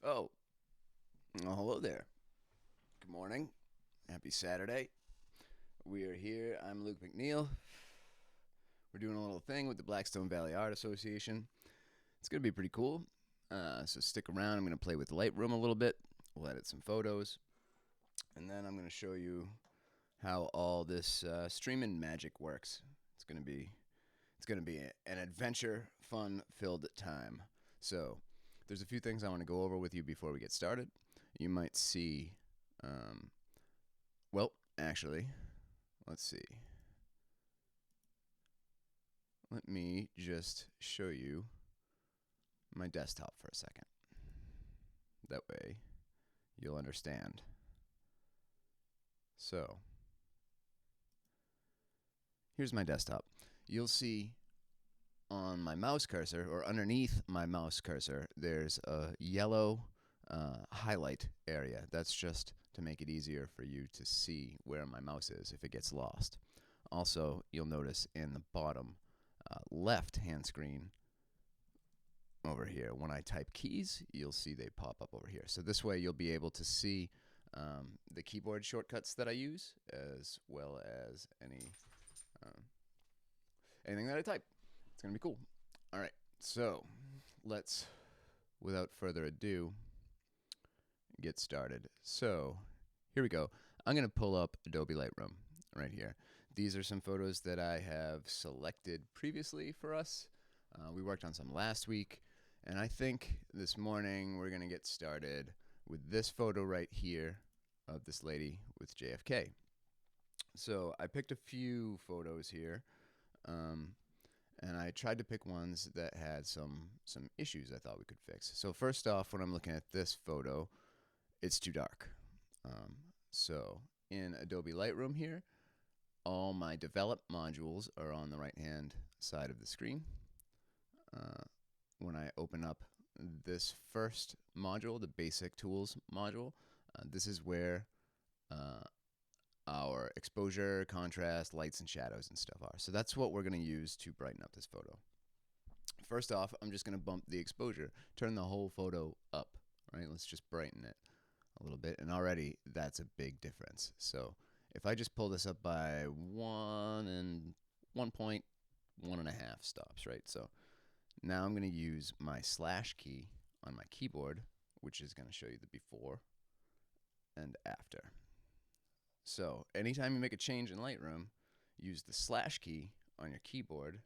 Oh, well, hello there. Good morning. Happy Saturday. We are here. I'm Luke McNeil. We're doing a little thing with the Blackstone Valley Art Association. It's going to be pretty cool. So stick around. I'm going to play with Lightroom a little bit. We'll edit some photos. And then I'm going to show you how all this streaming magic works. It's going to be an adventure, fun-filled time. So there's a few things I want to go over with you before we get started. You might see, um, well, actually, let's see. Let me just show you my desktop for a second. That way you'll understand. So here's my desktop. You'll see on my mouse cursor, or underneath my mouse cursor, there's a yellow highlight area. That's just to make it easier for you to see where my mouse is if it gets lost. Also, you'll notice in the bottom left hand screen over here, when I type keys, you'll see they pop up over here. So this way you'll be able to see the keyboard shortcuts that I use, as well as anything that I type. It's going to be cool. All right, so let's, without further ado, get started. So here we go. I'm going to pull up Adobe Lightroom right here. These are some photos that I have selected previously for us. We worked on some last week, and I think this morning we're going to get started with this photo right here of this lady with JFK. So I picked a few photos here, and I tried to pick ones that had some issues I thought we could fix. So first off, when I'm looking at this photo, it's too dark. So in Adobe Lightroom here, all my develop modules are on the right hand side of the screen. When I open up this first module, the basic tools module, this is where our exposure, contrast, lights and shadows and stuff are. So that's what we're going to use to brighten up this photo. First off, I'm just going to bump the exposure, turn the whole photo up, right? Let's just brighten it a little bit, and already that's a big difference. So if I just pull this up by 1.1.5 stops, right? So now I'm going to use my slash key on my keyboard, which is going to show you the before and after. So anytime you make a change in Lightroom, use the slash key on your keyboard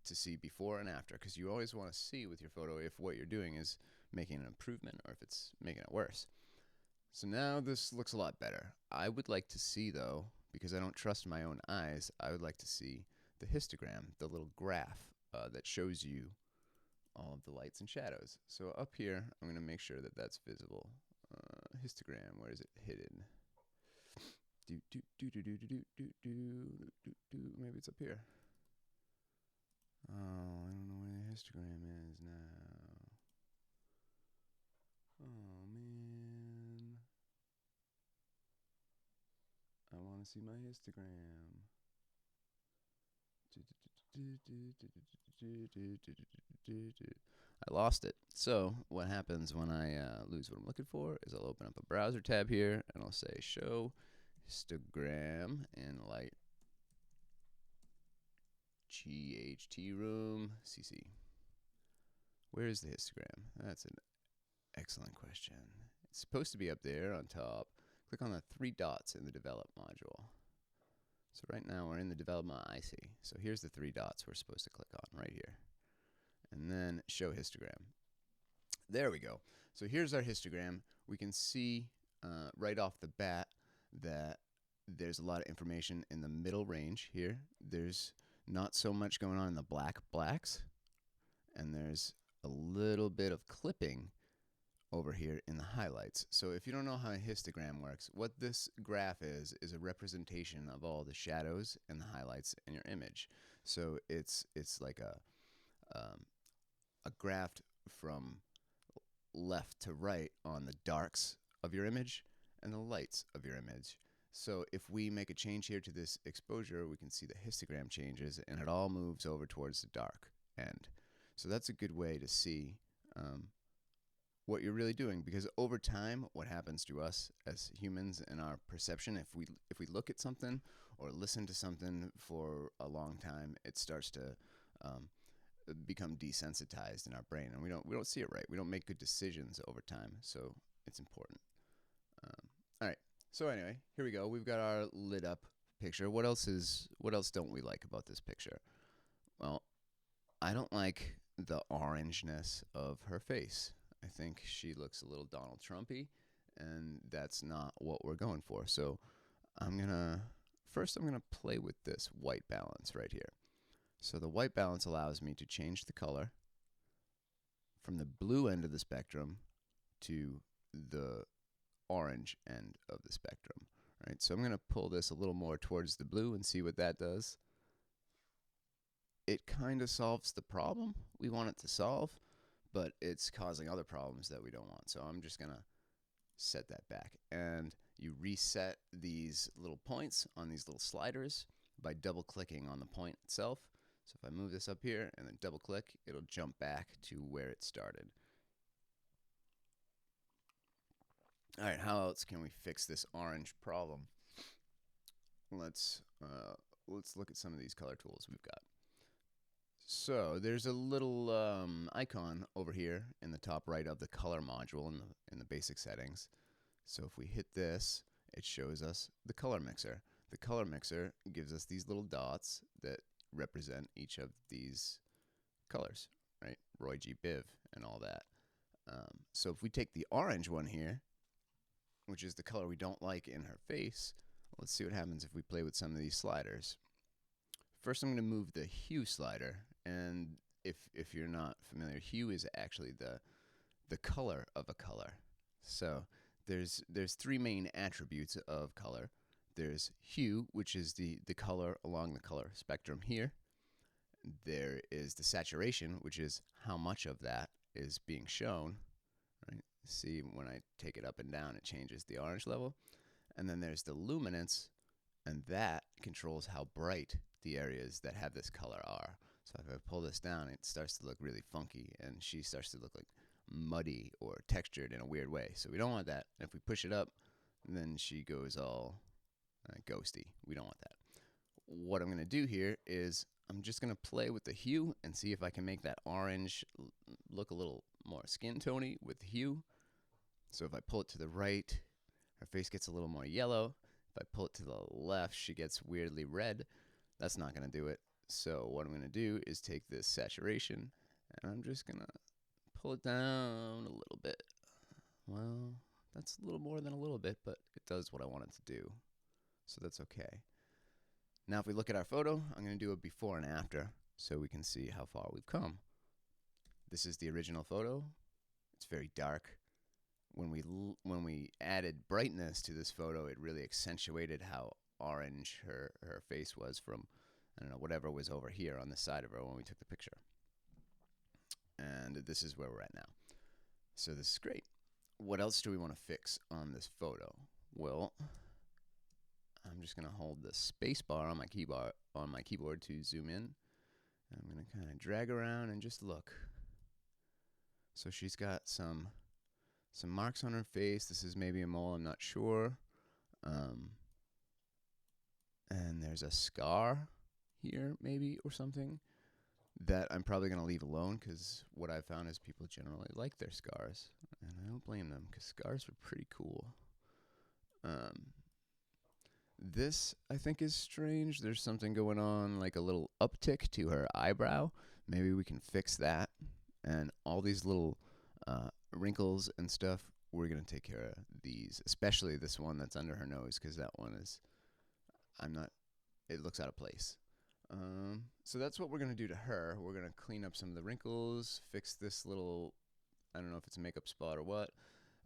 to see before and after, because you always want to see with your photo if what you're doing is making an improvement or if it's making it worse. So now this looks a lot better. I would like to see, though, because I don't trust my own eyes, I would like to see the histogram, the little graph that shows you all of the lights and shadows. So up here, I'm going to make sure that that's visible. Histogram, where is it hidden? Maybe it's up here. Oh, I don't know where the histogram is now. Oh man, I want to see my histogram. I lost it. So what happens when I lose what I'm looking for is I'll open up a browser tab here and I'll say show histogram in light GHT room CC. Where is the histogram? That's an excellent question. It's supposed to be up there on top. Click on the three dots in the develop module. So right now we're in the development IC. So here's the three dots we're supposed to click on right here. And then show histogram. There we go. So here's our histogram. We can see right off the bat that there's a lot of information in the middle range here. There's not so much going on in the blacks. And there's a little bit of clipping over here in the highlights. So if you don't know how a histogram works, what this graph is a representation of all the shadows and the highlights in your image. So it's like a graph from left to right on the darks of your image and the lights of your image. So if we make a change here to this exposure, we can see the histogram changes and it all moves over towards the dark end. So that's a good way to see what you're really doing, because over time what happens to us as humans and our perception, if we look at something or listen to something for a long time, it starts to um, become desensitized in our brain, and we don't see it right. We don't make good decisions over time, so it's important. All right, so anyway, here we go. We've got our lit up picture. What else don't we like about this picture? Well, I don't like the orangeness of her face. I think she looks a little Donald Trumpy, and that's not what we're going for. So I'm gonna play with this white balance right here. So the white balance allows me to change the color from the blue end of the spectrum to the orange end of the spectrum. Right? So I'm gonna pull this a little more towards the blue and see what that does. It kind of solves the problem we want it to solve, but it's causing other problems that we don't want. So I'm just gonna set that back. And you reset these little points on these little sliders by double clicking on the point itself. So if I move this up here and then double click, it'll jump back to where it started. All right, how else can we fix this orange problem? Let's look at some of these color tools we've got. So there's a little icon over here in the top right of the color module in the basic settings. So if we hit this, it shows us the color mixer. The color mixer gives us these little dots that represent each of these colors, right? Roy G. Biv and all that. So if we take the orange one here, which is the color we don't like in her face, let's see what happens if we play with some of these sliders. First, I'm going to move the hue slider, and if you're not familiar, hue is actually the color of a color. So there's three main attributes of color. There's hue, which is the color along the color spectrum here. There is the saturation, which is how much of that is being shown. Right? See, when I take it up and down, it changes the orange level. And then there's the luminance, and that controls how bright the areas that have this color are. So if I pull this down, it starts to look really funky, and she starts to look like muddy or textured in a weird way. So we don't want that. And if we push it up, then she goes all ghosty. We don't want that. What I'm going to do here is I'm just going to play with the hue and see if I can make that orange look a little more skin tony with the hue. So if I pull it to the right, her face gets a little more yellow. If I pull it to the left, she gets weirdly red. That's not going to do it. So what I'm going to do is take this saturation, and I'm just going to pull it down a little bit. Well, that's a little more than a little bit, but it does what I want it to do. So that's okay. Now if we look at our photo, I'm going to do a before and after so we can see how far we've come. This is the original photo. It's very dark. When we added brightness to this photo, it really accentuated how orange her face was from, I don't know, whatever was over here on the side of her when we took the picture. And this is where we're at now. So this is great. What else do we want to fix on this photo? Well, I'm just going to hold the space bar on my keyboard to zoom in. And I'm going to kind of drag around and just look. So she's got some marks on her face. This is maybe a mole, I'm not sure. And there's a scar here, maybe, or something, that I'm probably going to leave alone, because what I've found is people generally like their scars. And I don't blame them, because scars are pretty cool. This, I think, is strange. There's something going on, like a little uptick to her eyebrow. Maybe we can fix that. And all these little wrinkles and stuff, we're going to take care of these, especially this one that's under her nose, because that one is, it looks out of place. So that's what we're going to do to her. We're going to clean up some of the wrinkles, fix this little, I don't know if it's a makeup spot or what.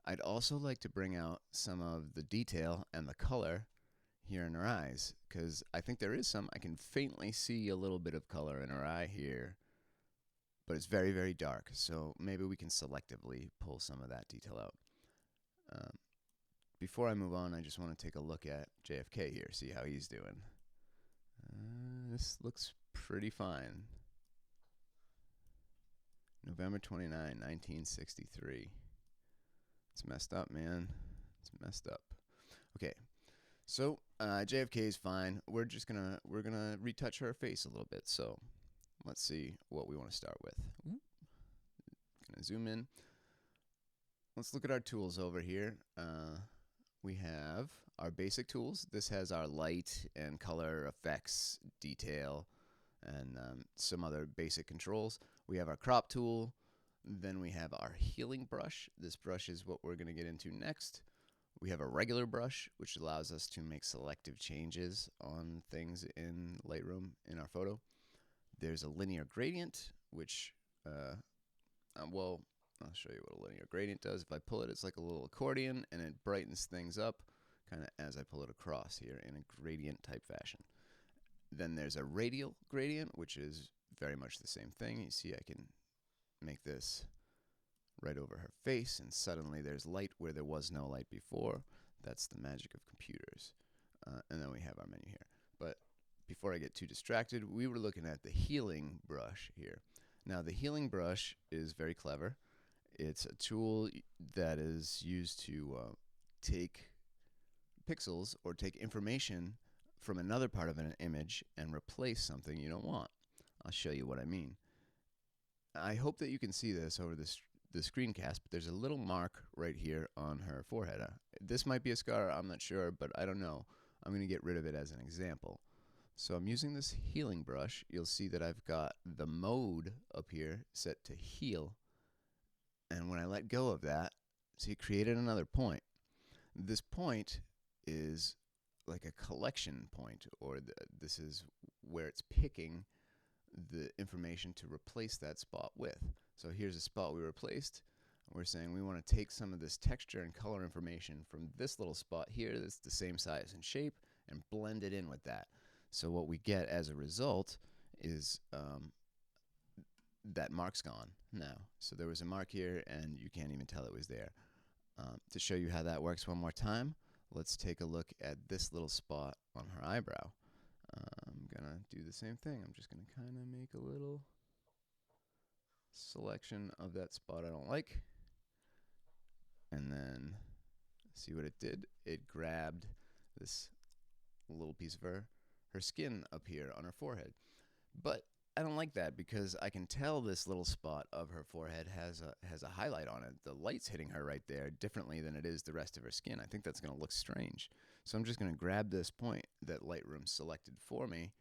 I'd also like to bring out some of the detail and the color here in her eyes, because I think there is some. I can faintly see a little bit of color in her eye here, but it's very, very dark. So maybe we can selectively pull some of that detail out. Before I move on, I just want to take a look at JFK here, see how he's doing. This looks pretty fine. November 29, 1963. It's messed up, man. It's messed up. Okay, so JFK is fine. We're gonna retouch her face a little bit. So let's see what we want to start with. Gonna zoom in. Let's look at our tools over here. We have our basic tools. This has our light and color effects, detail, and some other basic controls. We have our crop tool. Then we have our healing brush. This brush is what we're going to get into next. We have a regular brush, which allows us to make selective changes on things in Lightroom in our photo. There's a linear gradient, which, well, I'll show you what a linear gradient does. If I pull it, it's like a little accordion, and it brightens things up kind of as I pull it across here in a gradient type fashion. Then there's a radial gradient, which is very much the same thing. You see I can make this right over her face, and suddenly there's light where there was no light before. That's the magic of computers. And then we have our menu here. But before I get too distracted, we were looking at the healing brush here. Now, the healing brush is very clever. It's a tool that is used to take pixels or take information from another part of an image and replace something you don't want. I'll show you what I mean. I hope that you can see this over the screencast, but there's a little mark right here on her forehead. This might be a scar, I'm not sure, but I don't know. I'm going to get rid of it as an example. So I'm using this healing brush. You'll see that I've got the mode up here set to heal. And when I let go of that, see, it created another point. This point is like a collection point, or this is where it's picking the information to replace that spot with. So here's a spot we replaced. We're saying we want to take some of this texture and color information from this little spot here that's the same size and shape and blend it in with that. So what we get as a result is that mark's gone now. So there was a mark here and you can't even tell it was there. To show you how that works one more time, let's take a look at this little spot on her eyebrow. I'm gonna do the same thing. I'm just gonna kind of make a little selection of that spot I don't like, and then see what it did. It grabbed this little piece of her skin up here on her forehead. But I don't like that because I can tell this little spot of her forehead has a highlight on it. The light's hitting her right there differently than it is the rest of her skin. I think that's going to look strange. So I'm just going to grab this point that Lightroom selected for me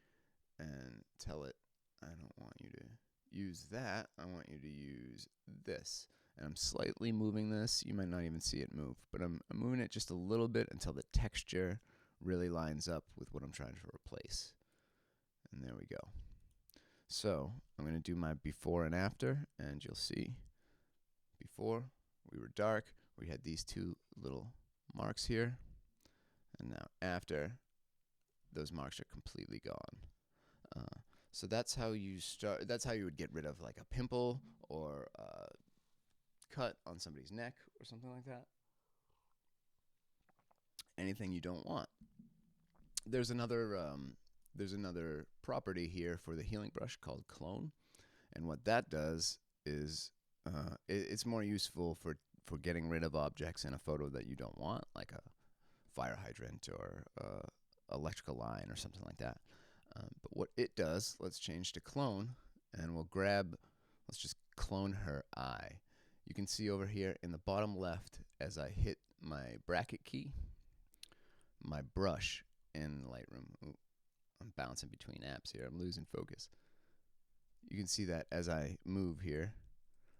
and tell it, I don't want you to use that. I want you to use this. And I'm slightly moving this. You might not even see it move, but I'm moving it just a little bit until the texture really lines up with what I'm trying to replace. And there we go. So I'm going to do my before and after, and you'll see before we were dark. We had these two little marks here, and now after, those marks are completely gone. So that's how you start. That's how you would get rid of like a pimple or a cut on somebody's neck or something like that. Anything you don't want. There's another property here for the healing brush called clone, and what that does is it's more useful for getting rid of objects in a photo that you don't want, like a fire hydrant or electrical line or something like that. But what it does, let's change to clone, and let's just clone her eye. You can see over here in the bottom left, as I hit my bracket key, my brush in Lightroom. Ooh, I'm bouncing between apps here. I'm losing focus. You can see that as I move here,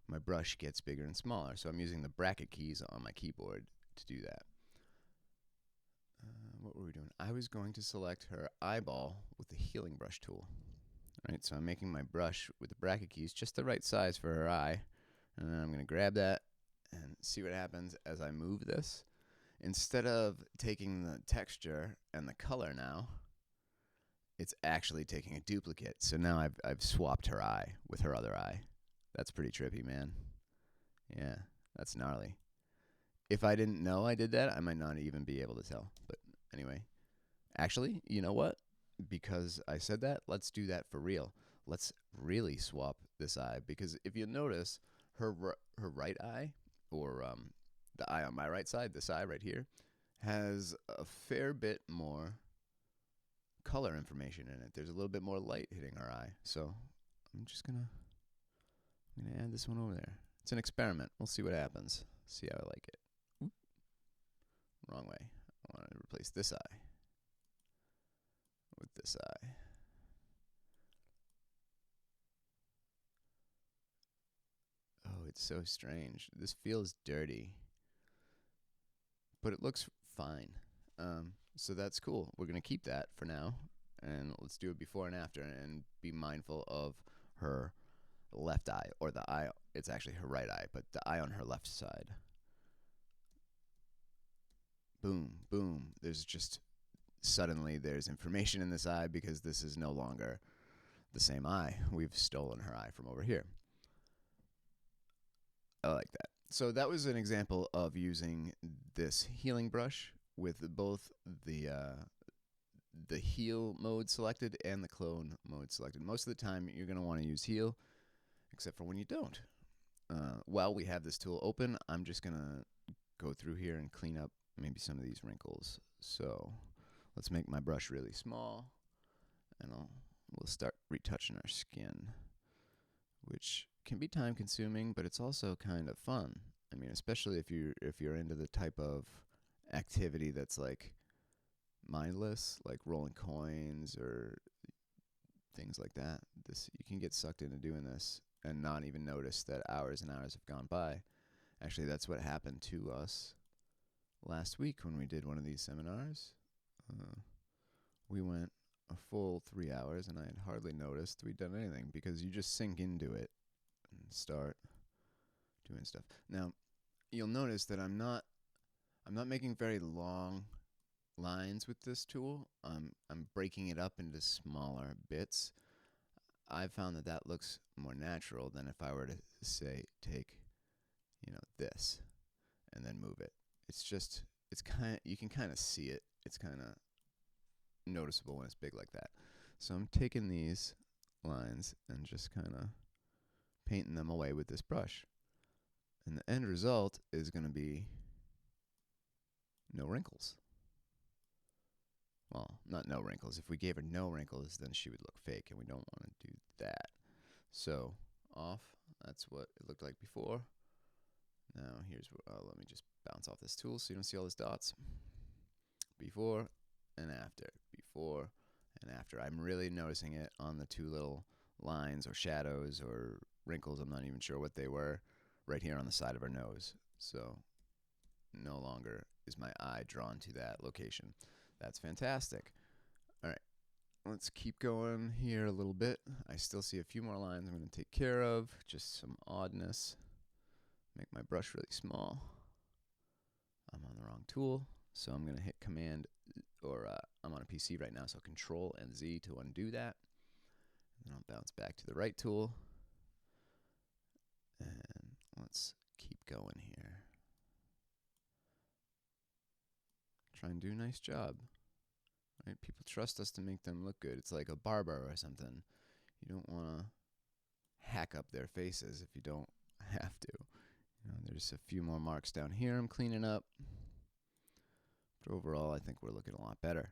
my brush gets bigger and smaller. So I'm using the bracket keys on my keyboard to do that. What were we doing? I was going to select her eyeball with the healing brush tool. All right, so I'm making my brush with the bracket keys just the right size for her eye. And then I'm going to grab that and see what happens as I move this. Instead of taking the texture and the color now, it's actually taking a duplicate. So now I've swapped her eye with her other eye. That's pretty trippy, man. Yeah, that's gnarly. If I didn't know I did that, I might not even be able to tell. But anyway, actually, you know what? Because I said that, let's do that for real. Let's really swap this eye, because if you notice, her right eye, or the eye on my right side, this eye right here, has a fair bit more color information in it. There's a little bit more light hitting her eye. So I'm gonna add this one over there. It's an experiment. We'll see what happens. See how I like it. Oop. Wrong way. I want to replace this eye with this eye. Oh, it's so strange. This feels dirty, but it looks fine. So that's cool. We're going to keep that for now, and let's do it before and after, and be mindful of her left eye, or the eye. It's actually her right eye, but the eye on her left side. Boom, boom. Suddenly there's information in this eye because this is no longer the same eye. We've stolen her eye from over here. I like that. So that was an example of using this healing brush with both the heal mode selected and the clone mode selected. Most of the time you're going to want to use heal, except for when you don't. While we have this tool open, I'm just going to go through here and clean up maybe some of these wrinkles. So let's make my brush really small, and we'll start retouching our skin, which can be time consuming, but it's also kind of fun. I mean, especially if you're into the type of activity that's like mindless, like rolling coins or things like that. You can get sucked into doing this and not even notice that hours and hours have gone by. Actually, that's what happened to us last week when we did one of these seminars. We went a full 3 hours, and I had hardly noticed we'd done anything, because you just sink into it and start doing stuff. Now, you'll notice that I'm not making very long lines with this tool. I'm breaking it up into smaller bits. I've found that looks more natural than if I were to say take, this and then move it. You can kind of see it. It's kind of noticeable when it's big like that. So I'm taking these lines and just kind of painting them away with this brush. And the end result is going to be no wrinkles. Well, not no wrinkles. If we gave her no wrinkles, then she would look fake, and we don't want to do that. So off. That's what it looked like before. Now here's let me just bounce off this tool so you don't see all these dots. Before and after. Before and after. I'm really noticing it on the two little lines or shadows or wrinkles. I'm not even sure what they were. Right here on the side of her nose. So no longer is my eye drawn to that location. That's fantastic. All right, let's keep going here a little bit. I still see a few more lines I'm going to take care of. Just some oddness. Make my brush really small. I'm on the wrong tool, so I'm going to hit Command, or I'm on a PC right now, so Control and Z to undo that. And I'll bounce back to the right tool. And let's keep going here. Try and do a nice job. Right? People trust us to make them look good. It's like a barber or something. You don't want to hack up their faces if you don't have to. There's a few more marks down here I'm cleaning up. But overall, I think we're looking a lot better.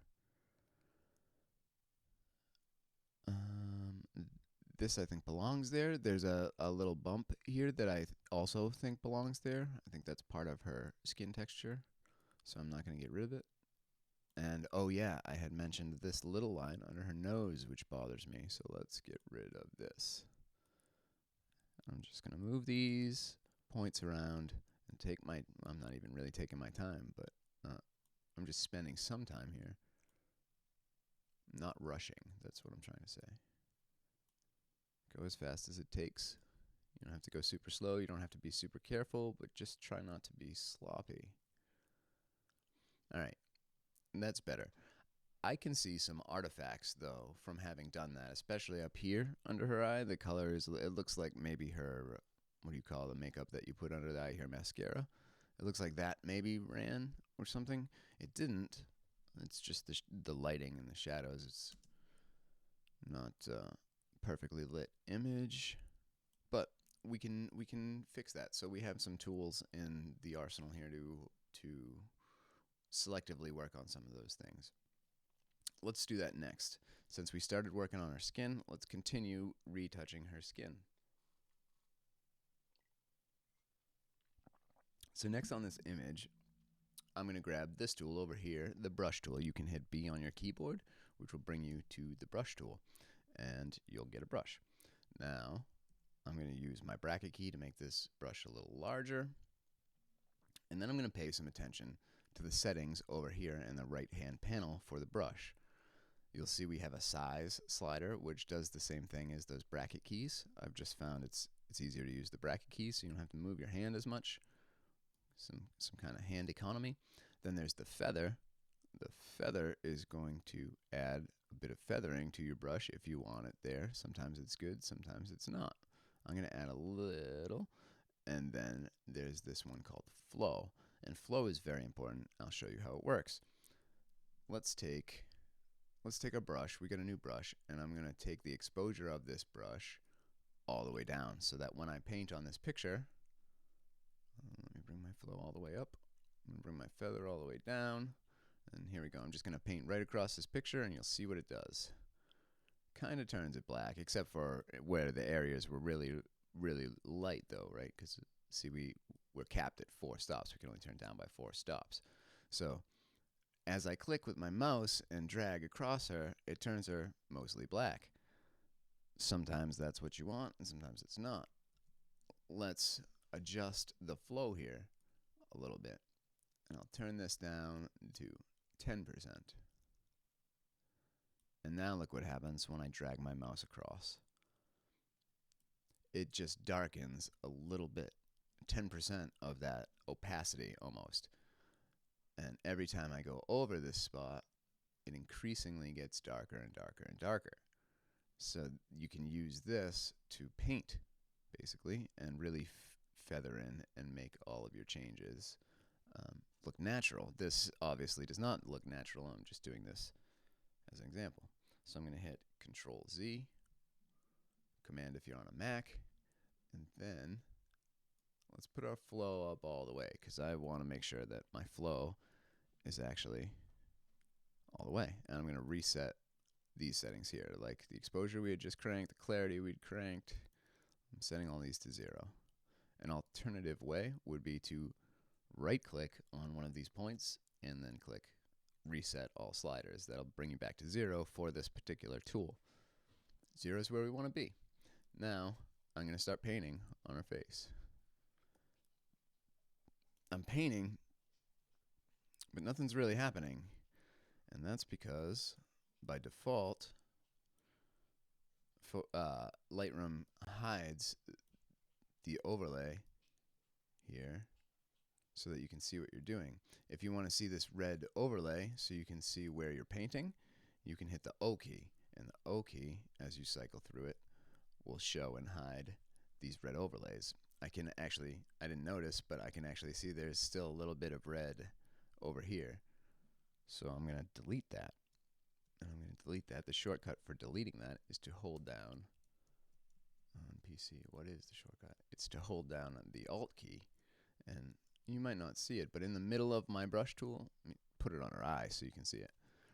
This, I think, belongs there. There's a little bump here that I also think belongs there. I think that's part of her skin texture, so I'm not going to get rid of it. And, oh yeah, I had mentioned this little line under her nose, which bothers me, so let's get rid of this. I'm just going to move these points around and I'm not even really taking my time, but I'm just spending some time here. Not rushing, that's what I'm trying to say. Go as fast as it takes. You don't have to go super slow, you don't have to be super careful, but just try not to be sloppy. Alright, that's better. I can see some artifacts, though, from having done that, especially up here under her eye. The color it looks like maybe her, what do you call the makeup that you put under the eye here, mascara? It looks like that maybe ran or something. It didn't. It's just the lighting and the shadows. It's not perfectly lit image. But we can fix that. So we have some tools in the arsenal here to selectively work on some of those things. Let's do that next. Since we started working on her skin, let's continue retouching her skin. So next on this image, I'm going to grab this tool over here, the brush tool. You can hit B on your keyboard, which will bring you to the brush tool, and you'll get a brush. Now, I'm going to use my bracket key to make this brush a little larger, and then I'm going to pay some attention to the settings over here in the right-hand panel for the brush. You'll see we have a size slider, which does the same thing as those bracket keys. I've just found it's easier to use the bracket keys, so you don't have to move your hand as much. Some kind of hand economy. Then there's the feather. The feather is going to add a bit of feathering to your brush if you want it there. Sometimes it's good, sometimes it's not. I'm going to add a little. And then there's this one called flow. And flow is very important. I'll show you how it works. Let's take a brush. We got a new brush, and I'm going to take the exposure of this brush all the way down so that when I paint on this picture, let me bring my flow all the way up. I'm going to bring my feather all the way down. And here we go. I'm just going to paint right across this picture, and you'll see what it does. Kind of turns it black, except for where the areas were really, really light, though, right? Because, see, we're capped at 4 stops. We can only turn down by 4 stops. So as I click with my mouse and drag across her, it turns her mostly black. Sometimes that's what you want, and sometimes it's not. Let's adjust the flow here a little bit. And I'll turn this down to 10%. And now look what happens when I drag my mouse across. It just darkens a little bit, 10% of that opacity almost. And every time I go over this spot, it increasingly gets darker and darker and darker. So you can use this to paint, basically, and really feather in and make all of your changes look natural. This obviously does not look natural. I'm just doing this as an example. So I'm going to hit Control Z, Command if you're on a Mac, and then let's put our flow up all the way because I want to make sure that my flow is actually all the way. And I'm going to reset these settings here, like the exposure we had just cranked, the clarity we'd cranked. I'm setting all these to 0. An alternative way would be to right-click on one of these points and then click Reset All Sliders. That'll bring you back to 0 for this particular tool. 0 is where we want to be. Now, I'm going to start painting on her face. I'm painting, but nothing's really happening. And that's because, by default, Lightroom hides the overlay here so that you can see what you're doing. If you want to see this red overlay so you can see where you're painting, you can hit the O key. And the O key, as you cycle through it, will show and hide these red overlays. I didn't notice, but I can actually see there's still a little bit of red over here. So I'm going to delete that. And I'm going to delete that. The shortcut for deleting that is to hold down on PC. What is the shortcut? It's to hold down the Alt key. And you might not see it, but in the middle of my brush tool, let me put it on her eye so you can see it.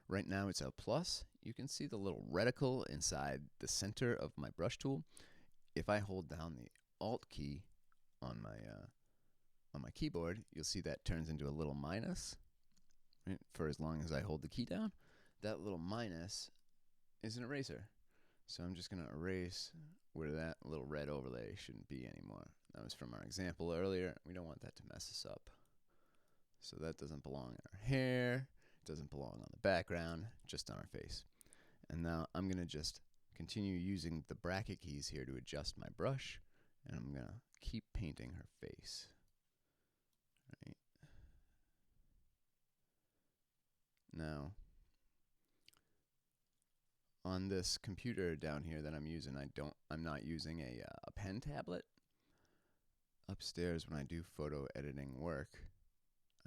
Right now it's a plus. You can see the little reticle inside the center of my brush tool. If I hold down the Alt key on my keyboard, you'll see that turns into a little minus. Right? For as long as I hold the key down, that little minus is an eraser. So I'm just going to erase where that little red overlay shouldn't be anymore. That was from our example earlier. We don't want that to mess us up. So that doesn't belong in our hair. It doesn't belong on the background, just on our face. And now I'm going to just continue using the bracket keys here to adjust my brush. And I'm going to keep painting her face. Right. Now, on this computer down here that I'm using, I'm not using a pen tablet. Upstairs, when I do photo editing work,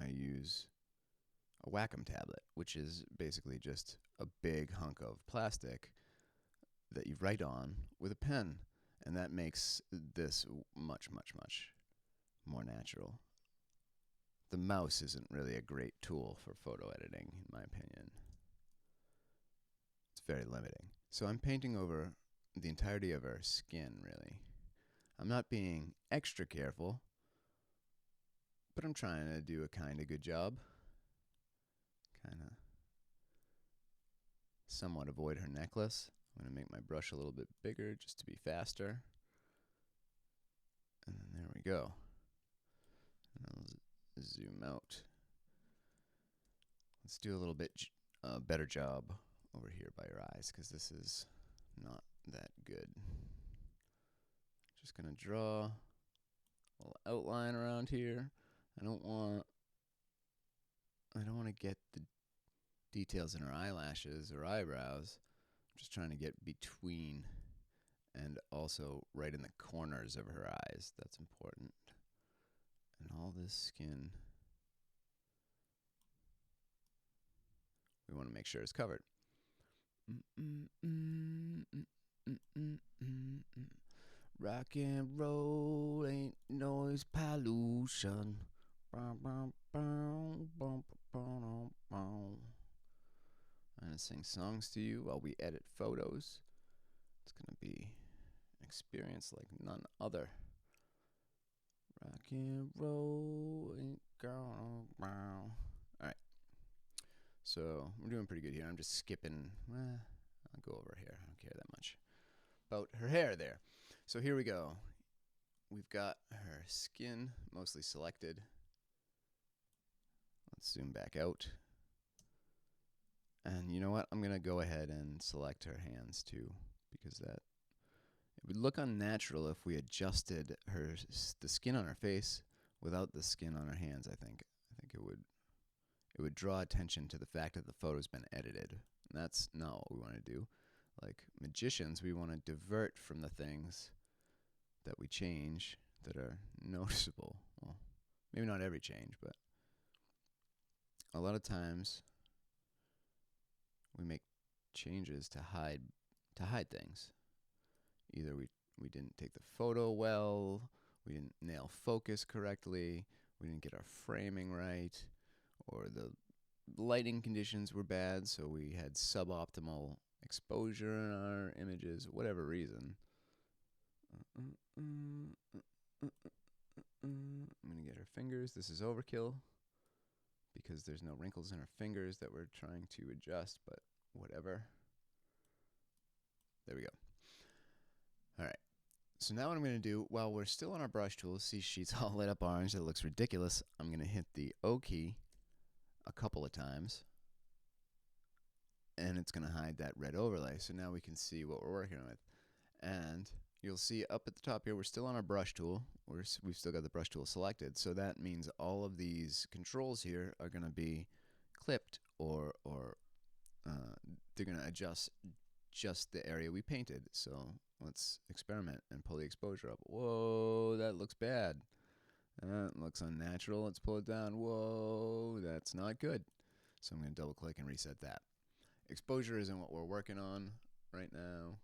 I use a Wacom tablet, which is basically just a big hunk of plastic that you write on with a pen. And that makes this much, much, much more natural. The mouse isn't really a great tool for photo editing, in my opinion. It's very limiting. So I'm painting over the entirety of her skin, really. I'm not being extra careful, but I'm trying to do a kind of good job. Kind of somewhat avoid her necklace. I'm going to make my brush a little bit bigger just to be faster. And then there we go. And I'll zoom out. Let's do a little bit better job over here by your eyes, because this is not that good. Just going to draw a little outline around here. I don't want to get the details in her eyelashes or eyebrows. I'm just trying to get between and also right in the corners of her eyes. That's important. And all this skin, we want to make sure is covered. Rock and roll ain't noise pollution. I'm gonna sing songs to you while we edit photos. It's gonna be an experience like none other. Rock and roll ain't gonna. Alright. So we're doing pretty good here. I'm just skipping. I'll go over here. I don't care that much about her hair there. So here we go. We've got her skin mostly selected. Let's zoom back out. And you know what? I'm going to go ahead and select her hands too, because that it would look unnatural if we adjusted the skin on her face without the skin on her hands, I think. I think it would draw attention to the fact that the photo's been edited. And that's not what we want to do. Like magicians, we want to divert from the things that we change that are noticeable. Well, maybe not every change, but a lot of times we make changes to hide things. Either we didn't take the photo well, we didn't nail focus correctly, we didn't get our framing right, or the lighting conditions were bad, so we had suboptimal exposure in our images, whatever reason. I'm going to get her fingers. This is overkill because there's no wrinkles in her fingers that we're trying to adjust, but whatever. There we go. All right. So now what I'm going to do, while we're still on our brush tool, see she's all lit up orange. That looks ridiculous. I'm going to hit the O key a couple of times, and it's going to hide that red overlay. So now we can see what we're working with. And you'll see up at the top here, we're still on our brush tool. We've still got the brush tool selected. So that means all of these controls here are going to be clipped, or they're going to adjust just the area we painted. So let's experiment and pull the exposure up. Whoa, that looks bad. That looks unnatural. Let's pull it down. Whoa, that's not good. So I'm going to double click and reset that. Exposure isn't what we're working on right now.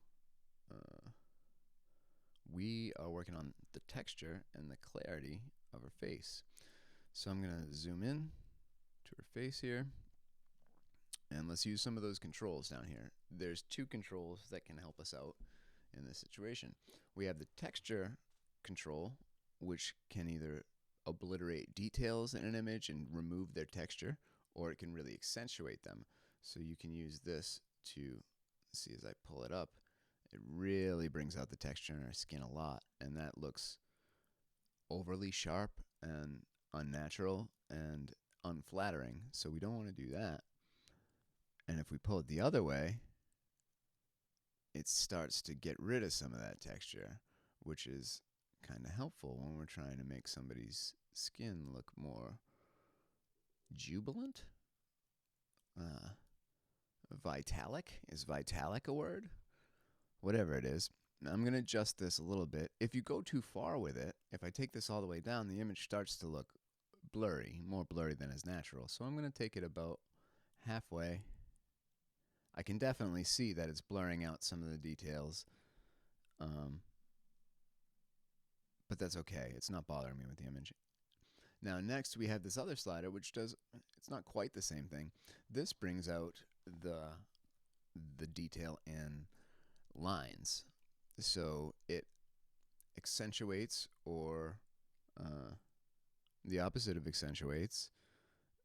We are working on the texture and the clarity of her face. So I'm going to zoom in to her face here. And let's use some of those controls down here. There's two controls that can help us out in this situation. We have the texture control, which can either obliterate details in an image and remove their texture, or it can really accentuate them. So you can use this to see as I pull it up. It really brings out the texture in our skin a lot, and that looks overly sharp and unnatural and unflattering. So we don't want to do that. And if we pull it the other way, it starts to get rid of some of that texture, which is kind of helpful when we're trying to make somebody's skin look more jubilant. Vitalic? Is vitalic a word? Whatever it is. Now I'm going to adjust this a little bit. If you go too far with it, if I take this all the way down, the image starts to look blurry, more blurry than is natural. So I'm going to take it about halfway. I can definitely see that it's blurring out some of the details. but that's okay. It's not bothering me with the image. Now next we have this other slider which does, it's not quite the same thing. This brings out the detail in lines. So it accentuates, or the opposite of accentuates,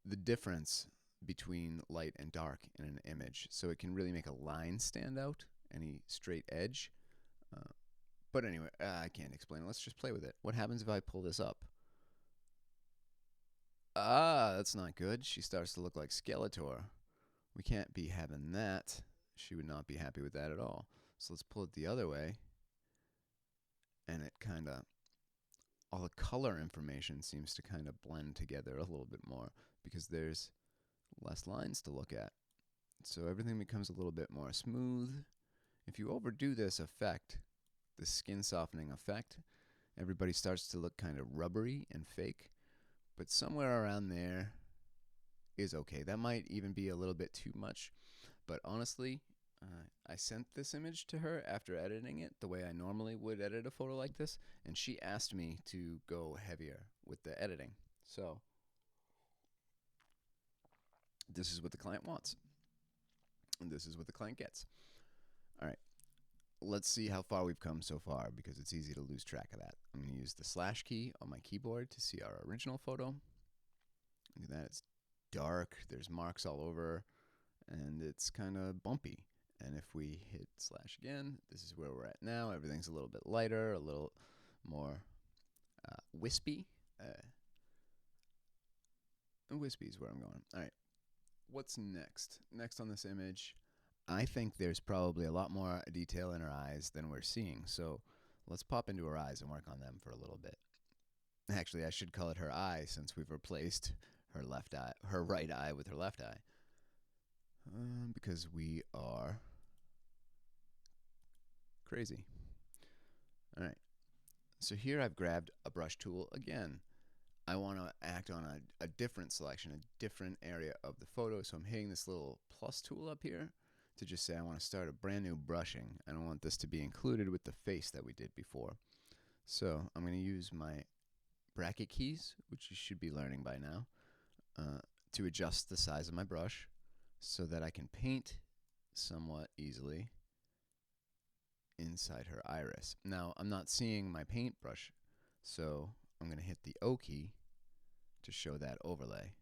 the difference between light and dark in an image. So it can really make a line stand out, any straight edge. But anyway, I can't explain it. Let's just play with it. What happens if I pull this up? That's not good. She starts to look like Skeletor. We can't be having that. She would not be happy with that at all. So let's pull it the other way. And it kind of, all the color information seems to kind of blend together a little bit more because there's less lines to look at. So everything becomes a little bit more smooth. If you overdo this effect, the skin softening effect, everybody starts to look kind of rubbery and fake. But somewhere around there is okay. That might even be a little bit too much. But honestly, I sent this image to her after editing it the way I normally would edit a photo like this, and she asked me to go heavier with the editing. So this is what the client wants, and this is what the client gets. All right, let's see how far we've come so far, because it's easy to lose track of that. I'm going to use the slash key on my keyboard to see our original photo. Look at that, it's dark, there's marks all over, and it's kind of bumpy. And if we hit slash again, this is where we're at now. Everything's a little bit lighter, a little more wispy. Wispy is where I'm going. All right, what's next? Next on this image, I think there's probably a lot more detail in her eyes than we're seeing. So let's pop into her eyes and work on them for a little bit. Actually, I should call it her eye, since we've replaced her left eye, her right eye with her left eye. Because we are crazy. All right. So here I've grabbed a brush tool again. I want to act on a different selection, a different area of the photo. So I'm hitting this little plus tool up here to just say I want to start a brand new brushing. I don't want this to be included with the face that we did before. So I'm going to use my bracket keys, which you should be learning by now, to adjust the size of my brush so that I can paint somewhat easily inside her iris. Now, I'm not seeing my paintbrush, so I'm going to hit the O key to show that overlay,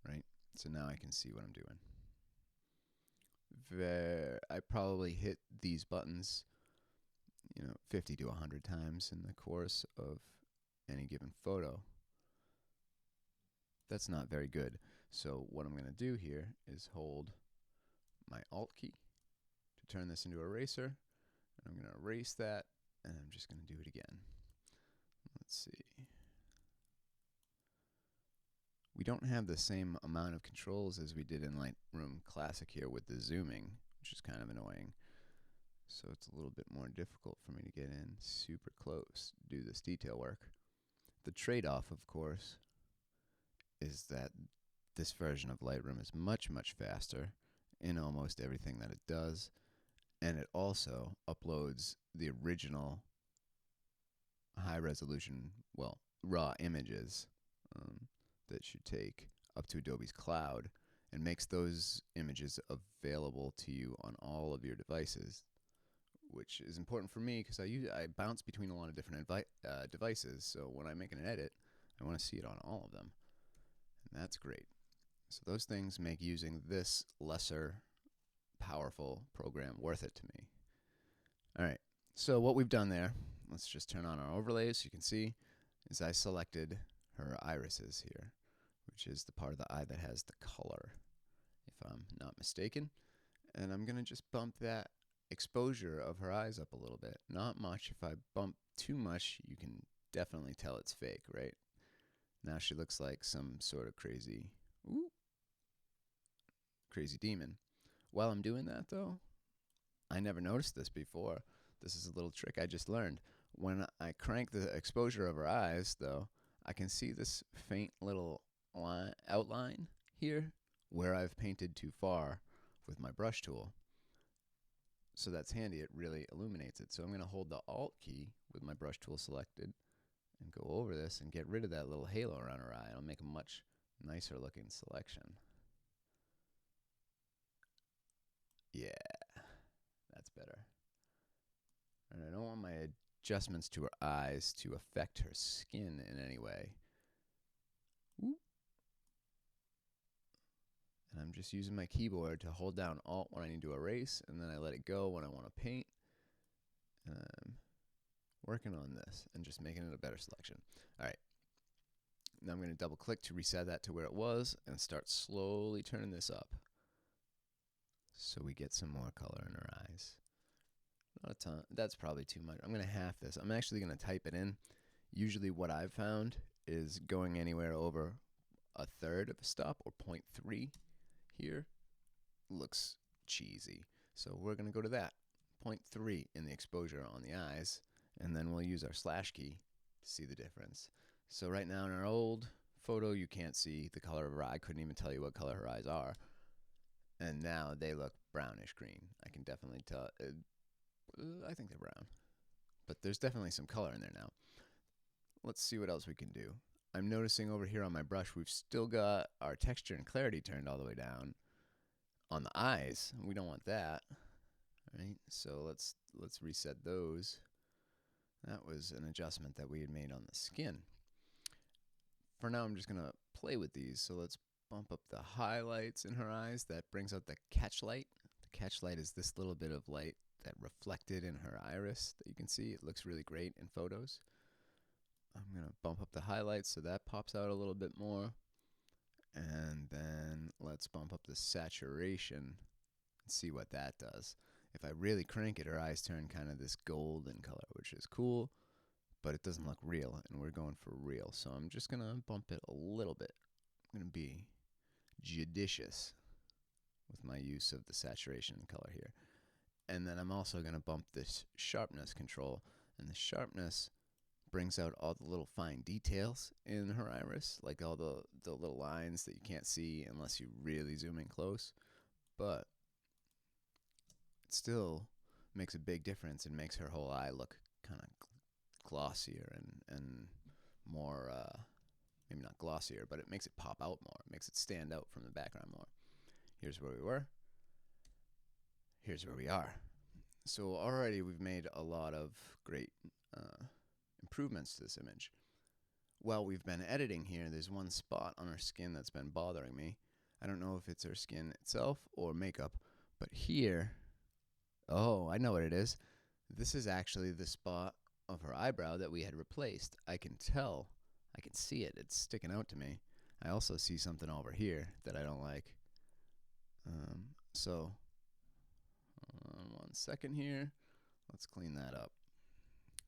right? So now I can see what I'm doing. I probably hit these buttons, 50 to 100 times in the course of any given photo. That's not very good. So what I'm going to do here is hold my Alt key to turn this into eraser. And I'm going to erase that, and I'm just going to do it again. Let's see. We don't have the same amount of controls as we did in Lightroom Classic here with the zooming, which is kind of annoying. So it's a little bit more difficult for me to get in super close, do this detail work. The trade-off, of course, is that this version of Lightroom is much, much faster in almost everything that it does, and it also uploads the original high-resolution, well, raw images that should take up to Adobe's cloud, and makes those images available to you on all of your devices, which is important for me because I bounce between a lot of different devices, so when I make an edit, I want to see it on all of them. And that's great. So those things make using this lesser powerful program worth it to me. All right, so what we've done there, let's just turn on our overlays so you can see, is I selected her irises here, which is the part of the eye that has the color, if I'm not mistaken. And I'm going to just bump that exposure of her eyes up a little bit. Not much. If I bump too much, you can definitely tell it's fake, right? Now she looks like some sort of crazy demon. While I'm doing that, though, I never noticed this before. This is a little trick I just learned. When I crank the exposure of her eyes, though, I can see this faint little outline here where I've painted too far with my brush tool. So that's handy. It really illuminates it. So I'm going to hold the Alt key with my brush tool selected and go over this and get rid of that little halo around her eye. It'll make a much nicer looking selection. Yeah, that's better. And I don't want my adjustments to her eyes to affect her skin in any way. Ooh. And I'm just using my keyboard to hold down Alt when I need to erase, and then I let it go when I want to paint. And I'm working on this and just making it a better selection. All right. Now I'm going to double click to reset that to where it was and start slowly turning this up so we get some more color in her eyes. Not a ton. That's probably too much. I'm going to half this. I'm actually going to type it in. Usually what I've found is going anywhere over a third of a stop or 0.3 here looks cheesy. So we're going to go to that. 0.3 in the exposure on the eyes, and then we'll use our slash key to see the difference. So right now in our old photo, you can't see the color of her eye. I couldn't even tell you what color her eyes are. And now they look brownish green. I can definitely tell. I think they're brown. But there's definitely some color in there now. Let's see what else we can do. I'm noticing over here on my brush, we've still got our texture and clarity turned all the way down on the eyes. We don't want that. Right? So let's reset those. That was an adjustment that we had made on the skin. For now, I'm just going to play with these. So let's bump up the highlights in her eyes. That brings out the catch light. The catch light is this little bit of light that reflected in her iris that you can see. It looks really great in photos. I'm going to bump up the highlights so that pops out a little bit more. And then let's bump up the saturation and see what that does. If I really crank it, her eyes turn kind of this golden color, which is cool, but it doesn't look real, and we're going for real. So I'm just going to bump it a little bit. I'm going to be judicious with my use of the saturation and color here. And then I'm also going to bump this sharpness control, and the sharpness brings out all the little fine details in her iris, like all the little lines that you can't see unless you really zoom in close. But it still makes a big difference and makes her whole eye look kind of glossier and more, maybe not glossier, but it makes it pop out more. It makes it stand out from the background more. Here's where we were. Here's where we are. So already we've made a lot of great improvements to this image. While we've been editing here, there's one spot on her skin that's been bothering me. I don't know if it's her skin itself or makeup, but here, oh, I know what it is. This is actually the spot of her eyebrow that we had replaced. I can tell. I can see it. It's sticking out to me. I also see something over here that I don't like. So, 1 second here. Let's clean that up.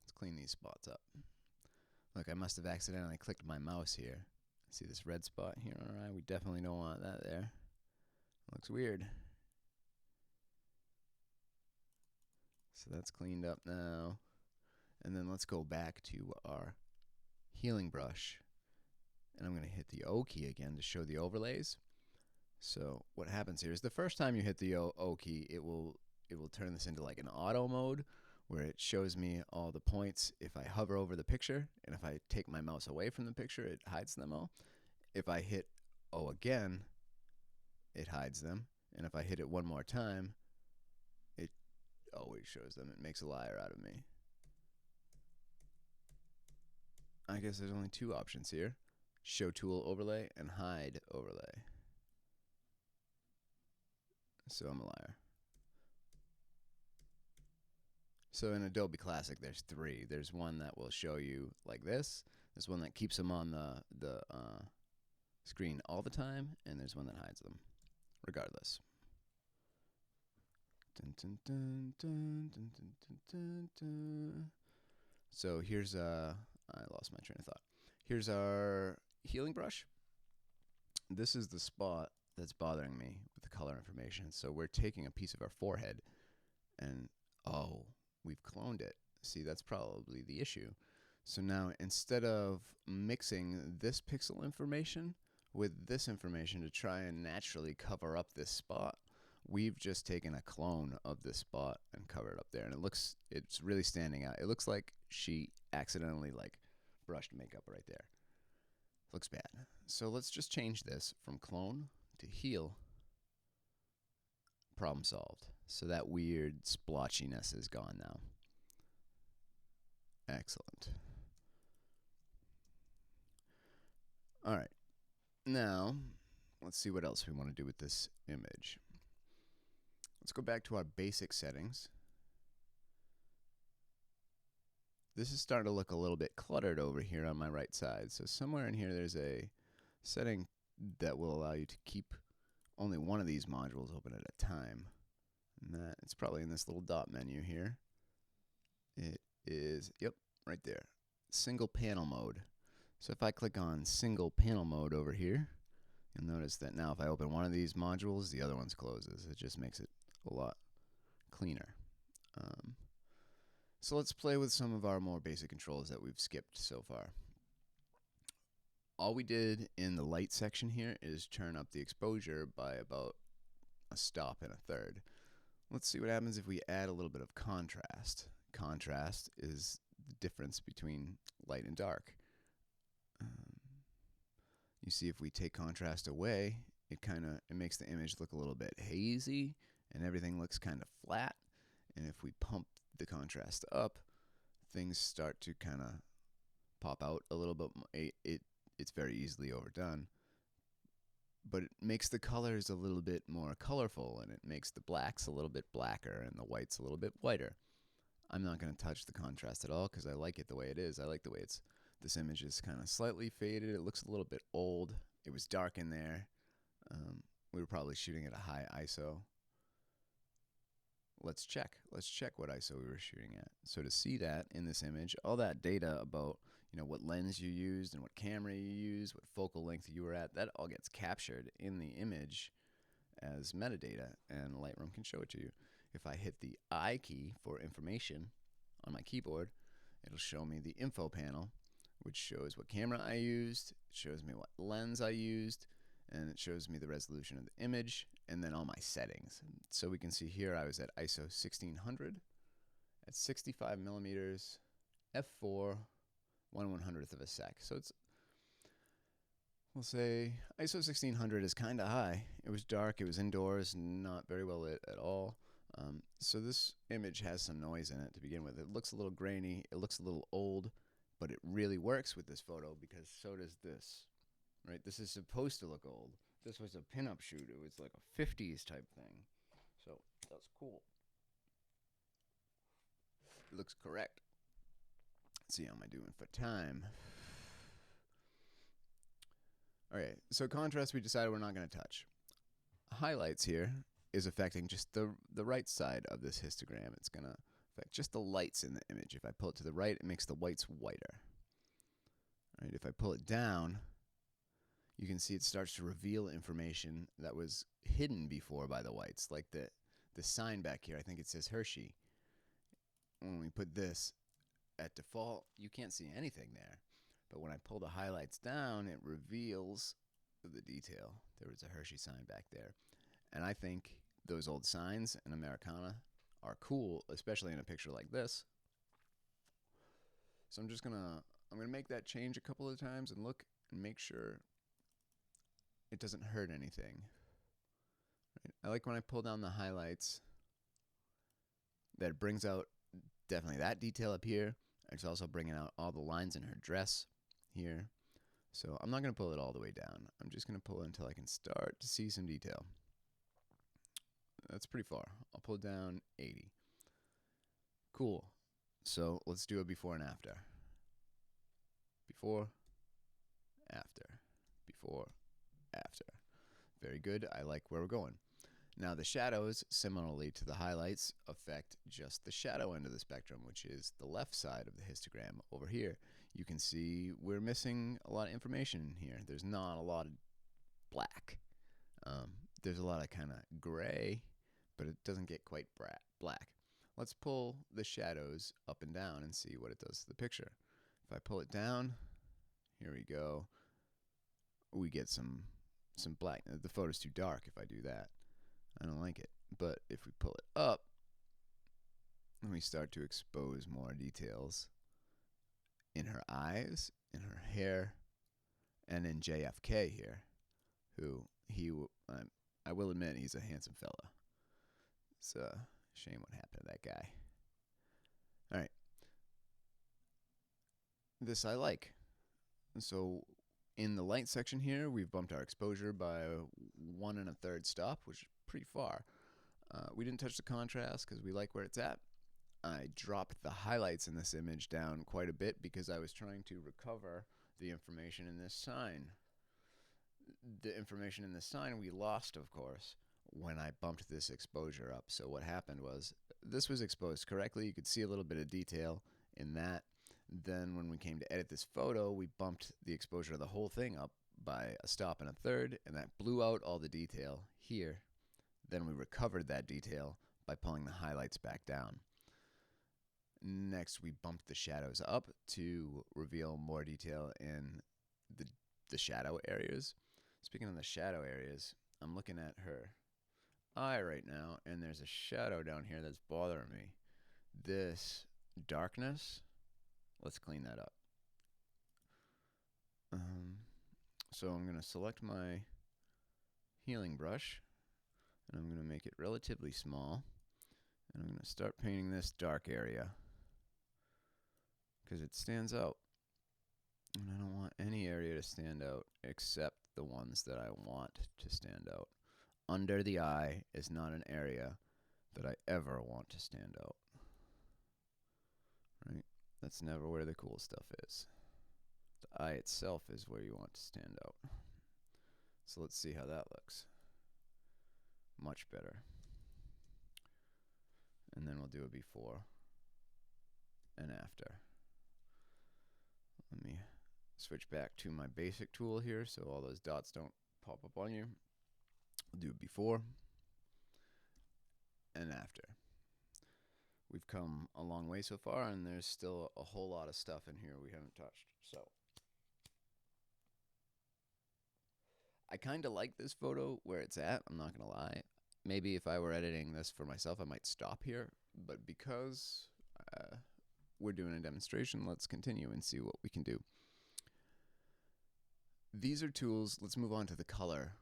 Let's clean these spots up. Look, I must have accidentally clicked my mouse here. See this red spot here on our eye? We definitely don't want that there. Looks weird. So that's cleaned up now. And then let's go back to our healing brush. And I'm going to hit the O key again to show the overlays. So what happens here is the first time you hit the O key, it will turn this into like an auto mode where it shows me all the points if I hover over the picture, and if I take my mouse away from the picture, it hides them all. If I hit O again, it hides them, and if I hit it one more time, it always shows them. It makes a liar out of me. I guess there's only two options here: show tool overlay and hide overlay. So I'm a liar. So in Adobe Classic, there's three. There's one that will show you like this. There's one that keeps them on the screen all the time, and there's one that hides them, regardless. Dun, dun, dun, dun, dun, dun, dun, dun. So here's I lost my train of thought. Here's our healing brush. This is the spot that's bothering me with the color information. So we're taking a piece of our forehead, and oh, we've cloned it. See, that's probably the issue. So now instead of mixing this pixel information with this information to try and naturally cover up this spot, we've just taken a clone of this spot and covered it up there, and it's really standing out. It looks like she accidentally like brushed makeup right there. Looks bad. So let's just change this from clone to heal. Problem solved. So that weird splotchiness is gone now. Excellent. All right. Now, let's see what else we want to do with this image. Let's go back to our basic settings. This is starting to look a little bit cluttered over here on my right side. So somewhere in here there's a setting that will allow you to keep only one of these modules open at a time. And that it's probably in this little dot menu here. It is, yep, right there. Single panel mode. So if I click on single panel mode over here, you'll notice that now if I open one of these modules, the other one closes. It just makes it a lot cleaner. So let's play with some of our more basic controls that we've skipped so far. All we did in the light section here is turn up the exposure by about a stop and a third. Let's see what happens if we add a little bit of contrast. Contrast is the difference between light and dark. You see, if we take contrast away, it makes the image look a little bit hazy, and everything looks kind of flat. And if we pump the contrast up, things start to kind of pop out a little bit. It's very easily overdone, but it makes the colors a little bit more colorful, and it makes the blacks a little bit blacker and the whites a little bit whiter. I'm not going to touch the contrast at all because I like it the way it is. I like the way this image is kind of slightly faded. It looks a little bit old. It was dark in there. We were probably shooting at a high ISO. Let's check what ISO we were shooting at. So to see that in this image, all that data about what lens you used and what camera you used, what focal length you were at, that all gets captured in the image as metadata, and Lightroom can show it to you. If I hit the I key for information on my keyboard, it'll show me the info panel, which shows what camera I used, it shows me what lens I used, and it shows me the resolution of the image, and then all my settings. So we can see here I was at ISO 1600 at 65 millimeters, f4, 1/100th of a sec. So we'll say ISO 1600 is kind of high. It was dark, it was indoors, not very well lit at all. So this image has some noise in it to begin with. It looks a little grainy, it looks a little old, but it really works with this photo because so does this. Right, this is supposed to look old. This was a pinup shoot. It was like a 50s type thing. So that's cool. It looks correct. Let's see, how am I doing for time? All right, so contrast we decided we're not going to touch. Highlights here is affecting just the right side of this histogram. It's going to affect just the lights in the image. If I pull it to the right, it makes the whites whiter. All right, if I pull it down, you can see it starts to reveal information that was hidden before by the whites, like the sign back here. I think it says Hershey. When we put this at default, you can't see anything there. But when I pull the highlights down, it reveals the detail. There was a Hershey sign back there. And I think those old signs in Americana are cool, especially in a picture like this. So I'm gonna make that change a couple of times and look and make sure it doesn't hurt anything. Right? I like when I pull down the highlights that it brings out definitely that detail up here. It's also bringing out all the lines in her dress here. So I'm not going to pull it all the way down. I'm just going to pull it until I can start to see some detail. That's pretty far. I'll pull it down 80. Cool. So let's do a before and after. Before, after, before, after. Very good. I like where we're going. Now the shadows, similarly to the highlights, affect just the shadow end of the spectrum, which is the left side of the histogram over here. You can see we're missing a lot of information in here. There's not a lot of black. There's a lot of kind of gray, but it doesn't get quite black. Let's pull the shadows up and down and see what it does to the picture. If I pull it down, here we go. We get some black. The photo's too dark if I do that. I don't like it. But if we pull it up and we start to expose more details, in her eyes, in her hair, and in JFK here, who I will admit he's a handsome fella. It's a shame what happened to that guy. All right. This I like. So in the light section here, we've bumped our exposure by 1 1/3 stop, which is pretty far. We didn't touch the contrast because we like where it's at. I dropped the highlights in this image down quite a bit because I was trying to recover the information in this sign. The information in the sign we lost, of course, when I bumped this exposure up. So what happened was this was exposed correctly. You could see a little bit of detail in that. Then when we came to edit this photo, we bumped the exposure of the whole thing up by 1 1/3, and that blew out all the detail here. Then we recovered that detail by pulling the highlights back down. Next, we bumped the shadows up to reveal more detail in the shadow areas. Speaking of the shadow areas, I'm looking at her eye right now, and there's a shadow down here that's bothering me. This darkness, let's clean that up. So I'm going to select my healing brush, and I'm going to make it relatively small, and I'm going to start painting this dark area because it stands out, and I don't want any area to stand out except the ones that I want to stand out. Under the eye is not an area that I ever want to stand out. Right? That's never where the cool stuff is. The eye itself is where you want to stand out. So let's see how that looks. Much better. And then we'll do a before and after. Let me switch back to my basic tool here so all those dots don't pop up on you. We'll do before and after. We've come a long way so far, and there's still a whole lot of stuff in here we haven't touched. So I kind of like this photo where it's at, I'm not going to lie. Maybe if I were editing this for myself, I might stop here. But because we're doing a demonstration, let's continue and see what we can do. These are tools. Let's move on to the color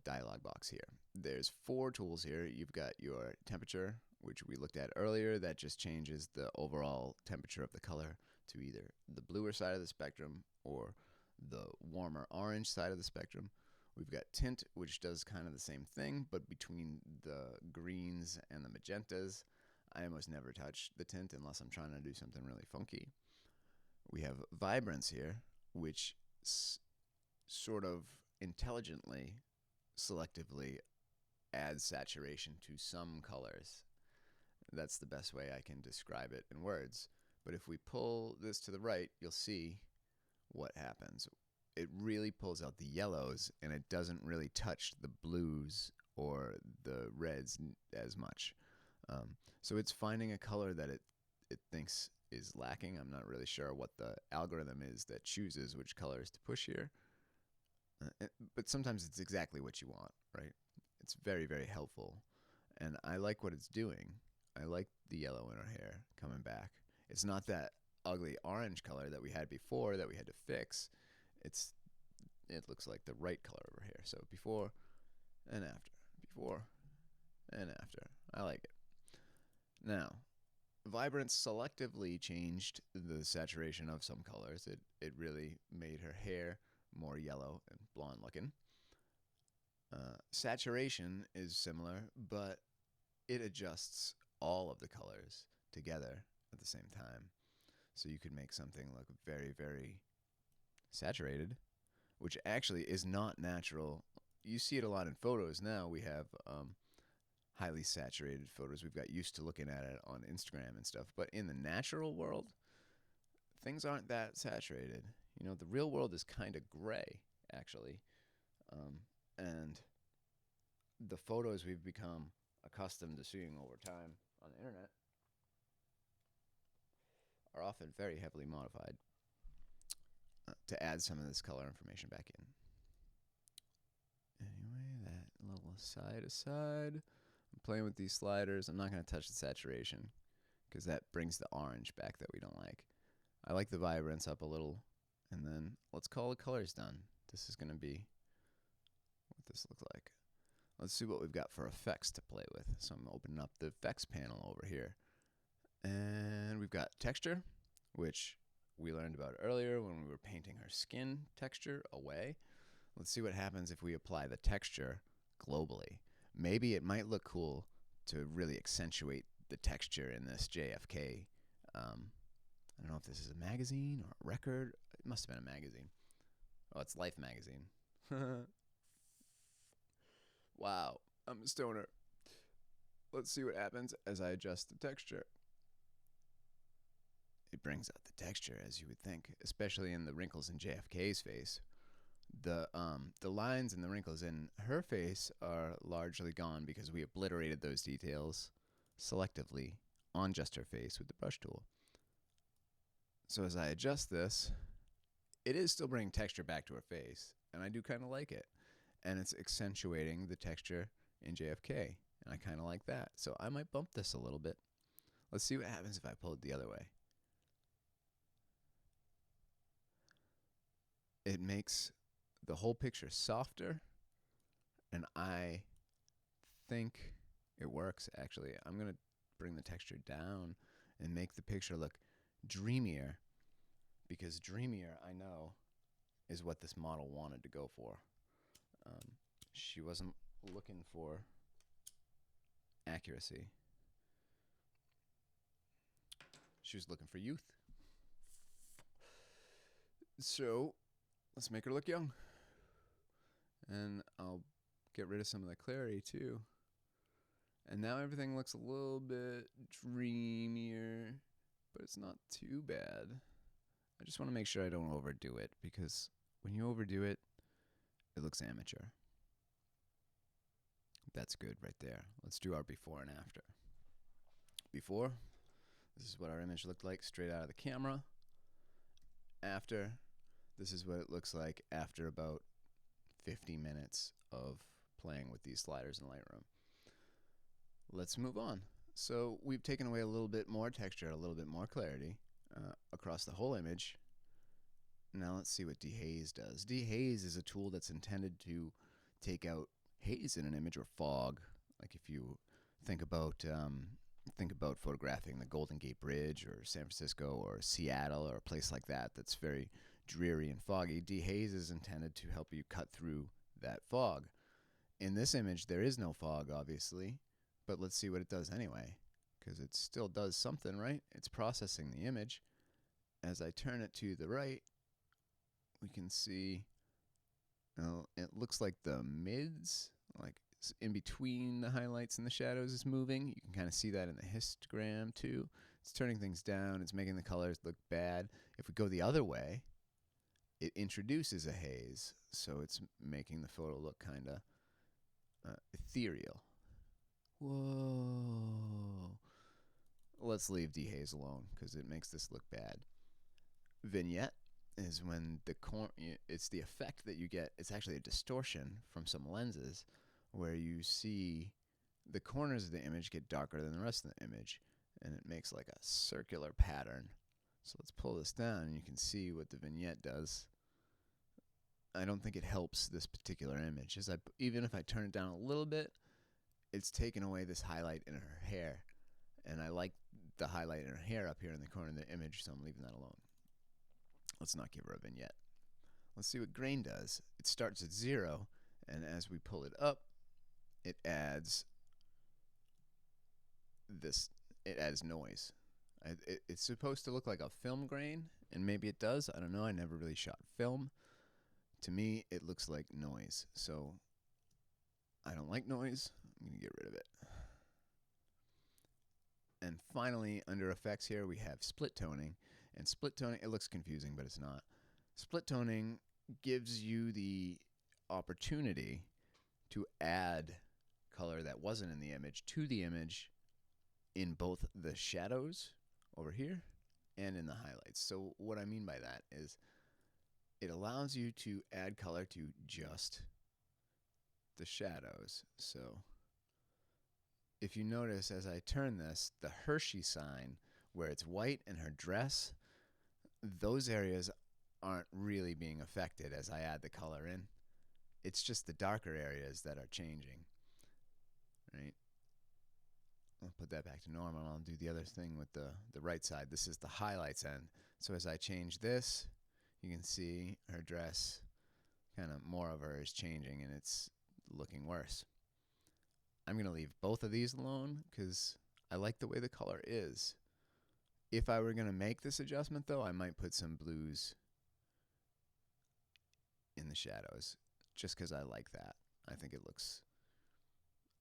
dialog box here. There's 4 tools here. You've got your temperature, which we looked at earlier. That just changes the overall temperature of the color to either the bluer side of the spectrum or the warmer orange side of the spectrum. We've got tint, which does kind of the same thing, but between the greens and the magentas. I almost never touch the tint unless I'm trying to do something really funky. We have vibrance here, which sort of intelligently, selectively adds saturation to some colors. That's the best way I can describe it in words. But if we pull this to the right, you'll see what happens. It really pulls out the yellows, and it doesn't really touch the blues or the reds as much. So it's finding a color that it thinks is lacking. I'm not really sure what the algorithm is that chooses which colors to push here. But sometimes it's exactly what you want, right? It's very, very helpful. And I like what it's doing. I like the yellow in our hair coming back. It's not that ugly orange color that we had before that we had to fix. It looks like the right color over here. So before and after. Before and after. I like it. Now, vibrance selectively changed the saturation of some colors. It really made her hair more yellow and blonde looking. Saturation is similar, but it adjusts all of the colors together at the same time. So you could make something look very, very saturated, which actually is not natural. You see it a lot in photos now. We have highly saturated photos. We've got used to looking at it on Instagram and stuff. But in the natural world, things aren't that saturated. You know, the real world is kind of gray, actually. And the photos we've become accustomed to seeing over time on the internet are often very heavily modified to add some of this color information back in. Anyway, that little side to side. I'm playing with these sliders. I'm not going to touch the saturation because that brings the orange back that we don't like. I like the vibrance up a little. And then let's call the colors done. This is going to be what this looks like. Let's see what we've got for effects to play with. So I'm opening up the effects panel over here. And we've got texture, which we learned about earlier when we were painting her skin texture away. Let's see what happens if we apply the texture globally. Maybe it might look cool to really accentuate the texture in this JFK. I don't know if this is a magazine or a record. It must have been a magazine. Oh, it's Life magazine. Wow, I'm a stoner. Let's see what happens as I adjust the texture. It brings out the texture, as you would think, especially in the wrinkles in JFK's face. The lines and the wrinkles in her face are largely gone because we obliterated those details selectively on just her face with the brush tool. So as I adjust this, it is still bringing texture back to her face, and I do kind of like it. And it's accentuating the texture in JFK, and I kind of like that. So I might bump this a little bit. Let's see what happens if I pull it the other way. It makes the whole picture softer, and I think it works, actually. I'm going to bring the texture down and make the picture look dreamier, because dreamier, I know, is what this model wanted to go for. She wasn't looking for accuracy. She was looking for youth. So let's make her look young. And I'll get rid of some of the clarity too. And now everything looks a little bit dreamier, but it's not too bad. I just want to make sure I don't overdo it, because when you overdo it, it looks amateur. That's good right there. Let's do our before and after. Before, this is what our image looked like straight out of the camera. After, this is what it looks like after about 50 minutes of playing with these sliders in Lightroom. Let's move on. So we've taken away a little bit more texture, a little bit more clarity across the whole image. Now let's see what dehaze does. Dehaze is a tool that's intended to take out haze in an image, or fog. Like if you think about photographing the Golden Gate Bridge or San Francisco or Seattle or a place like that that's very dreary and foggy, dehaze is intended to help you cut through that fog. In this image, there is no fog, obviously, but let's see what it does anyway, because it still does something, right? It's processing the image. As I turn it to the right, we can see it looks like the mids, like in between the highlights and the shadows, is moving. You can kind of see that in the histogram too. It's turning things down. It's making the colors look bad. If we go the other way, it introduces a haze, so it's making the photo look kind of ethereal. Whoa. Let's leave dehaze alone because it makes this look bad. Vignette is when it's the effect that you get. It's actually a distortion from some lenses where you see the corners of the image get darker than the rest of the image, and it makes like a circular pattern. So let's pull this down and you can see what the vignette does. I don't think it helps this particular image. Even if I turn it down a little bit, it's taken away this highlight in her hair, and I like the highlight in her hair up here in the corner of the image, so I'm leaving that alone. Let's not give her a vignette. Let's see what grain does. It starts at 0, and as we pull it up, it adds noise. It's supposed to look like a film grain, and maybe it does. I don't know. I never really shot film. To me, it looks like noise. So I don't like noise. I'm going to get rid of it. And finally, under effects here, we have split toning. And split toning, it looks confusing, but it's not. Split toning gives you the opportunity to add color that wasn't in the image to the image in both the shadows over here and in the highlights. So what I mean by that is it allows you to add color to just the shadows. So if you notice, as I turn this, the Hershey sign, where it's white and her dress, those areas aren't really being affected as I add the color in. It's just the darker areas that are changing, right? I'll put that back to normal. I'll do the other thing with the right side. This is the highlights end. So as I change this, you can see her dress, kind of more of her is changing and it's looking worse. I'm going to leave both of these alone because I like the way the color is. If I were going to make this adjustment though, I might put some blues in the shadows just because I like that. I think it looks,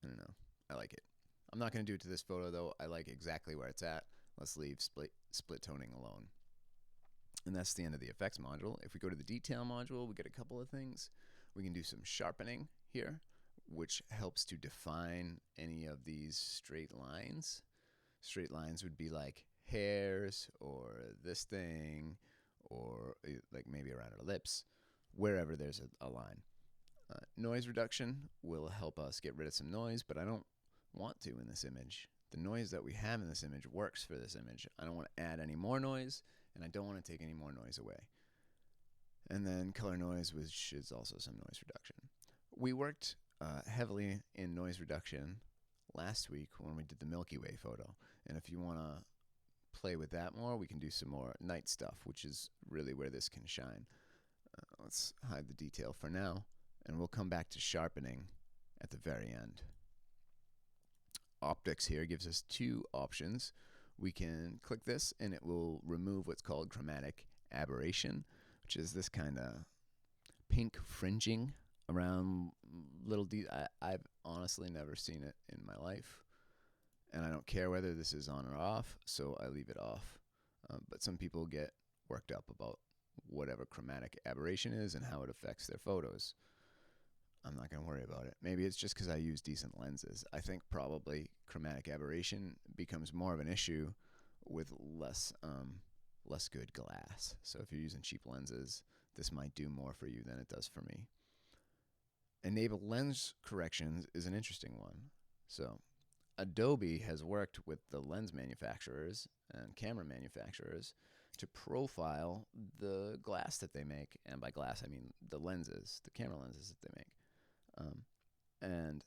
I don't know, I like it. I'm not going to do it to this photo though. I like exactly where it's at. Let's leave split toning alone. And that's the end of the effects module. If we go to the detail module, we get a couple of things. We can do some sharpening here, which helps to define any of these straight lines. Straight lines would be like hairs or this thing, or like maybe around her lips, wherever there's a line. Noise reduction will help us get rid of some noise, but I don't want to in this image. The noise that we have in this image works for this image. I don't want to add any more noise, and I don't want to take any more noise away. And then color noise, which is also some noise reduction. We worked heavily in noise reduction last week when we did the Milky Way photo. And if you want to play with that more, we can do some more night stuff, which is really where this can shine. Let's hide the detail for now, and we'll come back to sharpening at the very end. Optics here gives us two options. We can click this and it will remove what's called chromatic aberration, which is this kind of pink fringing around little I've honestly never seen it in my life, and I don't care whether this is on or off, so I leave it off. But some people get worked up about whatever chromatic aberration is and how it affects their photos. I'm not going to worry about it. Maybe it's just because I use decent lenses. I think probably chromatic aberration becomes more of an issue with less good glass. So if you're using cheap lenses, this might do more for you than it does for me. Enable lens corrections is an interesting one. So Adobe has worked with the lens manufacturers and camera manufacturers to profile the glass that they make. And by glass, I mean the lenses, the camera lenses that they make. And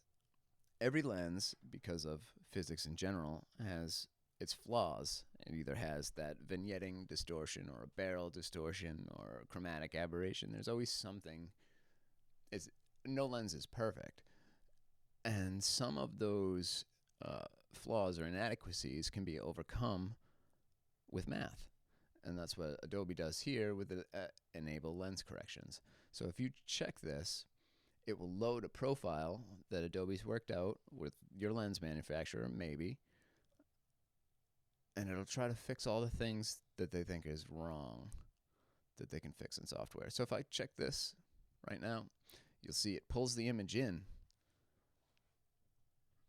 every lens, because of physics in general, has its flaws. It either has that vignetting distortion or a barrel distortion or chromatic aberration. There's always something. No lens is perfect. And some of those flaws or inadequacies can be overcome with math. And that's what Adobe does here with the enable lens corrections. So if you check this, it will load a profile that Adobe's worked out with your lens manufacturer, maybe, and it'll try to fix all the things that they think is wrong that they can fix in software. So if I check this right now, you'll see it pulls the image in.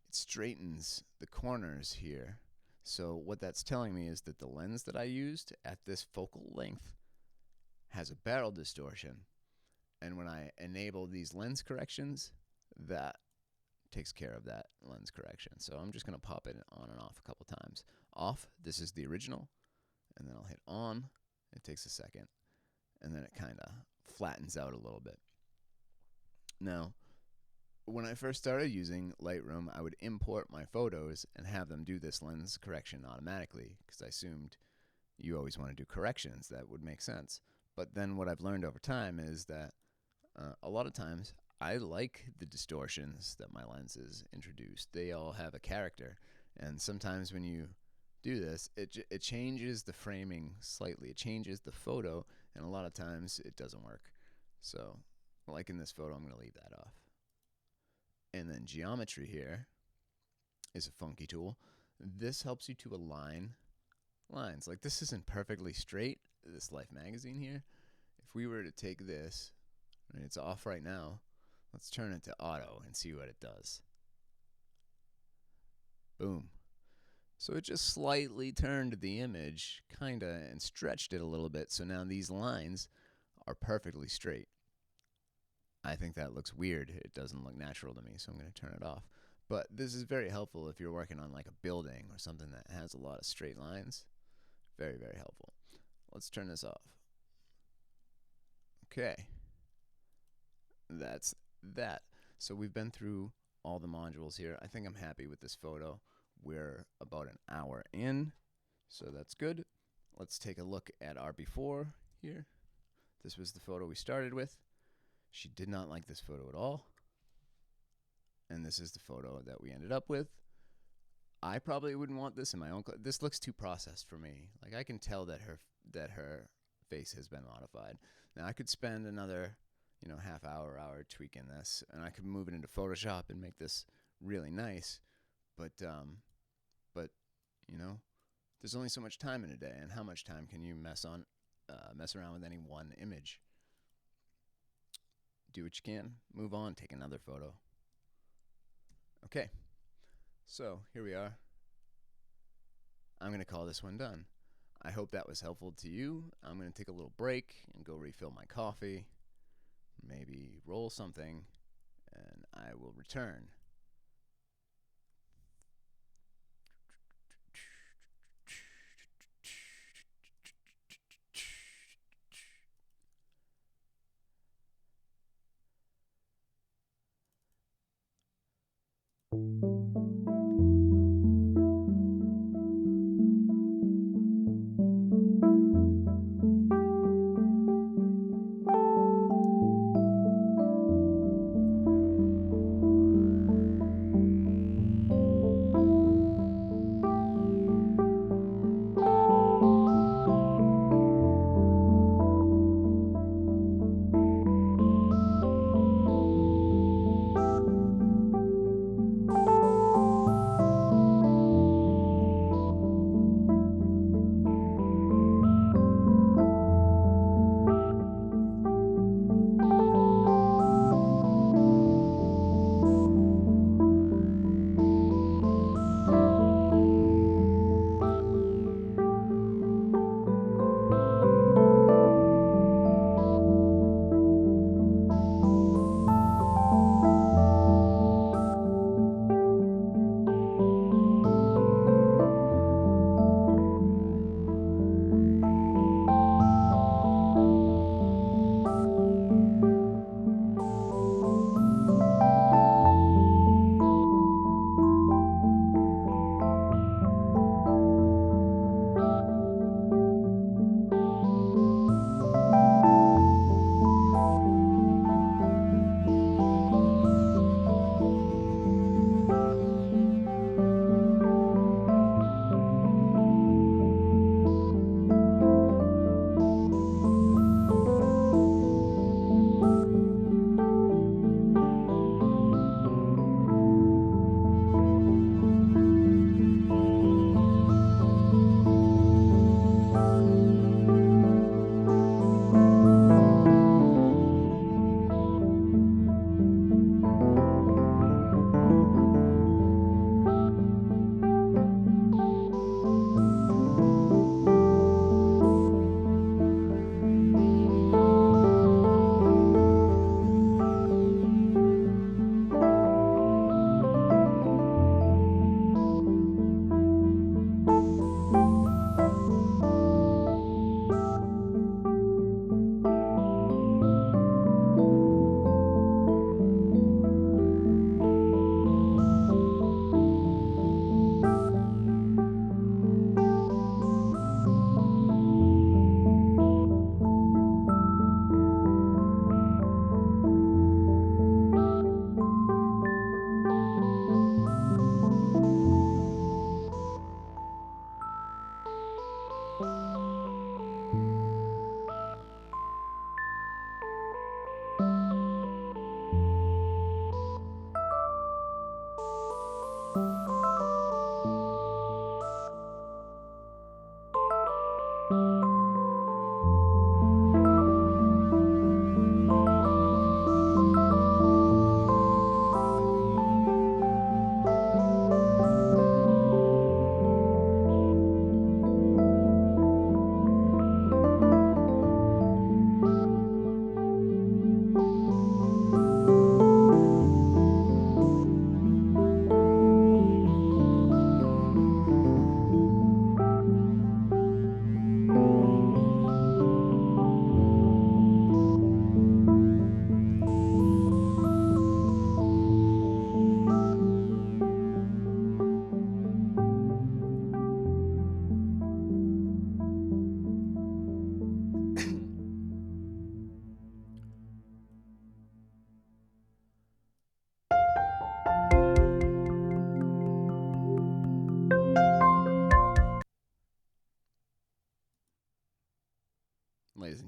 It straightens the corners here. So what that's telling me is that the lens that I used at this focal length has a barrel distortion. And when I enable these lens corrections, that takes care of that lens correction. So I'm just going to pop it on and off a couple times. Off, this is the original, and then I'll hit on. It takes a second, and then it kind of flattens out a little bit. Now, when I first started using Lightroom, I would import my photos and have them do this lens correction automatically because I assumed you always want to do corrections. That would make sense. But then what I've learned over time is that a lot of times I like the distortions that my lenses introduce. They all have a character, and sometimes when you do this, it changes the framing slightly. It changes the photo, and a lot of times it doesn't work. So like in this photo, I'm going to leave that off. And then geometry here is a funky tool. This helps you to align lines. Like this isn't perfectly straight, this Life magazine here. If we were to take this, and it's off right now, let's turn it to auto and see what it does. Boom. So it just slightly turned the image, kinda, and stretched it a little bit, so now these lines are perfectly straight. I think that looks weird. It doesn't look natural to me, so I'm going to turn it off. But this is very helpful if you're working on like a building or something that has a lot of straight lines. Very, very helpful. let's turn this off. Okay. That's that. So we've been through all the modules here. I think I'm happy with this photo. We're about an hour in, so that's good. Let's take a look at our before here. This was the photo we started with. She did not like this photo at all. And this is the photo that we ended up with. I probably wouldn't want this in my own. This looks too processed for me. Like, I can tell that her face has been modified. Now I could spend another, half hour tweaking this, and I could move it into Photoshop and make this really nice. But there's only so much time in a day, and how much time can you mess around with any one image? Do what you can, move on, take another photo. Okay, so here we are. I'm going to call this one done. I hope that was helpful to you. I'm going to take a little break and go refill my coffee, maybe roll something, and I will return.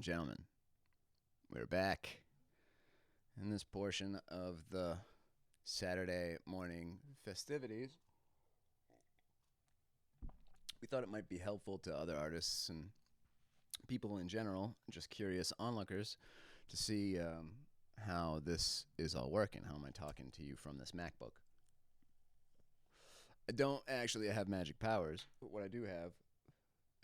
and gentlemen, we're back in this portion of the Saturday morning festivities. We thought it might be helpful to other artists and people in general, just curious onlookers, to see how this is all working. How am I talking to you from this MacBook? I don't actually have magic powers, but what I do have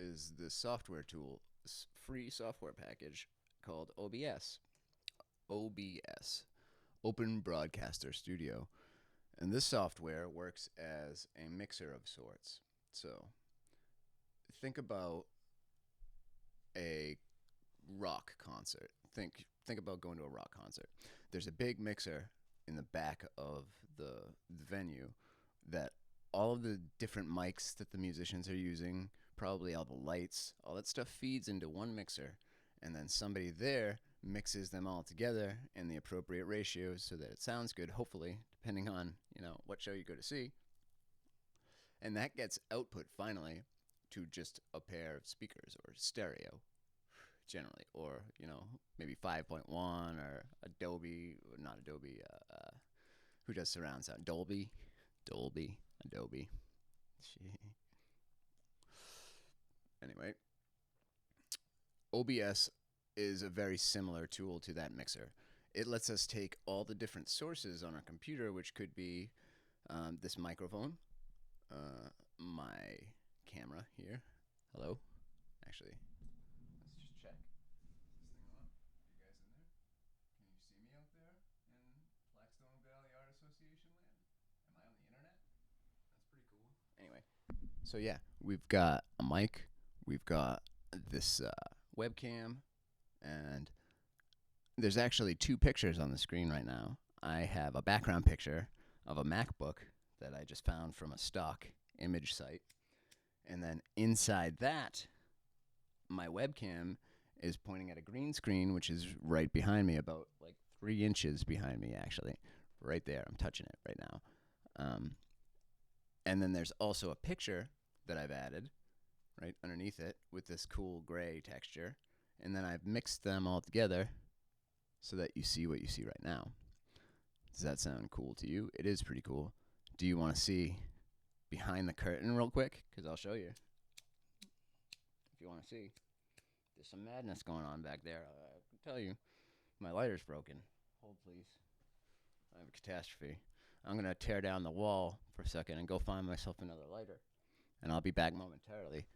is this software tool, this free software package called OBS. OBS, Open Broadcaster Studio. And this software works as a mixer of sorts. So think about a rock concert. Think about going to a rock concert. There's a big mixer in the back of the venue that all of the different mics that the musicians are using, probably all the lights, all that stuff feeds into one mixer, and then somebody there mixes them all together in the appropriate ratios so that it sounds good, hopefully, depending on, what show you go to see. And that gets output finally to just a pair of speakers or stereo generally, or maybe 5.1 or Adobe, not Adobe, who does surround sound? Dolby, Adobe. Anyway, OBS is a very similar tool to that mixer. It lets us take all the different sources on our computer, which could be this microphone, my camera here. Hello? Actually, let's just check. Is this thing on? You guys in there? Can you see me out there in Blackstone Valley Art Association land? Am I on the internet? That's pretty cool. Anyway, so yeah, we've got a mic, we've got this webcam, and there's actually two pictures on the screen right now. I have a background picture of a MacBook that I just found from a stock image site. And then inside that, my webcam is pointing at a green screen, which is right behind me, about like 3 inches behind me, actually. Right there. I'm touching it right now. And then there's also a picture that I've added right underneath it with this cool gray texture. And then I've mixed them all together so that you see what you see right now. Does that sound cool to you? It is pretty cool. Do you want to see behind the curtain real quick? Because I'll show you. If you want to see. There's some madness going on back there. I can tell you. My lighter's broken. Hold, please. I have a catastrophe. I'm going to tear down the wall for a second and go find myself another lighter. And I'll be back momentarily.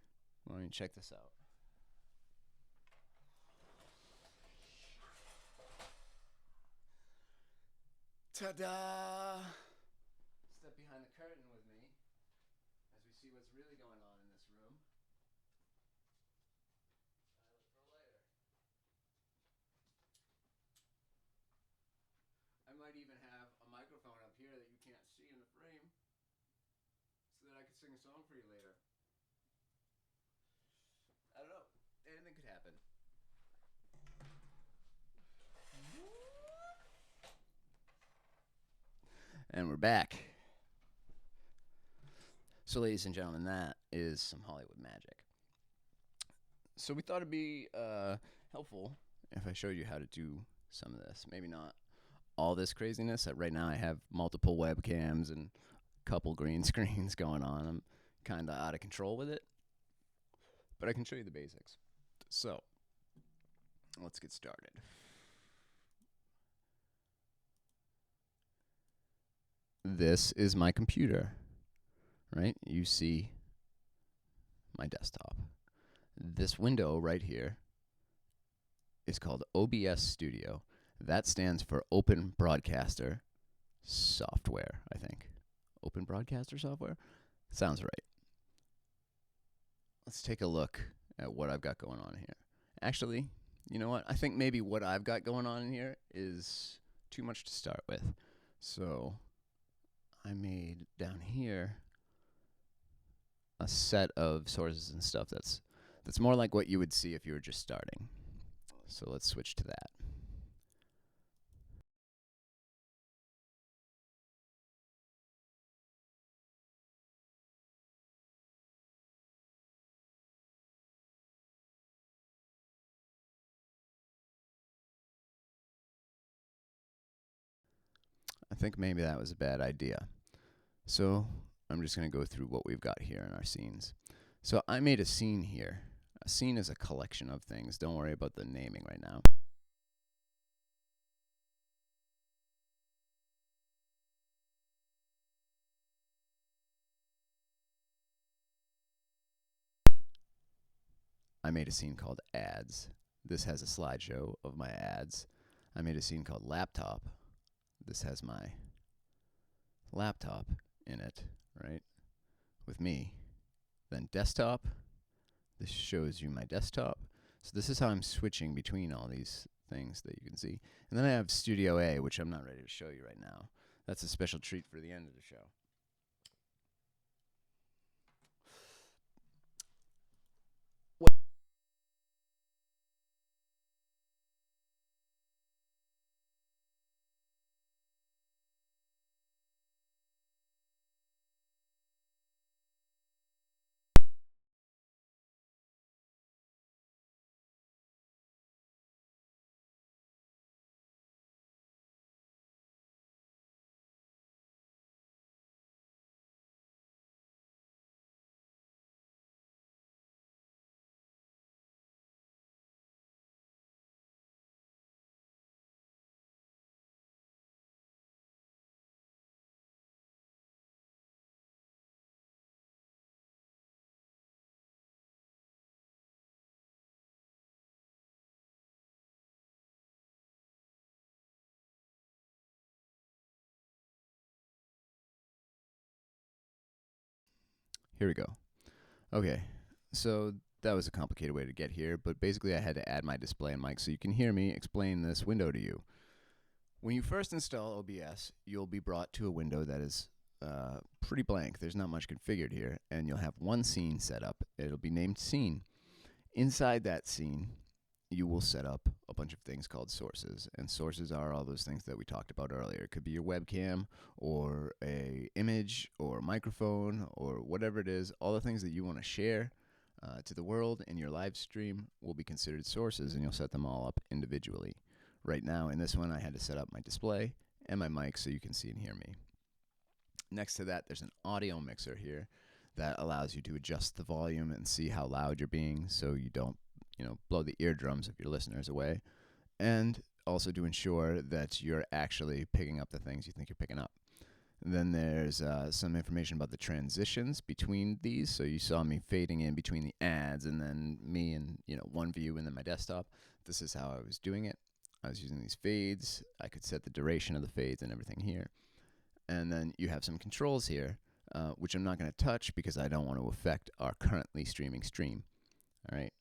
Why don't you check this out? Ta-da! Step behind the curtain with me as we see what's really going on in this room. I look for a lighter. I might even have a microphone up here that you can't see in the frame so that I could sing a song for you later. I don't know. Anything could happen. And we're back. So, ladies and gentlemen, that is some Hollywood magic. So we thought it'd be helpful if I showed you how to do some of this. Maybe not all this craziness. Right now I have multiple webcams and a couple green screens going on. I'm kind of out of control with it. But I can show you the basics. So, let's get started. This is my computer, right? You see my desktop. This window right here is called OBS Studio. That stands for Open Broadcaster Software, I think. Open Broadcaster Software? Sounds right. Let's take a look at what I've got going on here. Actually, you know what? I think maybe what I've got going on in here is too much to start with. So I made down here a set of sources and stuff that's more like what you would see if you were just starting. So let's switch to that. think maybe that was a bad idea. So I'm just going to go through what we've got here in our scenes. So I made a scene here. A scene is a collection of things. Don't worry about the naming right now. I made a scene called ads. This has a slideshow of my ads. I made a scene called laptop. This has my laptop in it, right? With me. Then desktop. This shows you my desktop. So this is how I'm switching between all these things that you can see. And then I have Studio A, which I'm not ready to show you right now. That's a special treat for the end of the show. Here we go. Okay, so that was a complicated way to get here, but basically I had to add my display and mic so you can hear me explain this window to you. When you first install OBS, you'll be brought to a window that is pretty blank. There's not much configured here, and you'll have one scene set up. It'll be named scene. Inside that scene, you will set up a bunch of things called sources, and sources are all those things that we talked about earlier. It could be your webcam or a image or a microphone or whatever it is. All the things that you want to share to the world in your live stream will be considered sources, and you'll set them all up individually. Right now in this one I had to set up my display and my mic so you can see and hear me. Next to that there's an audio mixer here that allows you to adjust the volume and see how loud you're being so you don't blow the eardrums of your listeners away, and also to ensure that you're actually picking up the things you think you're picking up. And then there's some information about the transitions between these. So you saw me fading in between the ads and then me and one view and then my desktop. This is how I was doing it. I was using these fades. I could set the duration of the fades and everything here. And then you have some controls here, which I'm not going to touch because I don't want to affect our currently streaming stream. All right.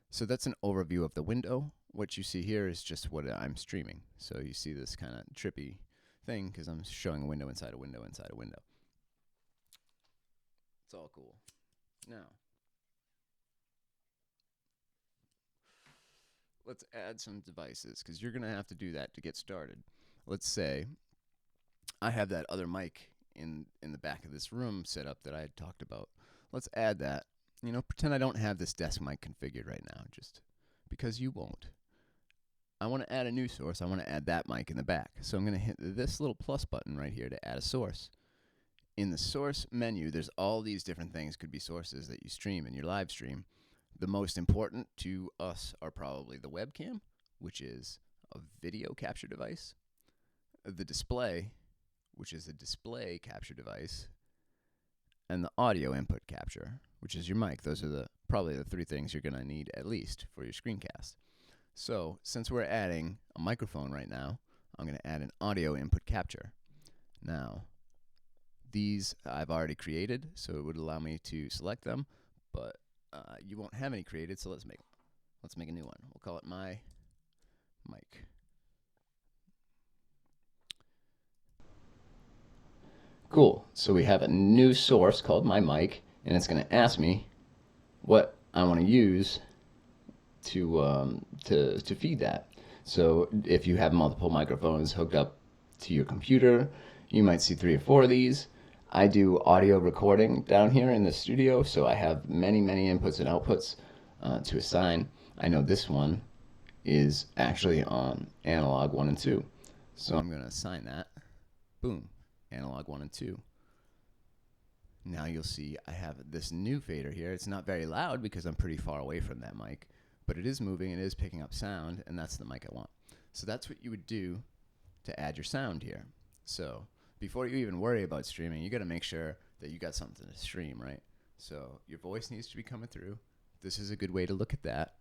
So that's an overview of the window. What you see here is just what I'm streaming. So you see this kind of trippy thing because I'm showing a window inside a window inside a window. It's all cool. Now, let's add some devices because you're going to have to do that to get started. Let's say I have that other mic in the back of this room set up that I had talked about. Let's add that. Pretend I don't have this desk mic configured right now, just because you won't. I want to add a new source. I want to add that mic in the back. So I'm going to hit this little plus button right here to add a source. In the source menu, there's all these different things could be sources that you stream in your live stream. The most important to us are probably the webcam, which is a video capture device, the display, which is a display capture device, and the audio input capture, which is your mic. Those are probably the three things you're going to need at least for your screencast. So since we're adding a microphone right now, I'm going to add an audio input capture. Now, these I've already created, so it would allow me to select them, but you won't have any created, so let's make a new one. We'll call it my mic. Cool. So we have a new source called my mic, and it's going to ask me what I want to use to feed that. So if you have multiple microphones hooked up to your computer, you might see 3 or 4 of these. I do audio recording down here in the studio, so I have many inputs and outputs to assign. I know this one is actually on analog 1 and 2, so I'm going to assign that. Boom, analog 1 and 2. Now you'll see I have this new fader here. It's not very loud because I'm pretty far away from that mic, but it is moving, it is picking up sound, and that's the mic I want. So that's what you would do to add your sound here. So before you even worry about streaming, you got to make sure that you got something to stream, right? So your voice needs to be coming through. This is a good way to look at that.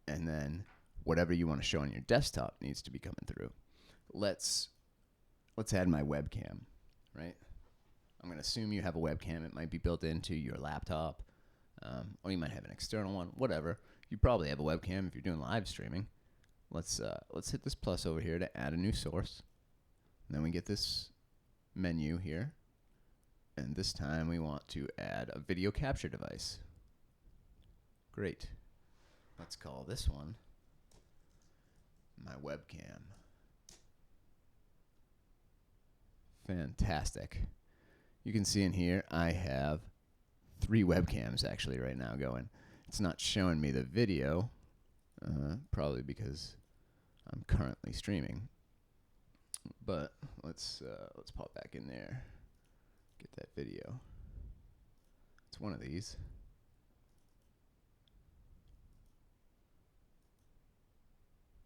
And then whatever you want to show on your desktop needs to be coming through. Let's add my webcam, right? I'm going to assume you have a webcam. It might be built into your laptop, or you might have an external one, whatever. You probably have a webcam if you're doing live streaming. Let's hit this plus over here to add a new source. And then we get this menu here. And this time we want to add a video capture device. Great. Let's call this one my webcam. Fantastic. You can see in here I have 3 webcams actually right now going. It's not showing me the video, probably because I'm currently streaming. But let's pop back in there, get that video. It's one of these.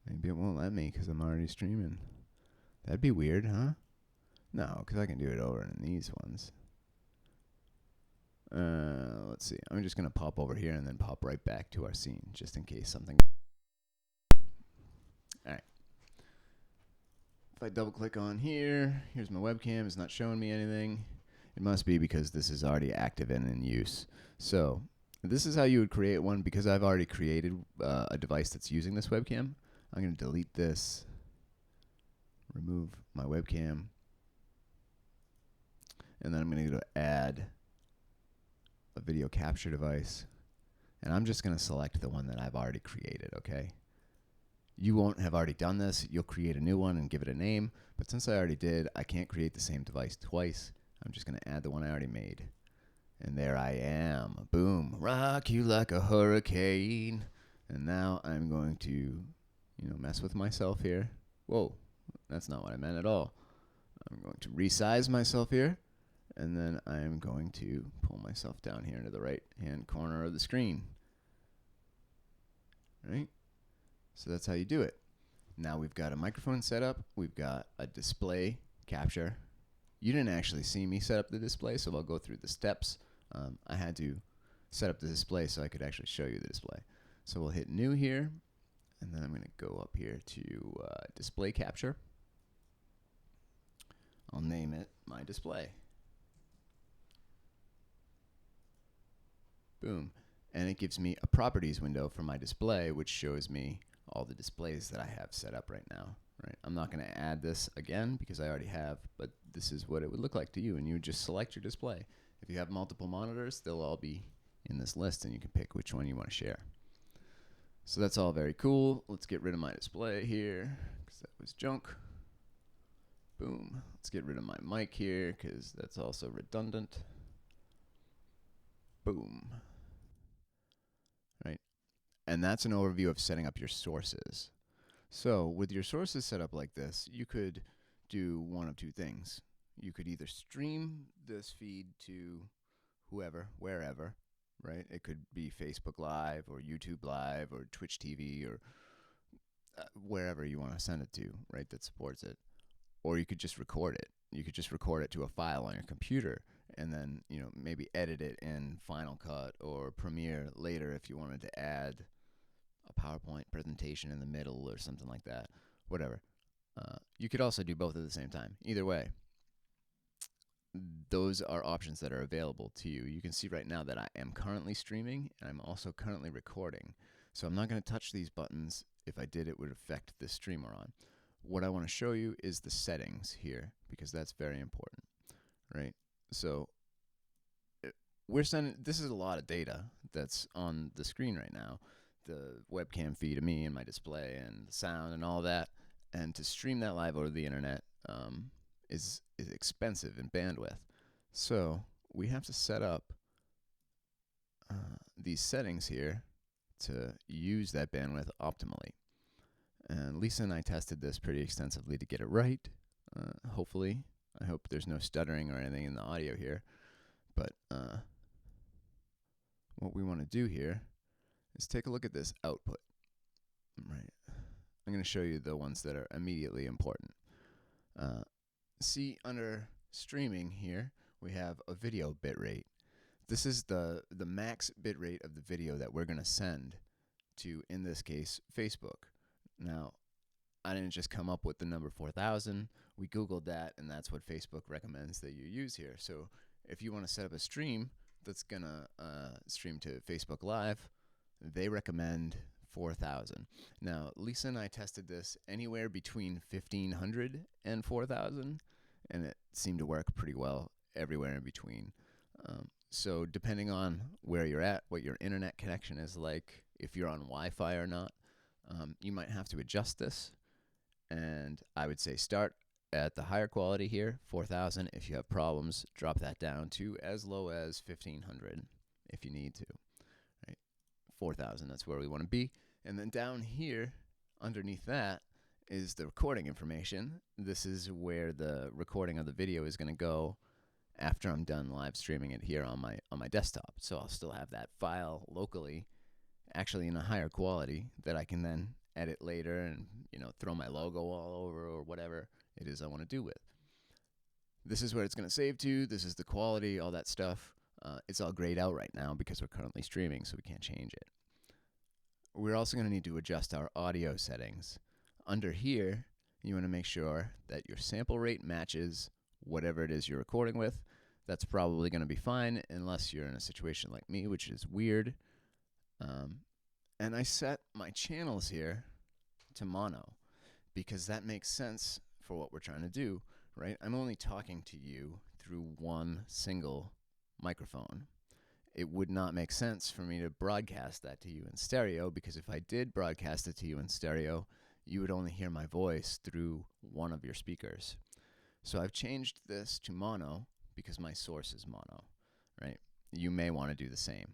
Maybe it won't let me because I'm already streaming. That'd be weird, huh? No, because I can do it over in these ones. Let's see. I'm just going to pop over here and then pop right back to our scene, just in case something... Alright. If I double click on here, here's my webcam. It's not showing me anything. It must be because this is already active and in use. So, this is how you would create one. Because I've already created a device that's using this webcam, I'm going to delete this, remove my webcam, and then I'm going to go to add a video capture device, and I'm just going to select the one that I've already created, okay? You won't have already done this. You'll create a new one and give it a name, but since I already did, I can't create the same device twice. I'm just going to add the one I already made. And there I am. Boom. Rock you like a hurricane. And now I'm going to, mess with myself here. Whoa, that's not what I meant at all. I'm going to resize myself here. And then I'm going to pull myself down here into the right-hand corner of the screen. Right? So that's how you do it. Now we've got a microphone set up. We've got a display capture. You didn't actually see me set up the display, so I'll go through the steps. I had to set up the display so I could actually show you the display. So we'll hit New here, and then I'm going to go up here to Display Capture. I'll name it My Display. Boom. And it gives me a properties window for my display, which shows me all the displays that I have set up right now. Right? I'm not going to add this again because I already have, but this is what it would look like to you, and you would just select your display. If you have multiple monitors, they'll all be in this list, and you can pick which one you want to share. So that's all very cool. Let's get rid of my display here because that was junk. Boom. Let's get rid of my mic here because that's also redundant. Boom. Right. And that's an overview of setting up your sources. So with your sources set up like this, you could do one of two things. You could either stream this feed to whoever, wherever, right? It could be Facebook Live or YouTube Live or Twitch TV or wherever you want to send it to, right, that supports it. Or you could just record it. You could just record it to a file on your computer and then, maybe edit it in Final Cut or Premiere later if you wanted to add a PowerPoint presentation in the middle or something like that. Whatever. You could also do both at the same time. Either way, those are options that are available to you. You can see right now that I am currently streaming and I'm also currently recording. So I'm not going to touch these buttons. If I did, it would affect the stream we're on. What I want to show you is the settings here because that's very important, right? So this is a lot of data that's on the screen right now. The webcam feed of me and my display and the sound and all that. And to stream that live over the internet is expensive in bandwidth. So we have to set up these settings here to use that bandwidth optimally. And Lisa and I tested this pretty extensively to get it right. hopefully. I hope there's no stuttering or anything in the audio here. But what we want to do here is take a look at this output. Right. I'm going to show you the ones that are immediately important. See, under streaming here, we have a video bitrate. This is the max bitrate of the video that we're going to send to, in this case, Facebook. Now, I didn't just come up with the number 4,000. We Googled that, and that's what Facebook recommends that you use here. So if you want to set up a stream that's going to stream to Facebook Live, they recommend 4,000. Now, Lisa and I tested this anywhere between 1,500 and 4,000, and it seemed to work pretty well everywhere in between. So depending on where you're at, what your internet connection is like, if you're on Wi-Fi or not, you might have to adjust this. And I would say start at the higher quality here, 4,000. If you have problems, drop that down to as low as 1,500 if you need to. Right? 4,000, that's where we want to be. And then down here, underneath that, is the recording information. This is where the recording of the video is going to go after I'm done live streaming it here on my desktop. So I'll still have that file locally, actually in a higher quality, that I can then edit later and throw my logo all over or whatever it is I want to do with. This is where it's going to save to. This is the quality, all that stuff. It's all grayed out right now because we're currently streaming, so we can't change it. We're also going to need to adjust our audio settings. Under here, you want to make sure that your sample rate matches whatever it is you're recording with. That's probably going to be fine unless you're in a situation like me, which is weird. And I set my channels here to mono because that makes sense for what we're trying to do, right? I'm only talking to you through one single microphone. It would not make sense for me to broadcast that to you in stereo, because if I did broadcast it to you in stereo, you would only hear my voice through one of your speakers. So I've changed this to mono because my source is mono, right? You may want to do the same.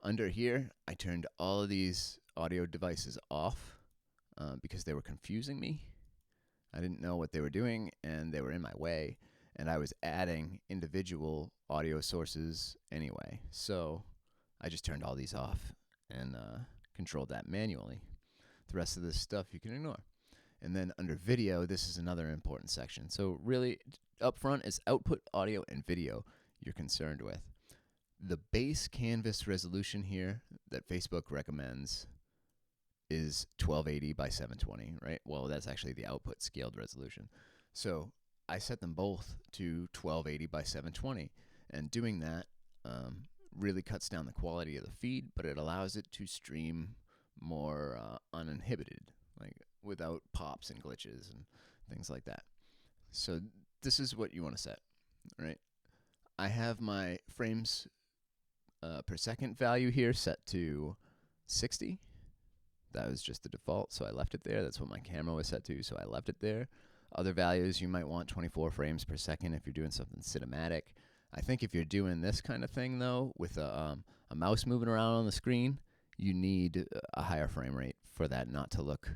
Under here, I turned all of these audio devices off because they were confusing me. I didn't know what they were doing, and they were in my way, and I was adding individual audio sources anyway. So I just turned all these off and controlled that manually. The rest of this stuff you can ignore. And then under video, this is another important section. So really, up front is output audio and video you're concerned with. The base canvas resolution here that Facebook recommends is 1280 by 720, right? Well, that's actually the output scaled resolution. So I set them both to 1280 by 720, and doing that really cuts down the quality of the feed, but it allows it to stream more uninhibited, like without pops and glitches and things like that. So this is what you want to set, right? I have my frames per second value here set to 60. That was just the default, so I left it there. That's what my camera was set to, so I left it there. Other values, you might want 24 frames per second if you're doing something cinematic. I think if you're doing this kind of thing, though, with a mouse moving around on the screen, you need a higher frame rate for that not to look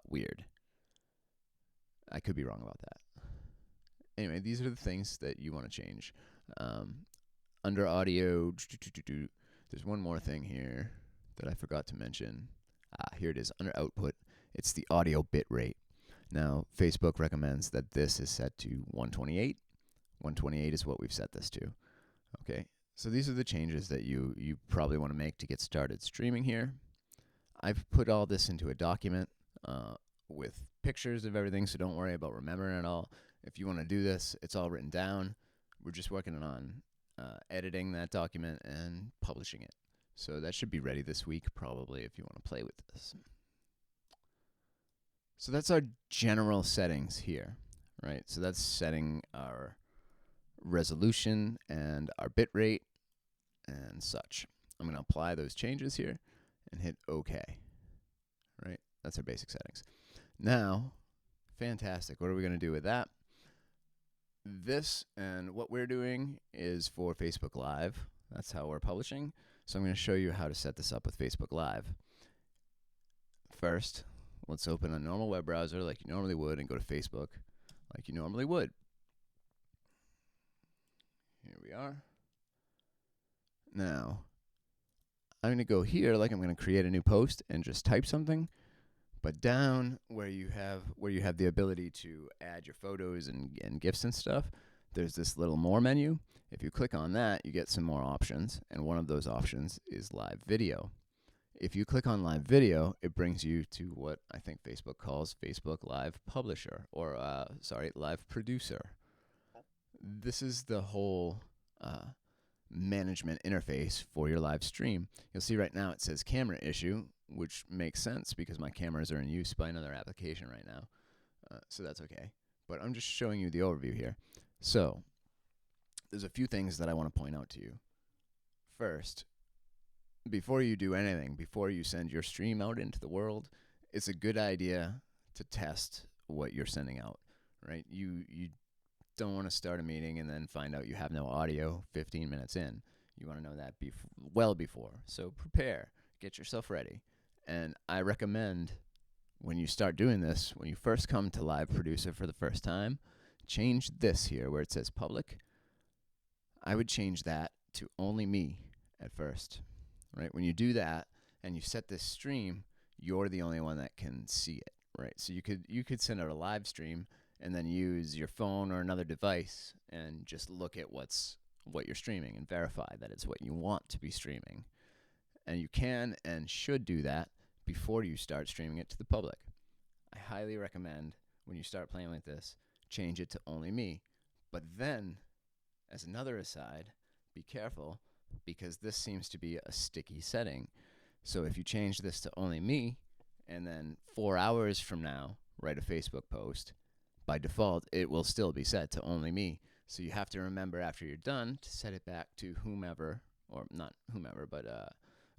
weird. I could be wrong about that. Anyway, these are the things that you want to change. Under audio, there's one more thing here that I forgot to mention. Here it is, under output. It's the audio bit rate. Now, Facebook recommends that this is set to 128. 128 is what we've set this to. Okay, so these are the changes that you probably want to make to get started streaming here. I've put all this into a document with pictures of everything, so don't worry about remembering it all. If you want to do this, it's all written down. We're just working on editing that document and publishing it. So that should be ready this week, probably, if you want to play with this. So that's our general settings here, right? So that's setting our resolution and our bit rate and such. I'm going to apply those changes here and hit OK, right? That's our basic settings. Now, fantastic. What are we going to do with that? This and what we're doing is for Facebook Live. That's how we're publishing. So I'm going to show you how to set this up with Facebook Live. First, let's open a normal web browser like you normally would and go to Facebook. like you normally would. Here we are. Now, I'm going to go here like I'm going to create a new post and just type something. But down where you have the ability to add your photos and GIFs and stuff, there's this little more menu. If you click on that, you get some more options, and one of those options is live video. If you click on live video, it brings you to what I think Facebook calls Facebook Live Publisher, or Live Producer. This is the whole management interface for your live stream. You'll see right now it says camera issue, which makes sense because my cameras are in use by another application right now. So that's okay. But I'm just showing you the overview here. So there's a few things that I want to point out to you. First, before you do anything, before you send your stream out into the world, it's a good idea to test what you're sending out, right? You don't want to start a meeting and then find out you have no audio 15 minutes in. You want to know that well before. So prepare, get yourself ready. And I recommend when you start doing this, when you first come to Live Producer for the first time, change this here where it says public. I would change that to only me at first, right? When you do that and you set this stream, you're the only one that can see it, right? So you could send out a live stream and then use your phone or another device and just look at what you're streaming and verify that it's what you want to be streaming. And you can and should do that before you start streaming it to the public. I highly recommend when you start playing like this, change it to only me. But then, as another aside, be careful because this seems to be a sticky setting. So if you change this to only me and then 4 hours from now write a Facebook post, by default it will still be set to only me. So you have to remember after you're done to set it back to whomever, or not whomever, but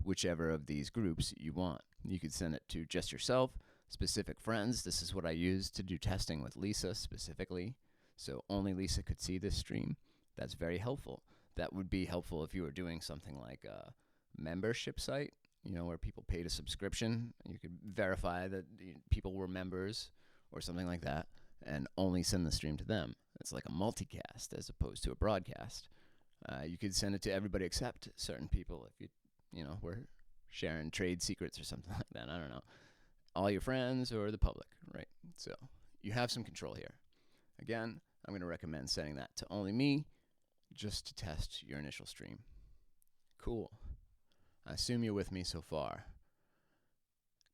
whichever of these groups you want. You could send it to just yourself, specific friends. This is what I use to do testing with Lisa specifically. So only Lisa could see this stream. That's very helpful. That would be helpful if you were doing something like a membership site, where people paid a subscription. You could verify that people were members or something like that and only send the stream to them. It's like a multicast as opposed to a broadcast. You could send it to everybody except certain people if we're sharing trade secrets or something like that. I don't know. All your friends or the public, right? So you have some control here. Again, I'm going to recommend setting that to only me just to test your initial stream. Cool. I assume you're with me so far.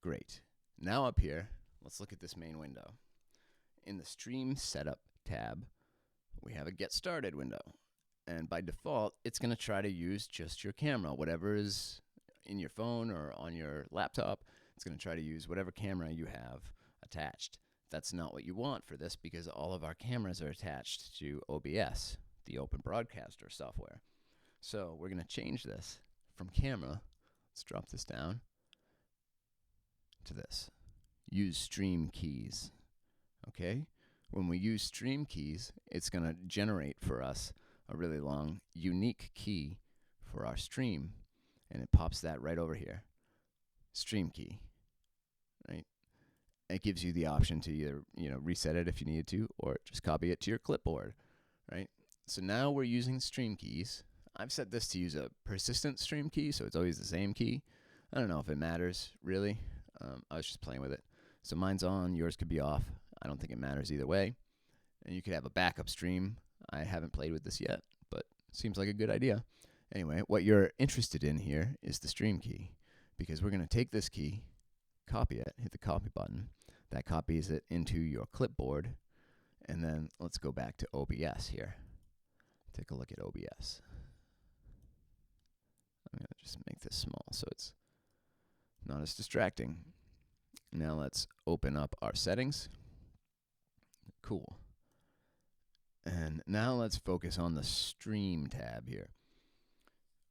Great. Now up here, let's look at this main window. In the Stream Setup tab, we have a Get Started window. And by default, it's going to try to use just your camera. Whatever is in your phone or on your laptop, it's going to try to use whatever camera you have attached. That's not what you want for this because all of our cameras are attached to OBS, the Open Broadcaster software. So we're going to change this from camera. Let's drop this down to this. Use stream keys. Okay? When we use stream keys, it's going to generate for us a really long, unique key for our stream. And it pops that right over here. Stream key. Right? It gives you the option to either, reset it if you needed to, or just copy it to your clipboard. Right? So now we're using stream keys. I've set this to use a persistent stream key, so it's always the same key. I don't know if it matters, really. I was just playing with it. So mine's on, yours could be off. I don't think it matters either way. And you could have a backup stream. I haven't played with this yet, but it seems like a good idea. Anyway, what you're interested in here is the stream key, because we're going to take this key, copy it, hit the copy button. That copies it into your clipboard. And then let's go back to OBS here. Take a look at OBS. I'm going to just make this small so it's not as distracting. Now let's open up our settings. Cool. And now let's focus on the Stream tab here.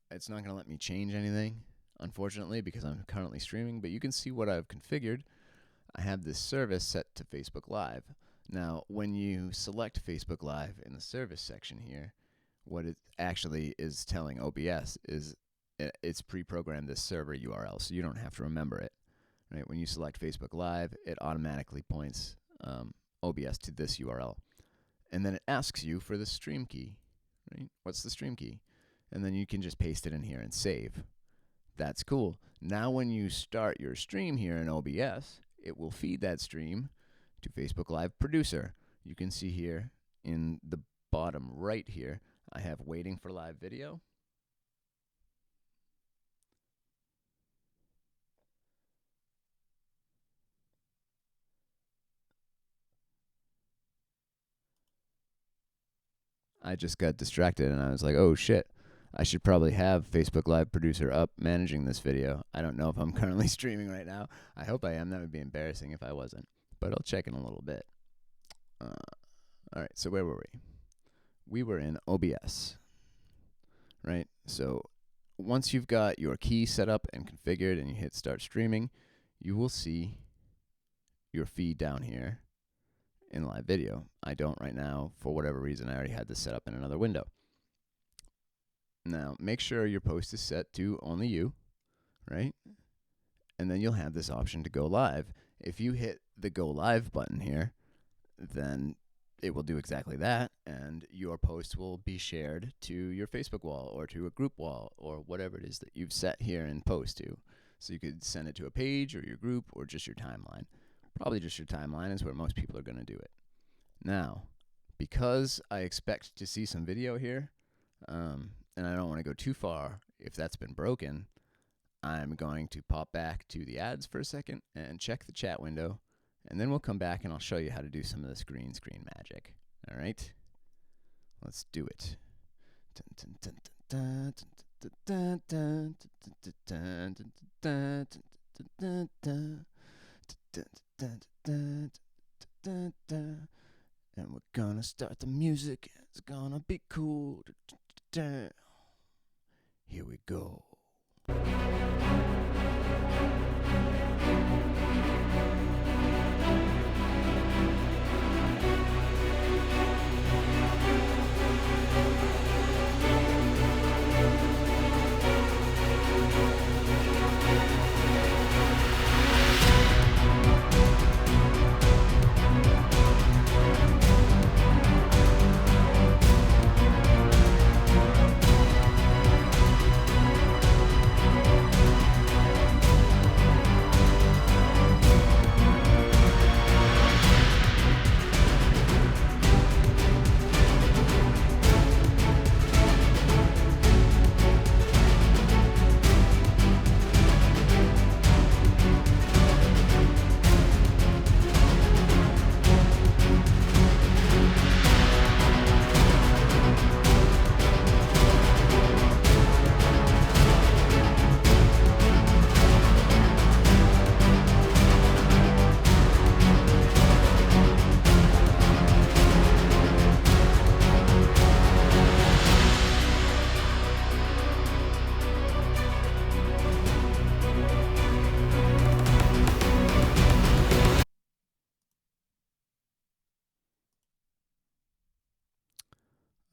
It's not going to let me change anything, unfortunately, because I'm currently streaming, but you can see what I've configured. I have this service set to Facebook Live. Now, when you select Facebook Live in the service section here, what it actually is telling OBS is it's pre-programmed this server URL, so you don't have to remember it. Right? When you select Facebook Live, it automatically points OBS to this URL. And then it asks you for the stream key, right? What's the stream key? And then you can just paste it in here and save. That's cool. Now when you start your stream here in OBS, it will feed that stream to Facebook Live Producer. You can see here in the bottom right here, I have waiting for live video. I just got distracted and I was like, oh shit, I should probably have Facebook Live Producer up managing this video. I don't know if I'm currently streaming right now. I hope I am. That would be embarrassing if I wasn't, but I'll check in a little bit. All right, so where were we? We were in OBS, right? So once you've got your key set up and configured and you hit start streaming, you will see your feed down here in live video. I don't right now for whatever reason. I already had this set up in another window. Now make sure your post is set to only you, right? And then you'll have this option to go live. If you hit the go live button here, then it will do exactly that, and your post will be shared to your Facebook wall or to a group wall or whatever it is that you've set here in post to. So you could send it to a page or your group or just your timeline. Probably just your timeline is where most people are going to do it. Now, because I expect to see some video here, and I don't want to go too far if that's been broken, I'm going to pop back to the ads for a second and check the chat window, and then we'll come back and I'll show you how to do some of this green screen magic. All right? Let's do it. And we're gonna start the music. It's gonna be cool. Here we go.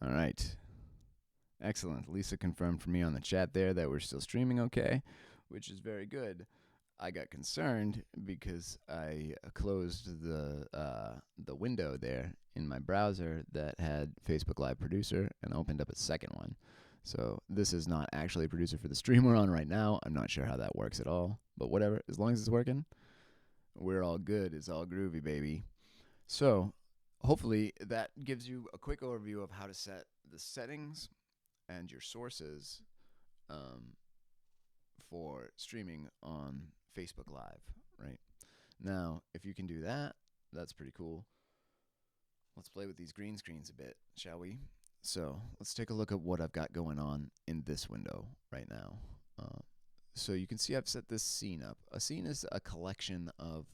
All right. Excellent. Lisa confirmed for me on the chat there that we're still streaming okay, which is very good. I got concerned because I closed the window there in my browser that had Facebook Live Producer and opened up a second one. So this is not actually a producer for the stream we're on right now. I'm not sure how that works at all, but whatever. As long as it's working, we're all good. It's all groovy, baby. So hopefully that gives you a quick overview of how to set the settings and your sources for streaming on Facebook Live, right? Now, if you can do that, that's pretty cool. Let's play with these green screens a bit, shall we? So let's take a look at what I've got going on in this window right now. So you can see I've set this scene up. A scene is a collection of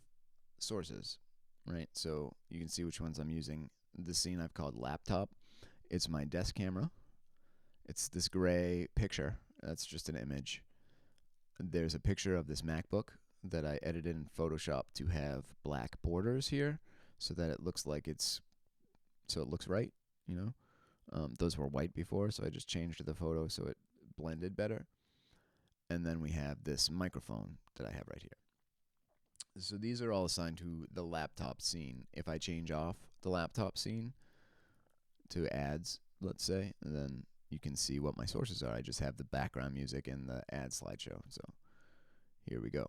sources, right? So you can see which ones I'm using. The scene I've called laptop. It's my desk camera. It's this gray picture. That's just an image. There's a picture of this MacBook that I edited in Photoshop to have black borders here so that it looks like it looks right, you know. Those were white before, so I just changed the photo so it blended better. And then we have this microphone that I have right here. So these are all assigned to the laptop scene. If I change off the laptop scene, to ads, let's say, and then you can see what my sources are. I just have the background music and the ad slideshow. So here we go.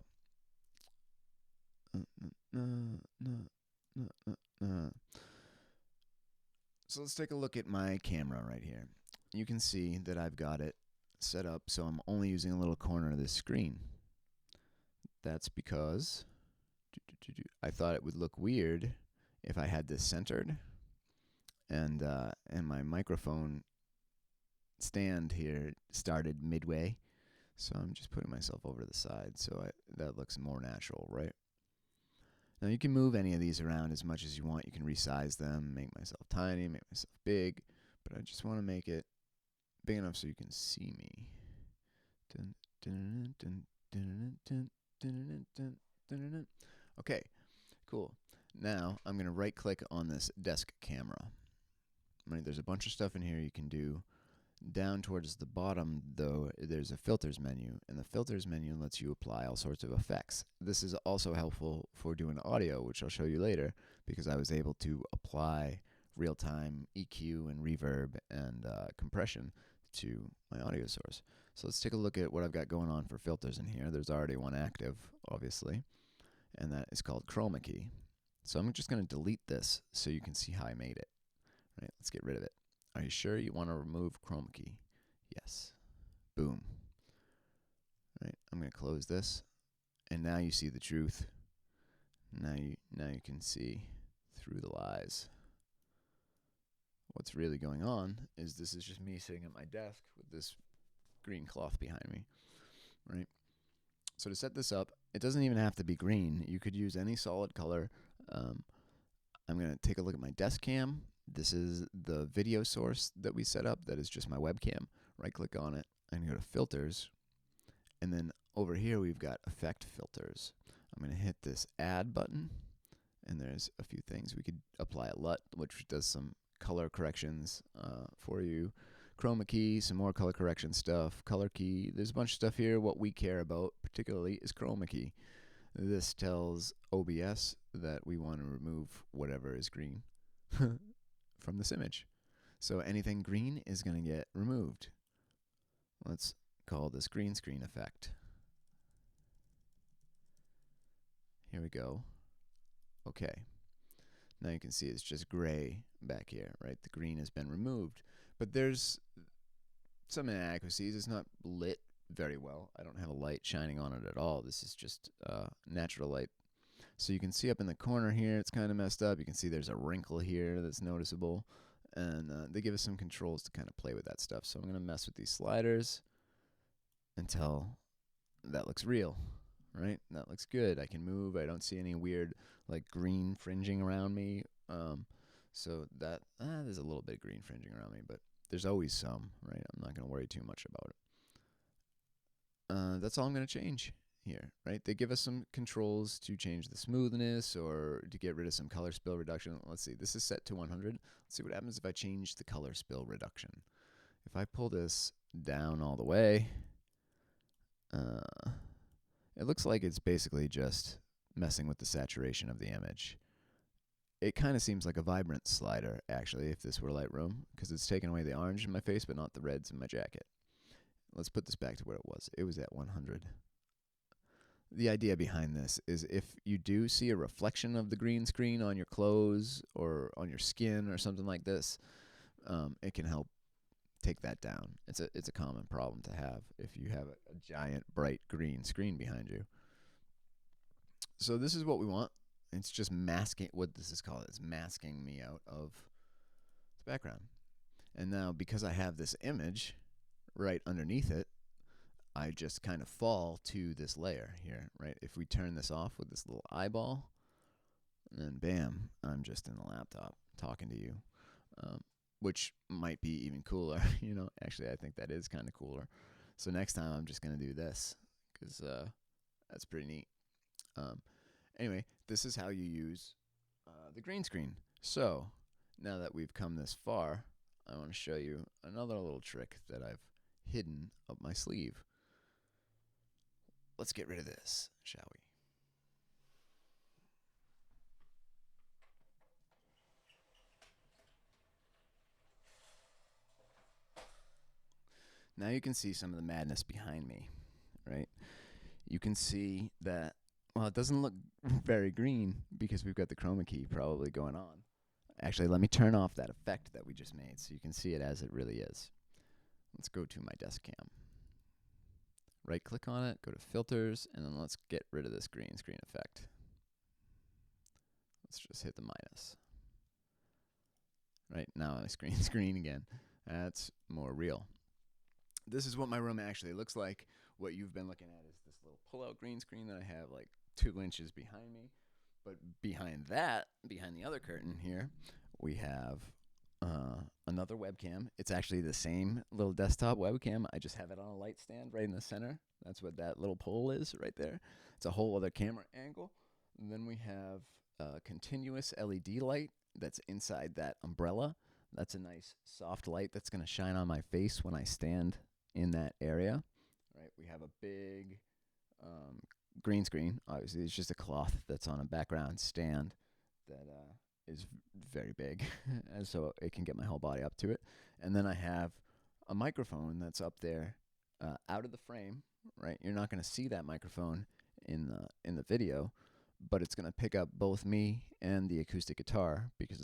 So let's take a look at my camera right here. You can see that I've got it set up so I'm only using a little corner of this screen. That's because I thought it would look weird if I had this centered and my microphone stand here started midway. So I'm just putting myself over to the side so that looks more natural, right? Now you can move any of these around as much as you want. You can resize them, make myself tiny, make myself big, but I just want to make it big enough so you can see me. Okay, cool. Now I'm going to right click on this desk camera. Right, there's a bunch of stuff in here you can do. Down towards the bottom, though, there's a filters menu, and the filters menu lets you apply all sorts of effects. This is also helpful for doing audio, which I'll show you later, because I was able to apply real-time EQ and reverb and compression to my audio source. So let's take a look at what I've got going on for filters in here. There's already one active, obviously, and that is called chroma key. So I'm just going to delete this so you can see how I made it. Right, let's get rid of it. Are you sure you want to remove chroma key? Yes. Boom. All right, I'm going to close this, and now you see the truth. Now you can see through the lies. What's really going on is this is just me sitting at my desk with this green cloth behind me, right? So to set this up, it doesn't even have to be green. You could use any solid color. I'm going to take a look at my desk cam. This is the video source that we set up. That is just my webcam. Right click on it and go to filters. And then over here we've got effect filters. I'm going to hit this add button. And there's a few things. We could apply a LUT, which does some color corrections for you. Chroma key, some more color correction stuff. Color key. There's a bunch of stuff here. What we care about particularly is chroma key. This tells OBS that we want to remove whatever is green from this image. So anything green is going to get removed. Let's call this green screen effect. Here we go. Okay. Now you can see it's just gray back here, right? The green has been removed. But there's some inadequacies. It's not lit very well. I don't have a light shining on it at all. This is just natural light. So you can see up in the corner here, it's kind of messed up. You can see there's a wrinkle here that's noticeable. And they give us some controls to kind of play with that stuff. So I'm going to mess with these sliders until that looks real, right? That looks good. I can move. I don't see any weird like green fringing around me. So that, there's a little bit of green fringing around me, but there's always some, right? I'm not going to worry too much about it. That's all I'm going to change here, right? They give us some controls to change the smoothness or to get rid of some color spill reduction. Let's see, this is set to 100. Let's see what happens if I change the color spill reduction. If I pull this down all the way, it looks like it's basically just messing with the saturation of the image. It kind of seems like a vibrant slider, actually, if this were Lightroom, because it's taken away the orange in my face, but not the reds in my jacket. Let's put this back to where it was. It was at 100. The idea behind this is if you do see a reflection of the green screen on your clothes or on your skin or something like this, it can help take that down. It's a common problem to have if you have a giant bright green screen behind you. So this is what we want. It's just masking, what this is called, it's masking me out of the background. And now because I have this image right underneath it, I just kind of fall to this layer here, right? If we turn this off with this little eyeball, then bam, I'm just in the laptop talking to you, which might be even cooler. You know, actually, I think that is kind of cooler. So next time I'm just going to do this because that's pretty neat. Anyway, this is how you use the green screen. So now that we've come this far, I want to show you another little trick that I've hidden up my sleeve. Let's get rid of this, shall we? Now you can see some of the madness behind me, right? You can see that, well, it doesn't look very green because we've got the chroma key probably going on. Actually, let me turn off that effect that we just made so you can see it as it really is. Let's go to my desk cam. Right click on it, go to filters, and then let's get rid of this green screen effect. Let's just hit the minus. Right, now I screen again. That's more real. This is what my room actually looks like. What you've been looking at is this little pull-out green screen that I have like 2 inches behind me. But behind that, behind the other curtain here, we have another webcam. It's actually the same little desktop webcam. I just have it on a light stand right in the center. That's what that little pole is right there. It's a whole other camera angle. And then we have a continuous LED light that's inside that umbrella. That's a nice soft light that's going to shine on my face when I stand in that area. Right? We have a big green screen. Obviously, it's just a cloth that's on a background stand that is very big, and so it can get my whole body up to it. And then I have a microphone that's up there, out of the frame. Right, you're not going to see that microphone in the video, but it's going to pick up both me and the acoustic guitar because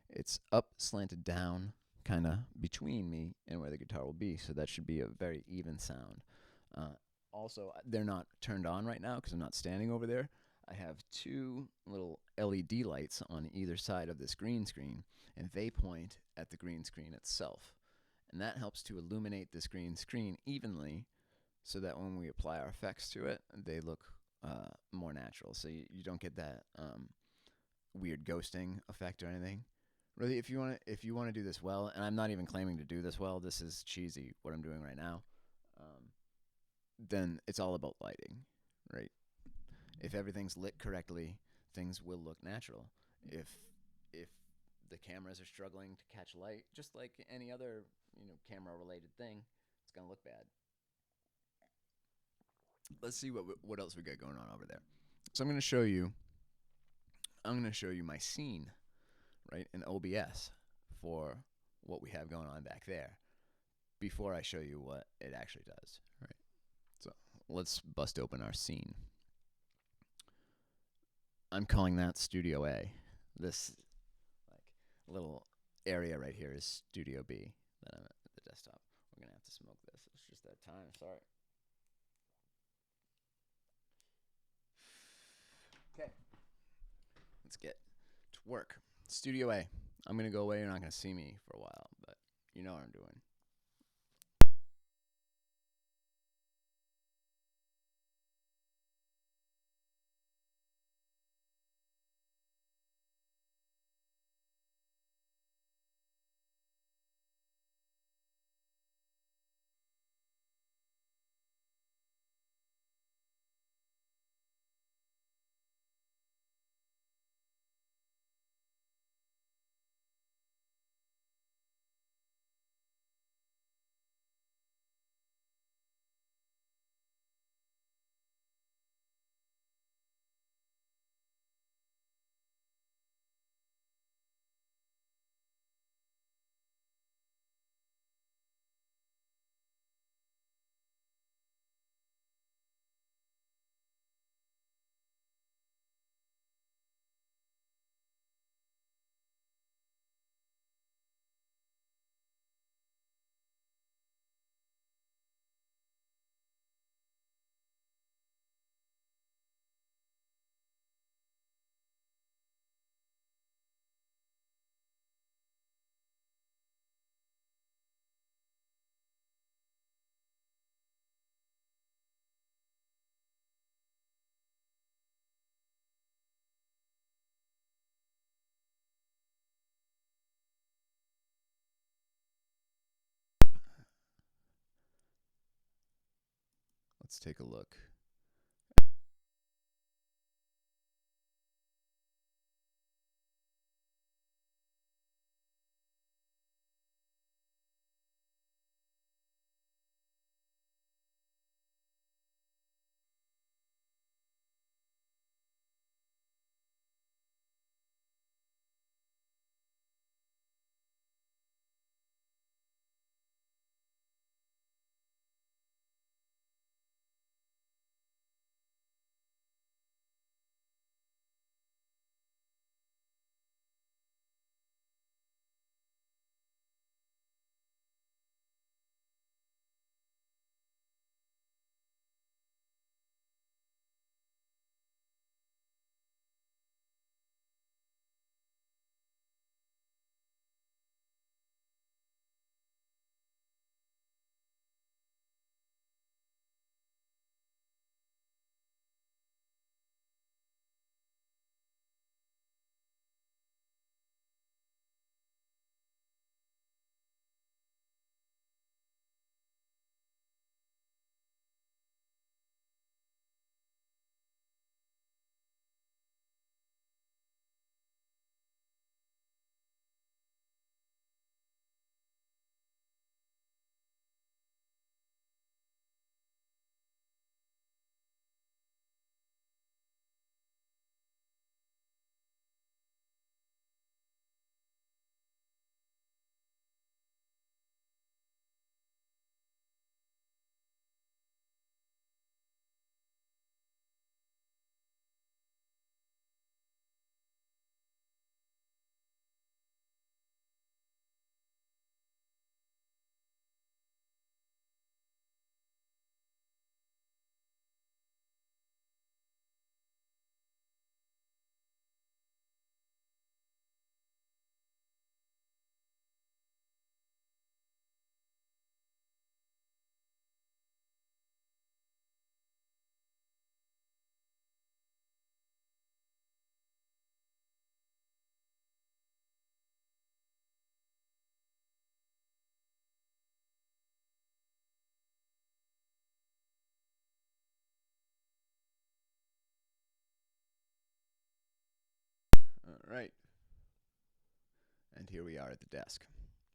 it's up, slanted down, kind of between me and where the guitar will be. So that should be a very even sound. Also, they're not turned on right now because I'm not standing over there. I have 2 little LED lights on either side of this green screen, and they point at the green screen itself. And that helps to illuminate this green screen evenly so that when we apply our effects to it, they look more natural. So you don't get that weird ghosting effect or anything. Really, if you want to do this well, and I'm not even claiming to do this well, this is cheesy what I'm doing right now, then it's all about lighting, right? If everything's lit correctly, things will look natural. If the cameras are struggling to catch light, just like any other camera related thing, it's gonna look bad. Let's see what else we got going on over there. So I'm gonna show you my scene, right, in OBS for what we have going on back there before I show you what it actually does, right? So let's bust open our scene. I'm calling that Studio A. This little area right here is Studio B that I'm at the desktop. We're going to have to smoke this. It's just that time. Sorry. Okay. Let's get to work. Studio A. I'm going to go away. You're not going to see me for a while, but you know what I'm doing. Let's take a look. Right. And here we are at the desk.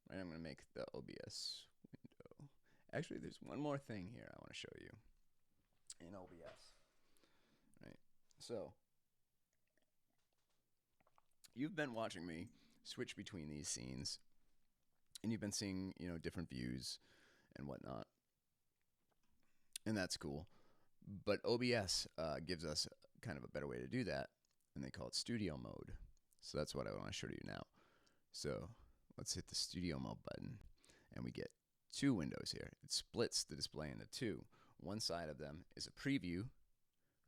Right, I'm going to make the OBS window. Actually, there's one more thing here I want to show you in OBS. Right. So, you've been watching me switch between these scenes, and you've been seeing, different views and whatnot. And that's cool. But OBS gives us kind of a better way to do that, and they call it studio mode. So that's what I want to show you now. So let's hit the studio mode button, and we get two windows here. It splits the display into two. One side of them is a preview,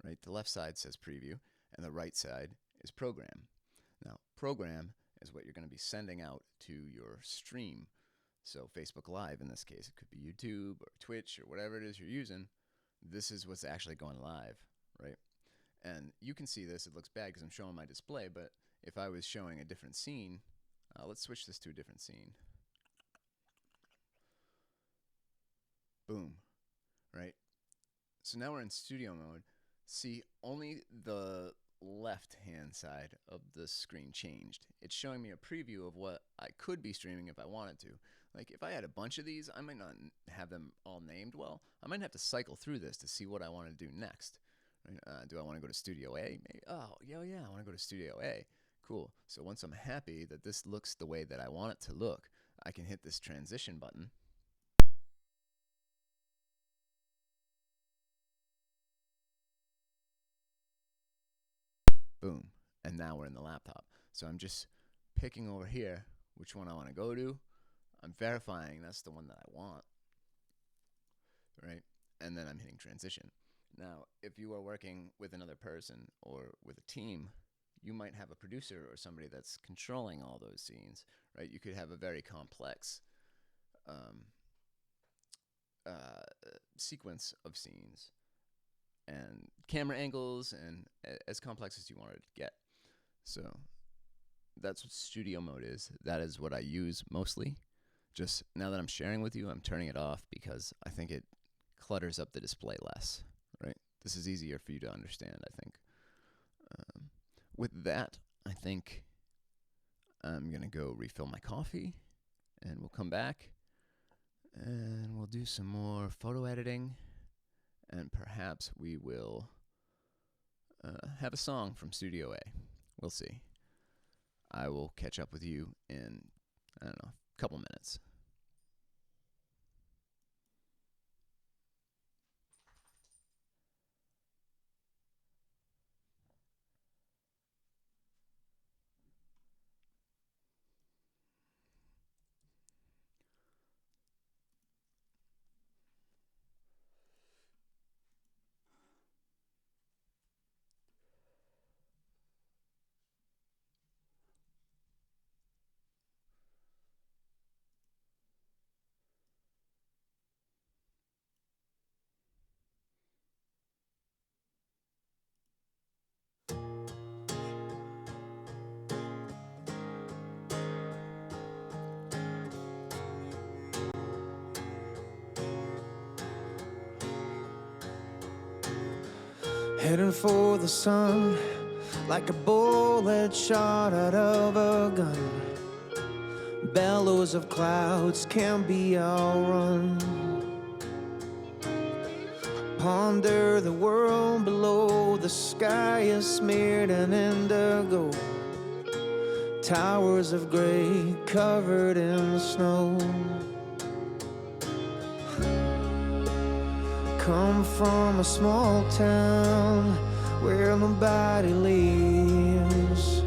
right? The left side says preview, and the right side is program. Now, program is what you're going to be sending out to your stream. So Facebook Live, in this case, it could be YouTube or Twitch or whatever it is you're using. This is what's actually going live, right? And you can see this. It looks bad because I'm showing my display, but if I was showing a different scene, let's switch this to a different scene. Boom, right? So now we're in studio mode. See, only the left-hand side of the screen changed. It's showing me a preview of what I could be streaming if I wanted to. Like, if I had a bunch of these, I might not have them all named well. I might have to cycle through this to see what I want to do next. Right? Do I want to go to Studio A? Maybe. Oh, yeah, I want to go to Studio A. Cool. So once I'm happy that this looks the way that I want it to look, I can hit this transition button. Boom. And now we're in the laptop. So I'm just picking over here which one I want to go to. I'm verifying that's the one that I want. Right? And then I'm hitting transition. Now, if you are working with another person or with a team, you might have a producer or somebody that's controlling all those scenes, right? You could have a very complex sequence of scenes and camera angles and as complex as you want it to get. So that's what studio mode is. That is what I use mostly. Just now that I'm sharing with you, I'm turning it off because I think it clutters up the display less, right? This is easier for you to understand, I think. With that, I think I'm going to go refill my coffee, and we'll come back, and we'll do some more photo editing, and perhaps we will have a song from Studio A. We'll see. I will catch up with you in, I don't know, a couple minutes. Heading for the sun like a bullet shot out of a gun. Bellows of clouds can be outrun. Ponder the world below. The sky is smeared in indigo. Towers of gray covered in snow. Come from a small town where nobody lives.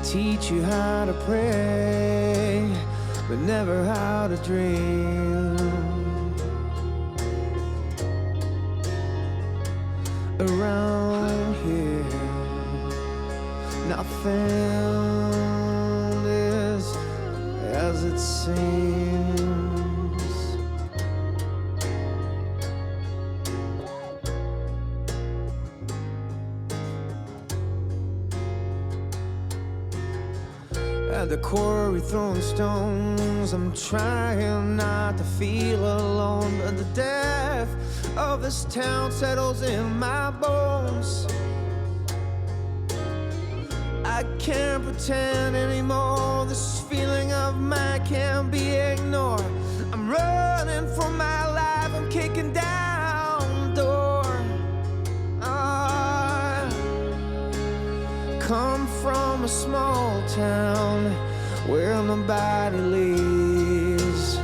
Teach you how to pray, but never how to dream. Around here, nothing as it seems. at the quarry throwing stones. I'm trying not to feel alone, but the death of this town settles in my bones. I can't pretend anymore. This feeling of mine can't be ignored. I'm running for my life. I'm kicking down the door. I come from a small town where nobody lives.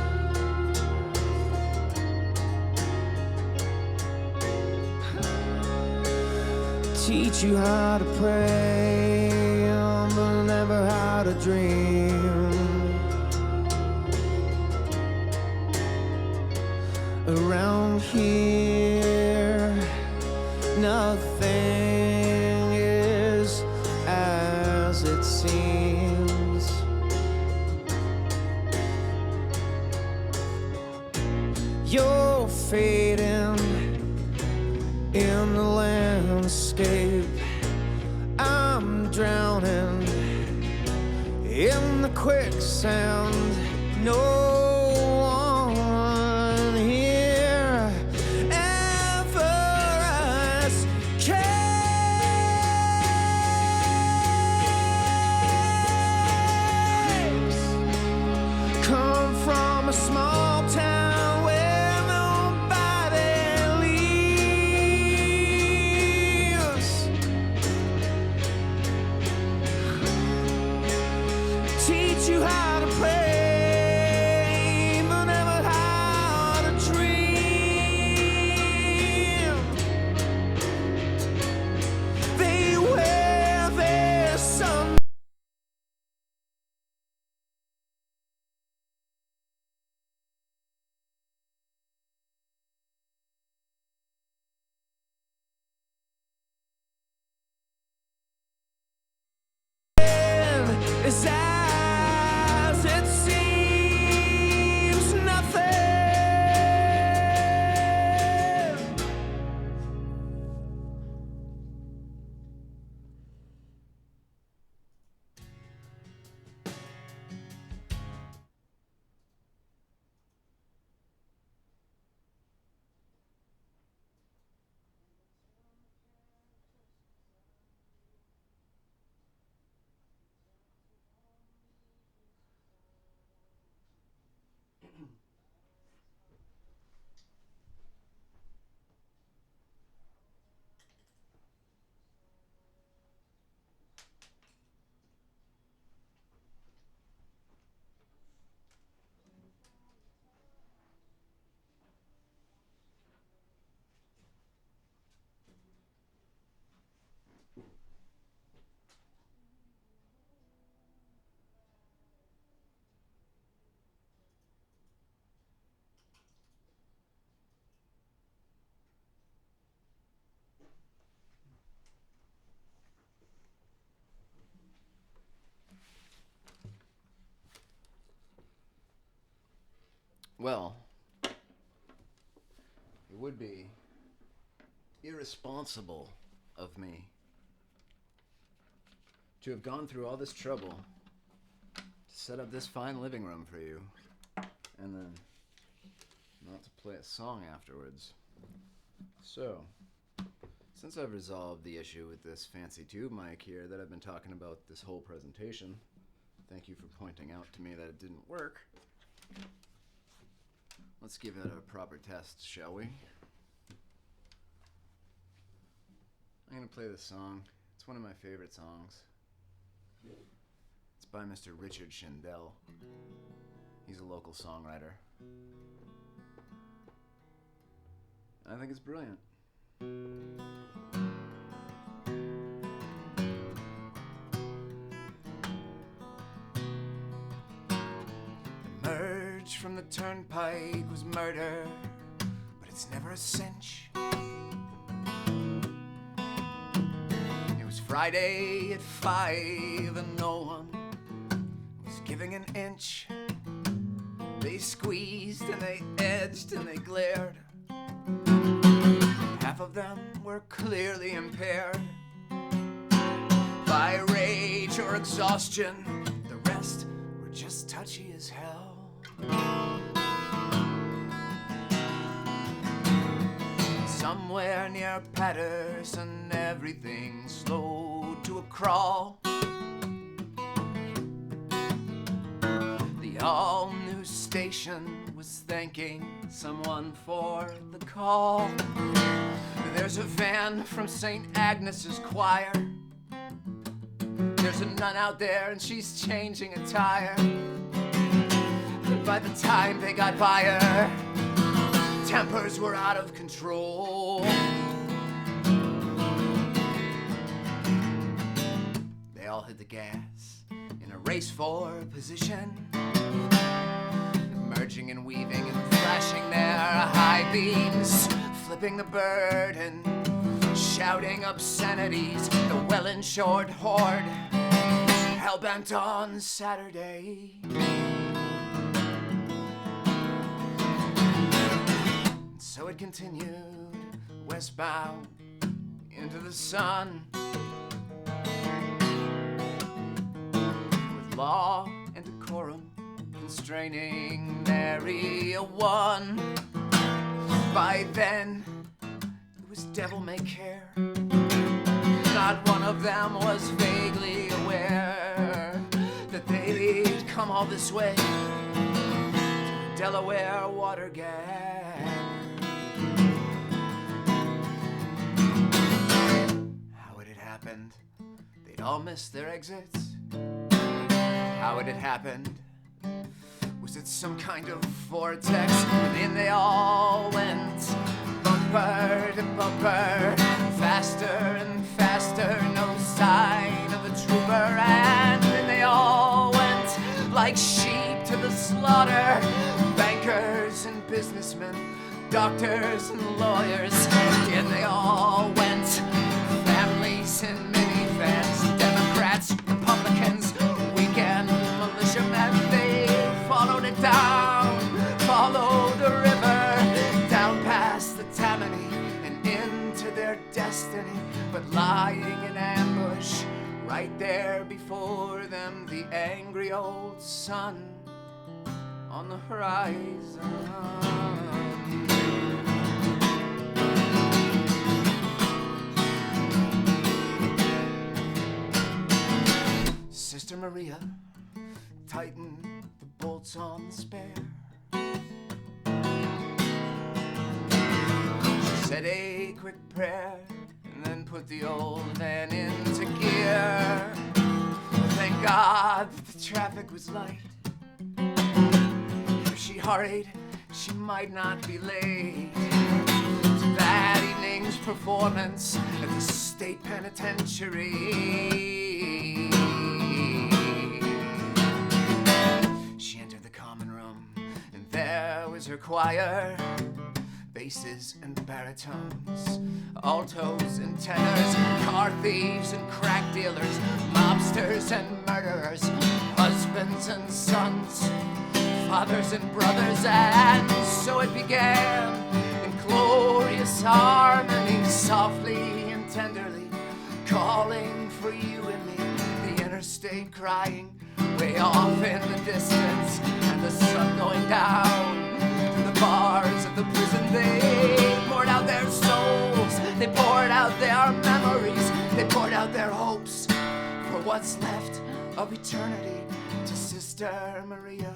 Teach you how to pray, but never how to dream. Around here, nothing is as it seems. You're fading in the landscape. I'm drowning in the quicksand. No one here ever escapes. Come from a small town where nobody leaves. Teach you how to pray, but never how to dream. They wear their sun. Is as it seems, nothing. Well, it would be irresponsible of me to have gone through all this trouble to set up this fine living room for you, and then not to play a song afterwards. So, since I've resolved the issue with this fancy tube mic here that I've been talking about this whole presentation, thank you for pointing out to me that it didn't work. Let's give it a proper test, shall we? I'm gonna play this song. It's one of my favorite songs. It's by Mr. Richard Schindel. He's a local songwriter. I think it's brilliant. Emerge from the turnpike was murder, but it's never a cinch. It was Friday at 5 and no one was giving an inch. They squeezed and they edged and they glared. Half of them were clearly impaired by rage or exhaustion. The rest just touchy as hell. Somewhere near Patterson, everything slowed to a crawl. The all-new station was thanking someone for the call. There's a van from St. Agnes's choir. There's a nun out there and she's changing a tire. But by the time they got by her, tempers were out of control. They all hit the gas in a race for position, merging and weaving and flashing their high beams, flipping the bird and shouting obscenities. The well-insured horde, hell-bent on Saturday. So it continued westbound into the sun, with law and decorum constraining nary a one. By then, it was devil may care. Not one of them was vaguely aware that they'd come all this way to Delaware water gap. How it had happened, they'd all missed their exits. How it had happened, was it some kind of vortex? And in they all went, bumper to bumper, faster and faster, no sign of a trooper. And then they all went like sheep to the slaughter, bankers and businessmen, doctors and lawyers. In they all went, families in minivans, Democrats, Republicans, weekend militiamen. They followed it down, followed the river, down past the Tammany and into their destiny. But lying in ambush, right there before them, the angry old sun on the horizon. Sister Maria tightened the bolts on the spare. She said a quick prayer and then put the old van into gear. Thank God that the traffic was light. If she hurried, she might not be late to that evening's performance at the state penitentiary. There was her choir, basses and baritones, altos and tenors, car thieves and crack dealers, mobsters and murderers, husbands and sons, fathers and brothers. And so it began in glorious harmony, softly and tenderly, calling for you and me, the interstate crying way off in the distance, and the sun going down to the bars of the prison. They poured out their souls, they poured out their memories, they poured out their hopes for what's left of eternity to Sister Maria,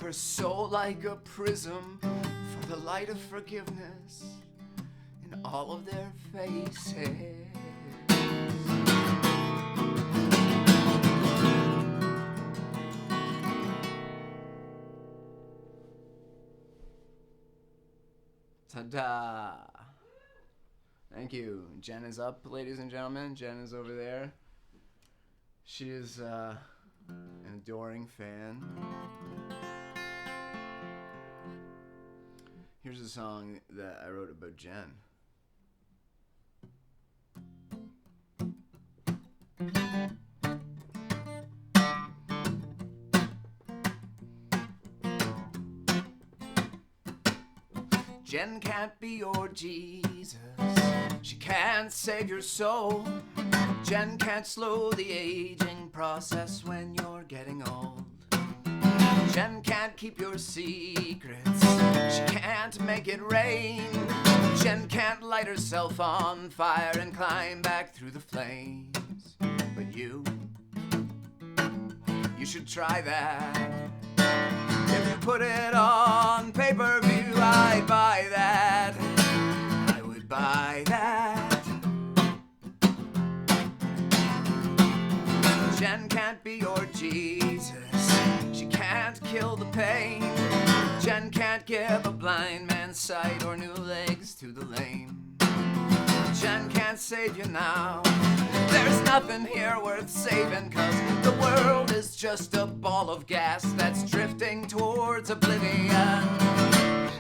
her soul like a prism for the light of forgiveness in all of their faces. Ta-da! Thank you. Jen is up, ladies and gentlemen. Jen is over there. She is an adoring fan. Here's a song that I wrote about Jen. Jen can't be your Jesus. She can't save your soul. Jen can't slow the aging process when you're getting old. Jen can't keep your secrets. She can't make it rain. Jen can't light herself on fire and climb back through the flames. But you should try that. If you put it on pay-per-view, I'd buy that. I would buy that. Jen can't be your Jesus. She can't kill the pain. Jen can't give a blind man sight or new legs to the lame. Jen can't save you now. There's nothing here worth saving, 'cause the world is just a ball of gas that's drifting towards oblivion.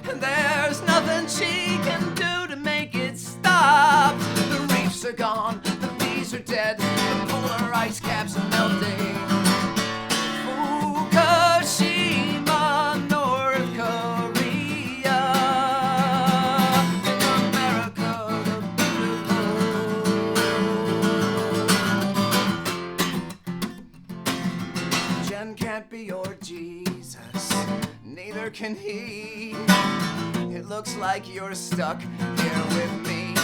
And there's nothing she can do to make it stop. The reefs are gone, the bees are dead, the polar ice caps are melting. Fukushima, North Korea, in America the beautiful. Jen can't be your Jesus, neither can he. It looks like you're stuck here with me.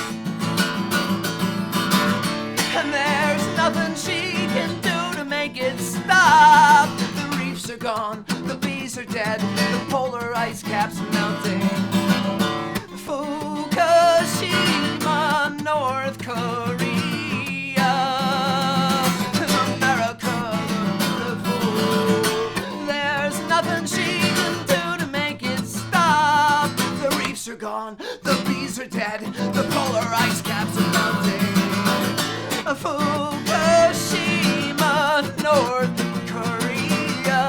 And there's nothing she can do to make it stop. The reefs are gone, the bees are dead, the polar ice caps are melting. Fukushima, North Korea, America the beautiful. There's nothing she can do to make it stop. The reefs are gone, the bees are dead, the polar ice caps are melting. Fukushima, North Korea,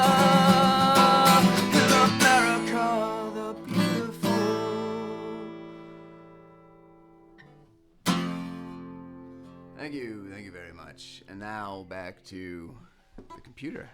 America the beautiful. Thank you very much. And now back to the computer.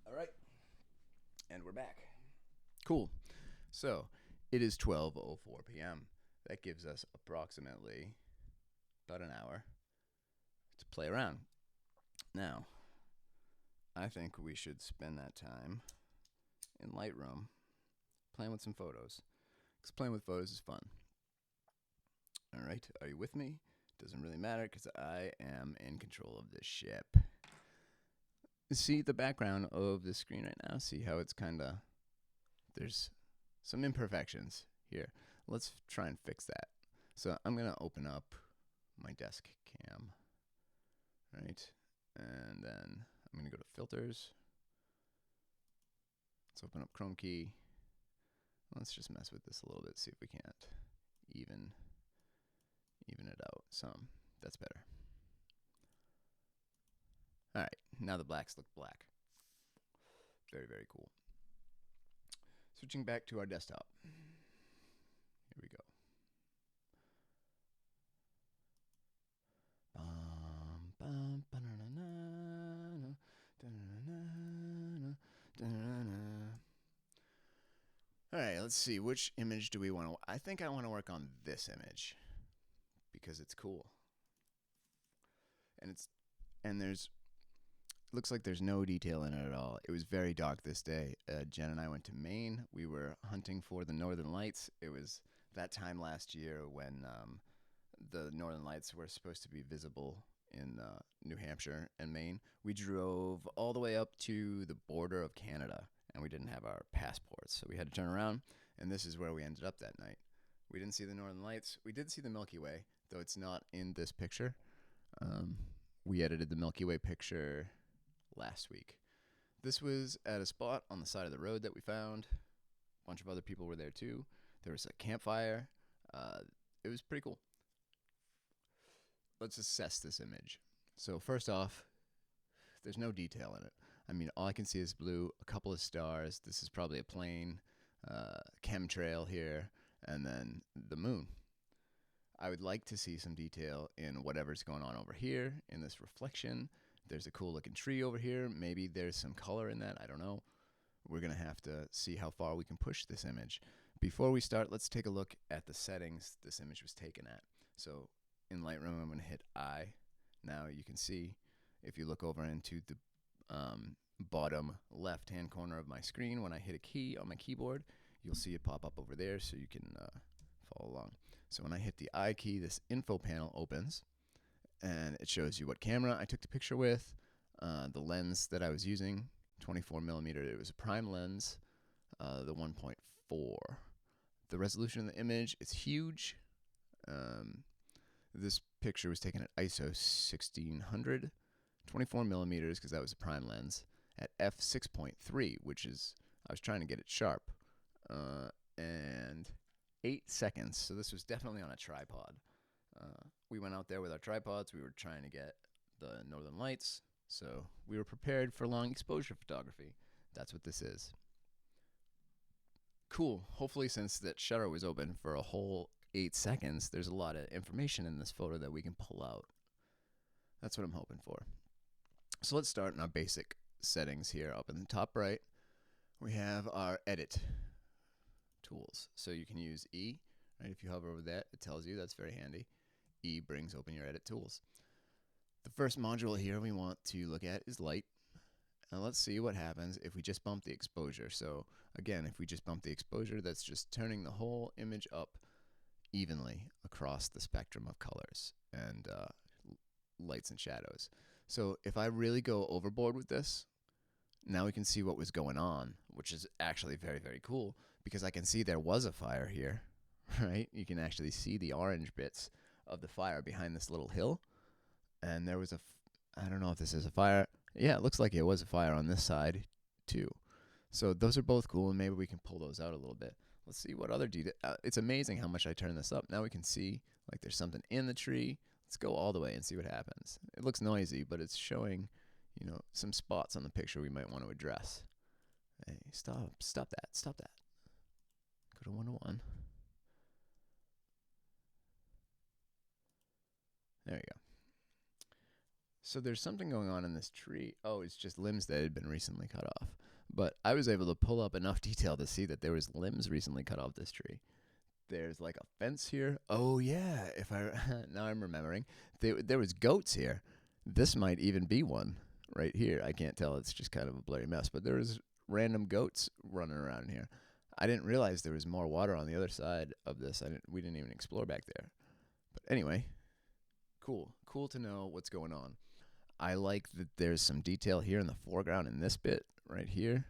All right, and we're back. Cool. So it is 12:04 p.m. That gives us approximately about an hour to play around. Now, I think we should spend that time in Lightroom playing with some photos, because playing with photos is fun. All right, are you with me? Doesn't really matter, because I am in control of this ship. See the background of the screen right now? See how it's kind of, there's some imperfections here. Let's try and fix that. So I'm going to open up my desk cam, right? And then I'm going to go to filters. Let's open up Chrome key. Let's just mess with this a little bit, see if we can't even it out some. That's better. All right, now the blacks look black. Very, very cool. Switching back to our desktop. Here we go. All right, let's see. Which image do we want to... I think I want to work on this image because it's cool. And there's... looks like there's no detail in it at all. It was very dark this day. Jen and I went to Maine. We were hunting for the Northern Lights. It was that time last year when the Northern Lights were supposed to be visible in New Hampshire and Maine. We drove all the way up to the border of Canada, and we didn't have our passports, so we had to turn around, and this is where we ended up that night. We didn't see the Northern Lights. We did see the Milky Way, though it's not in this picture. We edited the Milky Way picture last week. This was at a spot on the side of the road that we found. A bunch of other people were there too. There was a campfire. It was pretty cool. Let's assess this image. So first off, there's no detail in it. I mean, all I can see is blue, a couple of stars. This is probably a plane, chemtrail here, and then the moon. I would like to see some detail in whatever's going on over here in this reflection. There's a cool looking tree over here. Maybe there's some color in that. I don't know. We're going to have to see how far we can push this image. Before we start, let's take a look at the settings this image was taken at. So in Lightroom, I'm going to hit I. Now you can see if you look over into the bottom left-hand corner of my screen, when I hit a key on my keyboard, you'll see it pop up over there so you can follow along. So when I hit the I key, this info panel opens, and it shows you what camera I took the picture with, the lens that I was using, 24 millimeter. It was a prime lens, the 1.4. The resolution of the image is huge. This picture was taken at ISO 1600, 24 millimeters because that was a prime lens, at f6.3, which is, I was trying to get it sharp, and 8 seconds. So this was definitely on a tripod. We went out there with our tripods. We were trying to get the northern lights, so we were prepared for long exposure photography. That's what this is. Cool. Hopefully, since that shutter was open for a whole 8 seconds, there's a lot of information in this photo that we can pull out. That's what I'm hoping for. So let's start in our basic settings here. Up in the top right, we have our edit tools. So you can use E, right? If you hover over that, it tells you. That's very handy. E brings open your edit tools. The first module here we want to look at is light. Now let's see what happens if we just bump the exposure. So again, if we just bump the exposure, that's just turning the whole image up evenly across the spectrum of colors and lights and shadows. So if I really go overboard with this, now we can see what was going on, which is actually very, very cool, because I can see there was a fire here, right? You can actually see the orange bits of the fire behind this little hill. And there was I don't know if this is a fire. Yeah, it looks like it was a fire on this side too. So those are both cool, and maybe we can pull those out a little bit. Let's see what other detail. It's amazing how much I turn this up. Now we can see like there's something in the tree. Let's go all the way and see what happens. It looks noisy, but it's showing, you know, some spots on the picture we might want to address. Hey, stop that. Go to 101. There you go. So there's something going on in this tree. Oh, it's just limbs that had been recently cut off. But I was able to pull up enough detail to see that there was limbs recently cut off this tree. There's like a fence here. Oh yeah, now I'm remembering. There was goats here. This might even be one right here. I can't tell. It's just kind of a blurry mess. But there was random goats running around here. I didn't realize there was more water on the other side of this. We didn't even explore back there. But anyway, cool to know what's going on. I like that there's some detail here in the foreground in this bit right here.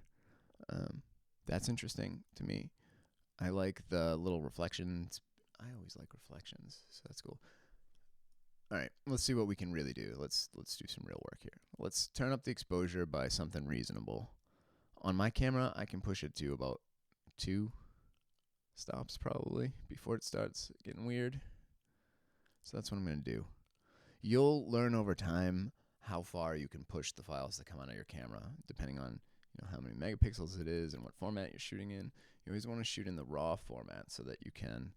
That's interesting to me. I like the little reflections. I always like reflections, so that's cool. All right, let's see what we can really do. Let's do some real work here. Let's turn up the exposure by something reasonable. On my camera, I can push it to about 2 stops probably before it starts getting weird. So that's what I'm going to do. You'll learn over time how far you can push the files that come out of your camera, depending on how many megapixels it is and what format you're shooting in. You always want to shoot in the raw format so that you can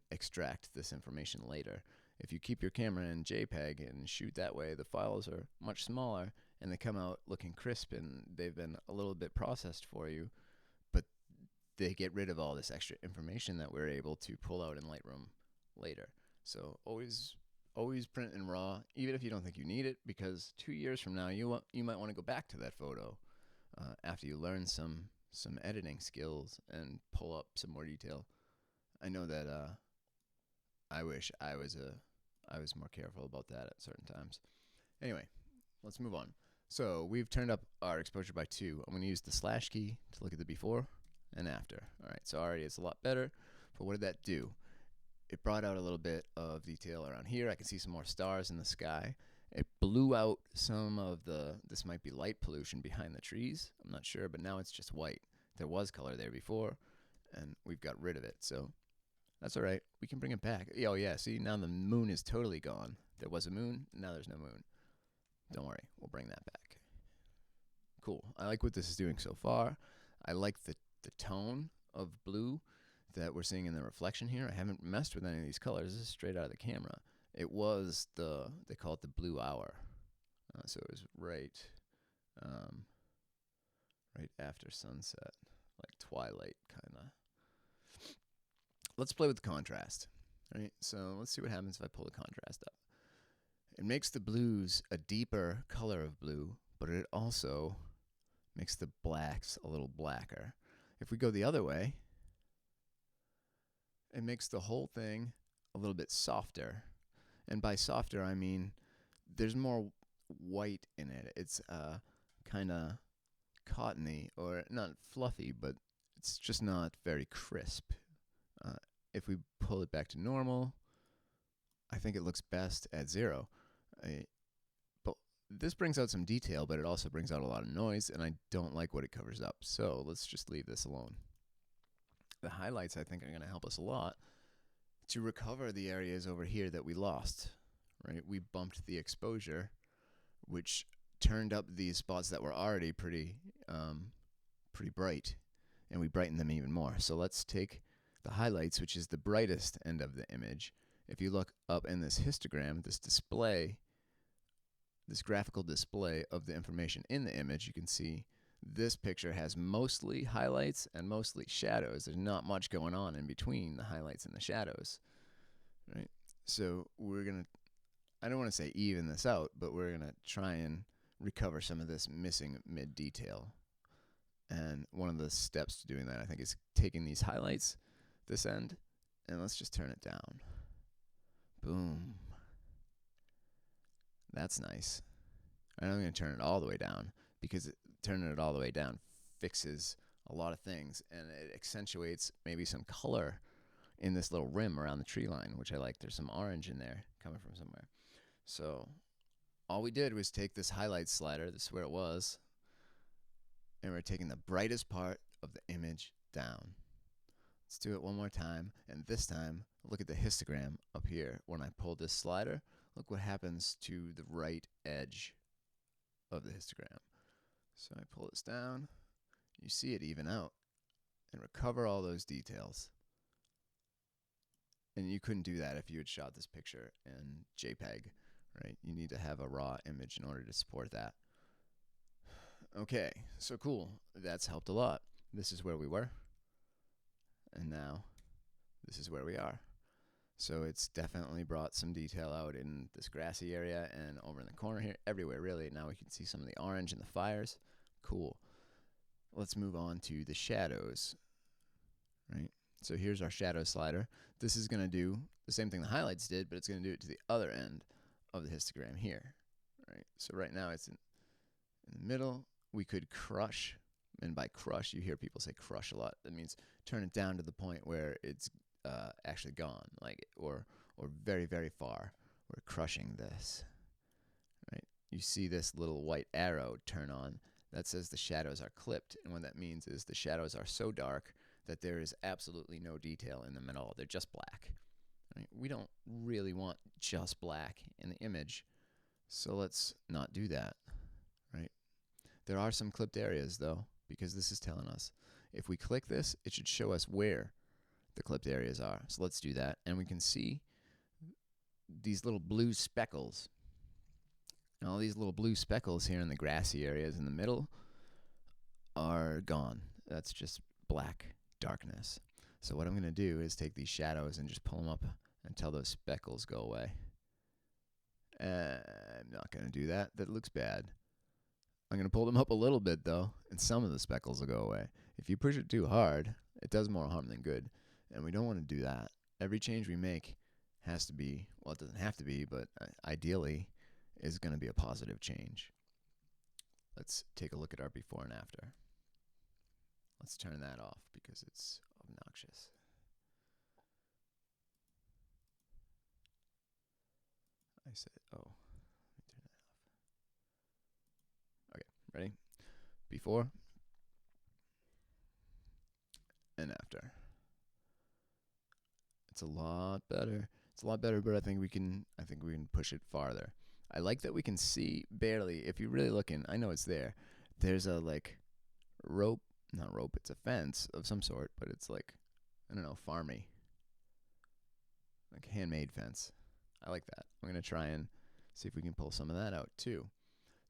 extract this information later. If you keep your camera in JPEG and shoot that way, the files are much smaller and they come out looking crisp and they've been a little bit processed for you, but they get rid of all this extra information that we're able to pull out in Lightroom later. So always print in RAW, even if you don't think you need it, because 2 years from now you might want to go back to that photo after you learn some editing skills and pull up some more detail. I know that I wish I was more careful about that at certain times. Anyway, let's move on. So we've turned up our exposure by 2. I'm going to use the slash key to look at the before and after. All right, so already it's a lot better. But what did that do? It brought out a little bit of detail around here. I can see some more stars in the sky. It blew out some of this might be light pollution behind the trees. I'm not sure, but now it's just white. There was color there before, and we've got rid of it. So that's all right. We can bring it back. Oh, yeah. See, now the moon is totally gone. There was a moon. Now there's no moon. Don't worry. We'll bring that back. Cool. I like what this is doing so far. I like the tone of blue that we're seeing in the reflection here. I haven't messed with any of these colors. This is straight out of the camera. It was they call it the blue hour. So it was right after sunset, like twilight kind of. Let's play with the contrast. Right? So let's see what happens if I pull the contrast up. It makes the blues a deeper color of blue, but it also makes the blacks a little blacker. If we go the other way, it makes the whole thing a little bit softer. And by softer, I mean there's more white in it. It's kind of cottony, or not fluffy, but it's just not very crisp. If we pull it back to normal, I think it looks best at 0. But this brings out some detail, but it also brings out a lot of noise, and I don't like what it covers up. So let's just leave this alone. The highlights, I think, are going to help us a lot to recover the areas over here that we lost. Right? We bumped the exposure, which turned up these spots that were already pretty bright, and we brightened them even more. So let's take the highlights, which is the brightest end of the image. If you look up in this histogram, this display, this graphical display of the information in the image, you can see this picture has mostly highlights and mostly shadows. There's not much going on in between the highlights and the shadows, right? So we're going to, I don't want to say even this out, but we're going to try and recover some of this missing mid detail. And one of the steps to doing that, I think, is taking these highlights, this end, and let's just turn it down. Boom. That's nice. And I'm going to turn it all the way down, because turning it all the way down fixes a lot of things, and it accentuates maybe some color in this little rim around the tree line, which I like. There's some orange in there coming from somewhere. So all we did was take this highlight slider, this is where it was, and we're taking the brightest part of the image down. Let's do it one more time, and this time, look at the histogram up here. When I pull this slider, look what happens to the right edge of the histogram. So I pull this down, you see it even out, and recover all those details. And you couldn't do that if you had shot this picture in JPEG, right? You need to have a raw image in order to support that. Okay, so cool. That's helped a lot. This is where we were, and now this is where we are. So it's definitely brought some detail out in this grassy area and over in the corner here, everywhere really. Now we can see some of the orange in the fires. Cool. Let's move on to the shadows, right? So here's our shadow slider. This is going to do the same thing the highlights did, but it's going to do it to the other end of the histogram here, right? So right now it's in the middle. We could crush, and by crush, you hear people say crush a lot. That means turn it down to the point where it's actually gone, like, or very, very far. We're crushing this, right? You see this little white arrow turn on that says the shadows are clipped, and what that means is the shadows are so dark that there is absolutely no detail in them at all. They're just black. Right? We don't really want just black in the image, so let's not do that, right? There are some clipped areas, though, because this is telling us. If we click this, it should show us where the clipped areas are. So let's do that, and we can see these little blue speckles. And all these little blue speckles here in the grassy areas in the middle are gone. That's just black darkness. So what I'm going to do is take these shadows and just pull them up until those speckles go away. I'm not going to do that. That looks bad. I'm going to pull them up a little bit, though, and some of the speckles will go away. If you push it too hard, it does more harm than good, and we don't want to do that. Every change we make has to be, well, it doesn't have to be, but ideally is going to be a positive change. Let's take a look at our before and after. Let's turn that off because it's obnoxious. I said, oh, let me turn Ready? Before and after. It's a lot better. It's a lot better, but I think we can push it farther. I like that we can see barely, if you're really looking, I know it's there. There's a like rope, not rope, it's a fence of some sort, but it's like, I don't know, farmy. Like handmade fence. I like that. I'm going to try and see if we can pull some of that out too.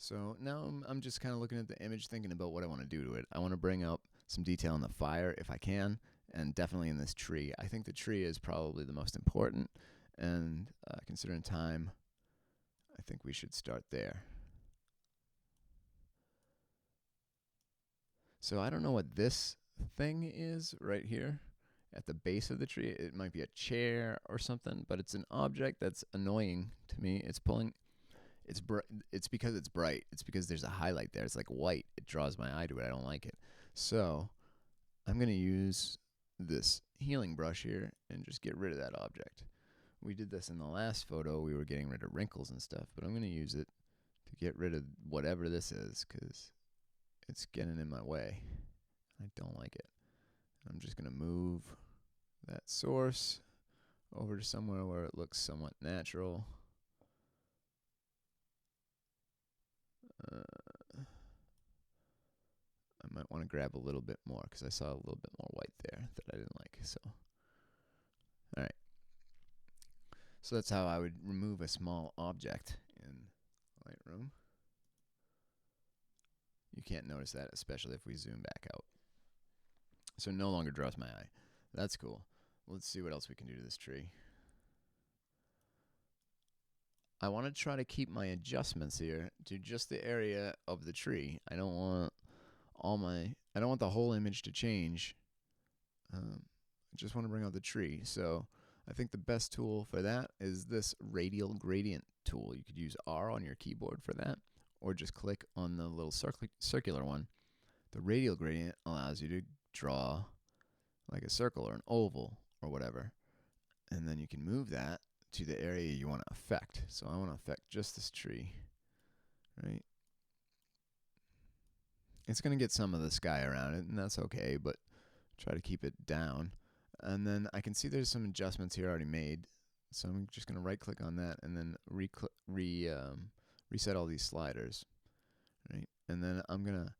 So now I'm just kind of looking at the image, thinking about what I want to do to it. I want to bring up some detail in the fire if I can, and definitely in this tree. I think the tree is probably the most important, and considering time, I think we should start there. So I don't know what this thing is right here at the base of the tree. It might be a chair or something, but it's an object that's annoying to me. It's pulling. It's because it's bright. It's because there's a highlight there. It's like white. It draws my eye to it. I don't like it. So I'm going to use this healing brush here and just get rid of that object. We did this in the last photo. We were getting rid of wrinkles and stuff, but I'm going to use it to get rid of whatever this is because it's getting in my way. I don't like it. I'm just going to move that source over to somewhere where it looks somewhat natural. I might want to grab a little bit more because I saw a little bit more white there that I didn't like. So, all right. So that's how I would remove a small object in Lightroom. You can't notice that, especially if we zoom back out. So it no longer draws my eye. That's cool. Let's see what else we can do to this tree. I want to try to keep my adjustments here to just the area of the tree. I don't want the whole image to change. I just want to bring out the tree. So I think the best tool for that is this radial gradient tool. You could use R on your keyboard for that, or just click on the little circular one. The radial gradient allows you to draw like a circle or an oval or whatever, and then you can move that to the area you want to affect. So I want to affect just this tree, right? It's going to get some of the sky around it, and that's okay, but try to keep it down. And then I can see there's some adjustments here already made, so I'm just going to right-click on that and then reset all these sliders, right? And then I'm going to,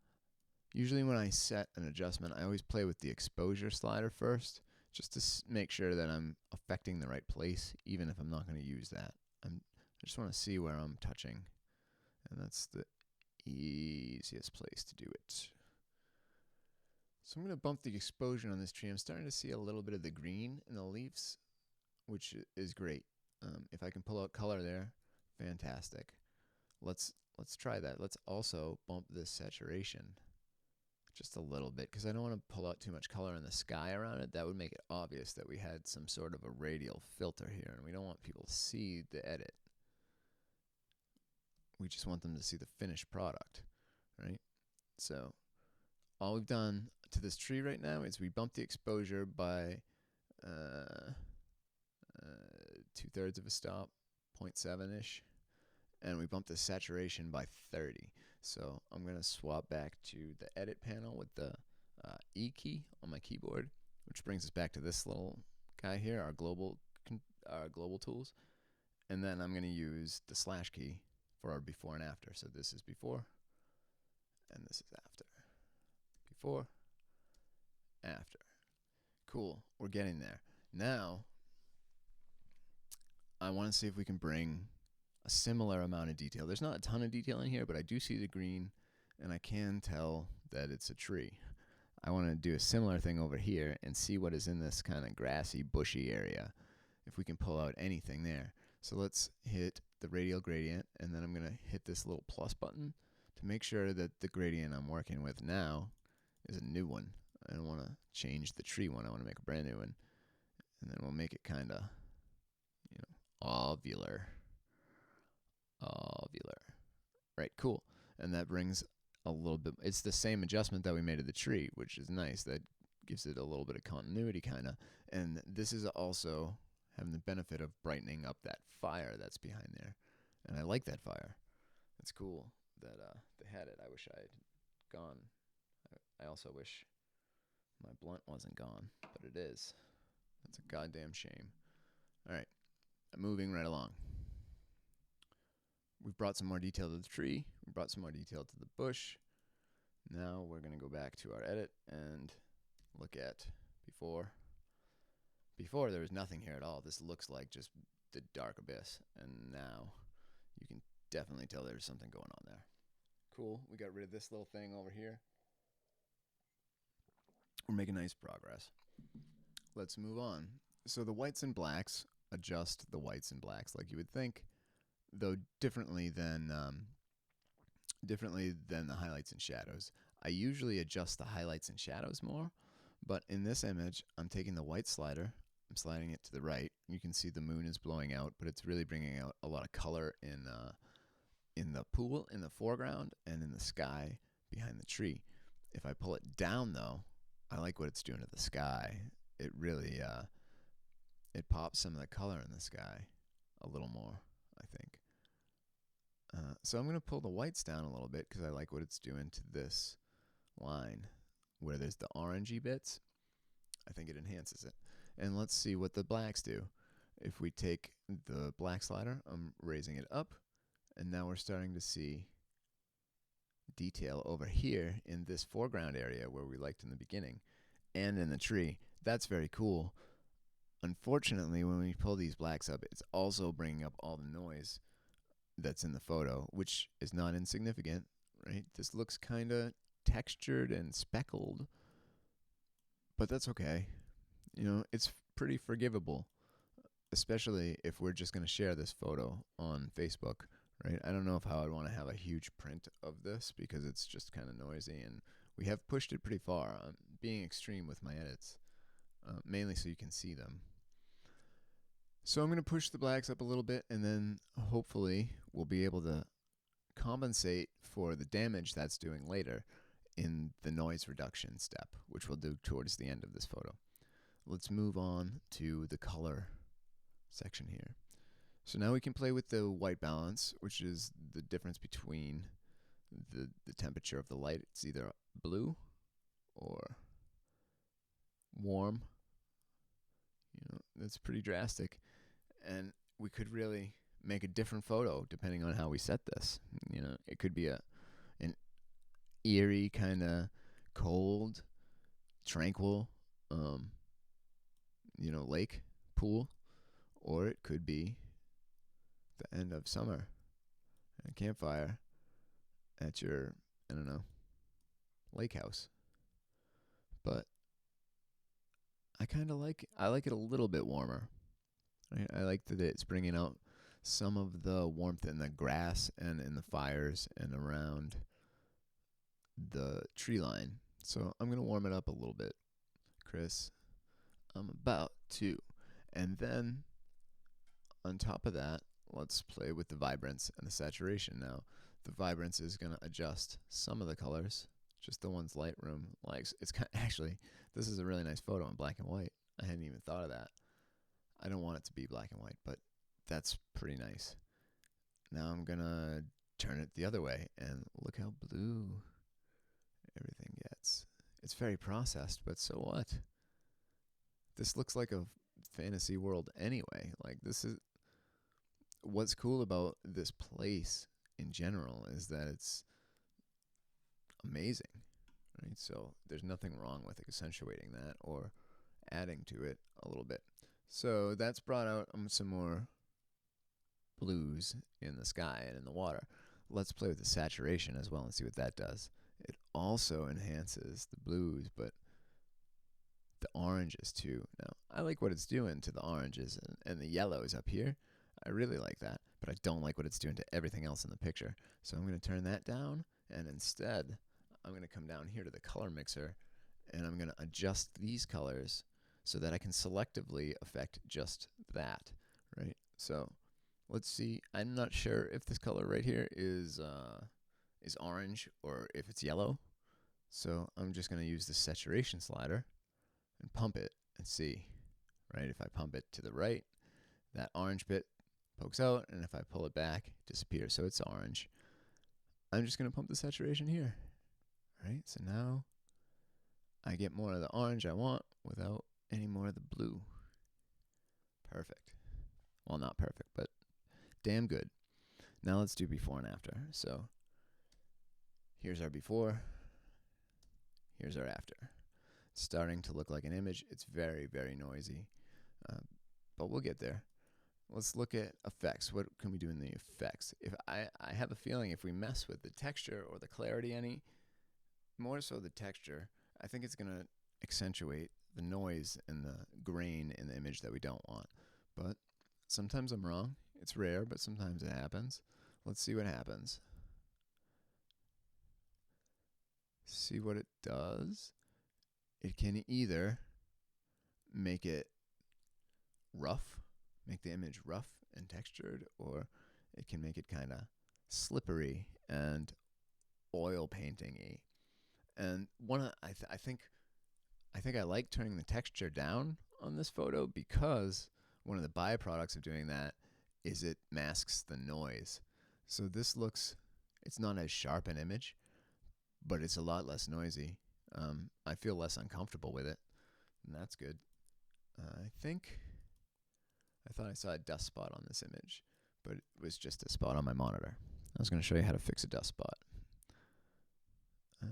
usually when I set an adjustment, I always play with the exposure slider first, just to make sure that I'm affecting the right place, even if I'm not going to use that. I just want to see where I'm touching, and that's the easiest place to do it. So I'm going to bump the exposure on this tree. I'm starting to see a little bit of the green in the leaves, which is great. If I can pull out color there, fantastic. Let's try that. Let's also bump this saturation just a little bit, because I don't want to pull out too much color in the sky around it. That would make it obvious that we had some sort of a radial filter here, and we don't want people to see the edit. We just want them to see the finished product, right? So all we've done to this tree right now is we bumped the exposure by 2/3 of a stop, 0.7-ish, and we bumped the saturation by 30. So I'm going to swap back to the edit panel with the E key on my keyboard, which brings us back to this little guy here, our global tools. And then I'm going to use the slash key for our before and after. So this is before, and this is after. Before, after. Cool, we're getting there. Now, I want to see if we can bring a similar amount of detail. There's not a ton of detail in here, but I do see the green, and I can tell that it's a tree. I want to do a similar thing over here and see what is in this kind of grassy, bushy area, if we can pull out anything there. So let's hit the radial gradient, and then I'm going to hit this little plus button to make sure that the gradient I'm working with now is a new one. I don't want to change the tree one. I want to make a brand new one. And then we'll make it kind of, ovular. Right, cool. And that brings a little bit, it's the same adjustment that we made to the tree, which is nice. That gives it a little bit of continuity, kind of. And this is also having the benefit of brightening up that fire that's behind there. And I like that fire. That's cool. that they had it. I wish I had gone. I also wish my blunt wasn't gone, but it is. That's a goddamn shame. All right, moving right along. We've brought some more detail to the tree. We brought some more detail to the bush. Now we're going to go back to our edit and look at before. Before there was nothing here at all. This looks like just the dark abyss. And now you can definitely tell there's something going on there. Cool. We got rid of this little thing over here. We're making nice progress. Let's move on. So the whites and blacks adjust the whites and blacks like you would think, though differently than the highlights and shadows. I usually adjust the highlights and shadows more, but in this image, I'm taking the white slider, I'm sliding it to the right. You can see the moon is blowing out, but it's really bringing out a lot of color in the pool, in the foreground, and in the sky behind the tree. If I pull it down, though, I like what it's doing to the sky. It really, it pops some of the color in the sky a little more, I think. So I'm going to pull the whites down a little bit because I like what it's doing to this line where there's the orangey bits. I think it enhances it. And let's see what the blacks do. If we take the black slider, I'm raising it up, and now we're starting to see detail over here in this foreground area where we liked in the beginning and in the tree. That's very cool. Unfortunately, when we pull these blacks up, it's also bringing up all the noise that's in the photo, which is not insignificant, right? This looks kind of textured and speckled, but that's okay. You know, it's pretty forgivable, especially if we're just going to share this photo on Facebook, right? I don't know how I'd want to have a huge print of this because it's just kind of noisy, and we have pushed it pretty far. I'm being extreme with my edits, mainly so you can see them. So I'm going to push the blacks up a little bit, and then hopefully we'll be able to compensate for the damage that's doing later in the noise reduction step, which we'll do towards the end of this photo. Let's move on to the color section here. So now we can play with the white balance, which is the difference between the temperature of the light. It's either blue or warm. You know, that's pretty drastic. And we could really make a different photo depending on how we set this. You know, it could be an eerie kind of cold, tranquil, lake, pool, or it could be the end of summer, a campfire at your, lake house. But I kind of like it a little bit warmer. Right? I like that it's bringing out some of the warmth in the grass and in the fires and around the tree line. So I'm going to warm it up a little bit, Chris. I'm about to. And then on top of that, let's play with the vibrance and the saturation now. The vibrance is going to adjust some of the colors, just the ones Lightroom likes. It's actually, this is a really nice photo in black and white. I hadn't even thought of that. I don't want it to be black and white, but that's pretty nice. Now I'm going to turn it the other way, and look how blue everything gets. It's very processed, but so what? This looks like a fantasy world anyway. Like, this is what's cool about this place in general is that it's amazing, right? So there's nothing wrong with accentuating that or adding to it a little bit. So that's brought out some more blues in the sky and in the water. Let's play with the saturation as well and see what that does. It also enhances the blues, but the oranges too. Now, I like what it's doing to the oranges and the yellows up here. I really like that, but I don't like what it's doing to everything else in the picture. So I'm going to turn that down, and instead, I'm going to come down here to the color mixer, and I'm going to adjust these colors so that I can selectively affect just that, right? So let's see. I'm not sure if this color right here is orange or if it's yellow. So I'm just going to use the saturation slider and pump it and see, right? If I pump it to the right, that orange bit pokes out, and if I pull it back, it disappears. So it's orange. I'm just going to pump the saturation here. Right? So now I get more of the orange I want without any more of the blue. Perfect. Well, not perfect, but damn good. Now let's do before and after. So here's our before. Here's our after. It's starting to look like an image. It's very, very noisy, but we'll get there. Let's look at effects. What can we do in the effects? If I have a feeling if we mess with the texture or the clarity any, more so the texture, I think it's going to accentuate the noise and the grain in the image that we don't want. But sometimes I'm wrong. It's rare, but sometimes it happens. Let's see what happens. See what it does. It can either make it rough, make the image rough and textured, or it can make it kind of slippery and oil painting-y. And I think I like turning the texture down on this photo because one of the byproducts of doing that is it masks the noise. So this looks, it's not as sharp an image, but it's a lot less noisy. I feel less uncomfortable with it, and that's good. I thought I saw a dust spot on this image, but it was just a spot on my monitor. I was going to show you how to fix a dust spot. Right,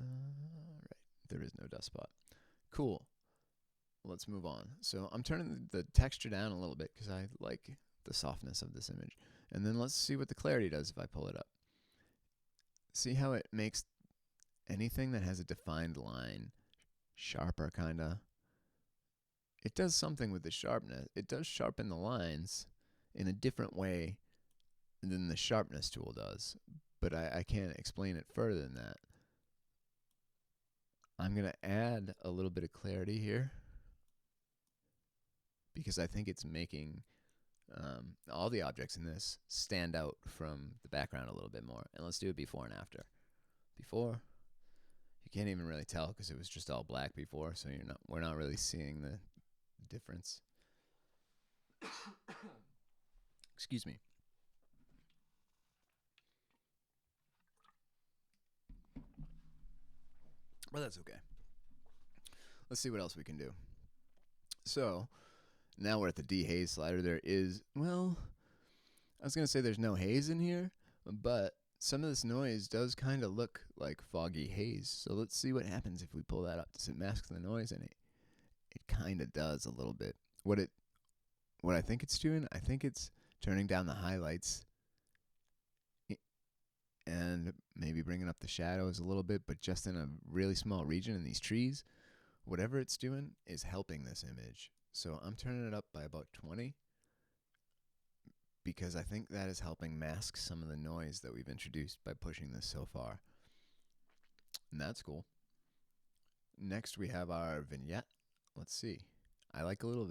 there is no dust spot. Cool. Let's move on. So I'm turning the texture down a little bit because I like the softness of this image. And then let's see what the clarity does if I pull it up. See how it makes anything that has a defined line sharper, kind of. It does something with the sharpness. It does sharpen the lines in a different way than the sharpness tool does, but I can't explain it further than that. I'm going to add a little bit of clarity here because I think it's making all the objects in this stand out from the background a little bit more. And let's do it before and after. Before, you can't even really tell because it was just all black before, so we're not really seeing the difference. Excuse me. But that's okay. Let's see what else we can do. So now we're at the dehaze slider. There is, well, I was going to say there's no haze in here, but some of this noise does kind of look like foggy haze. So let's see what happens if we pull that up. Does it mask the noise in it? It kind of does a little bit. What I think it's doing, I think it's turning down the highlights and maybe bringing up the shadows a little bit, but just in a really small region in these trees. Whatever it's doing is helping this image. So I'm turning it up by about 20 because I think that is helping mask some of the noise that we've introduced by pushing this so far. And that's cool. Next we have our vignette. Let's see. I like a little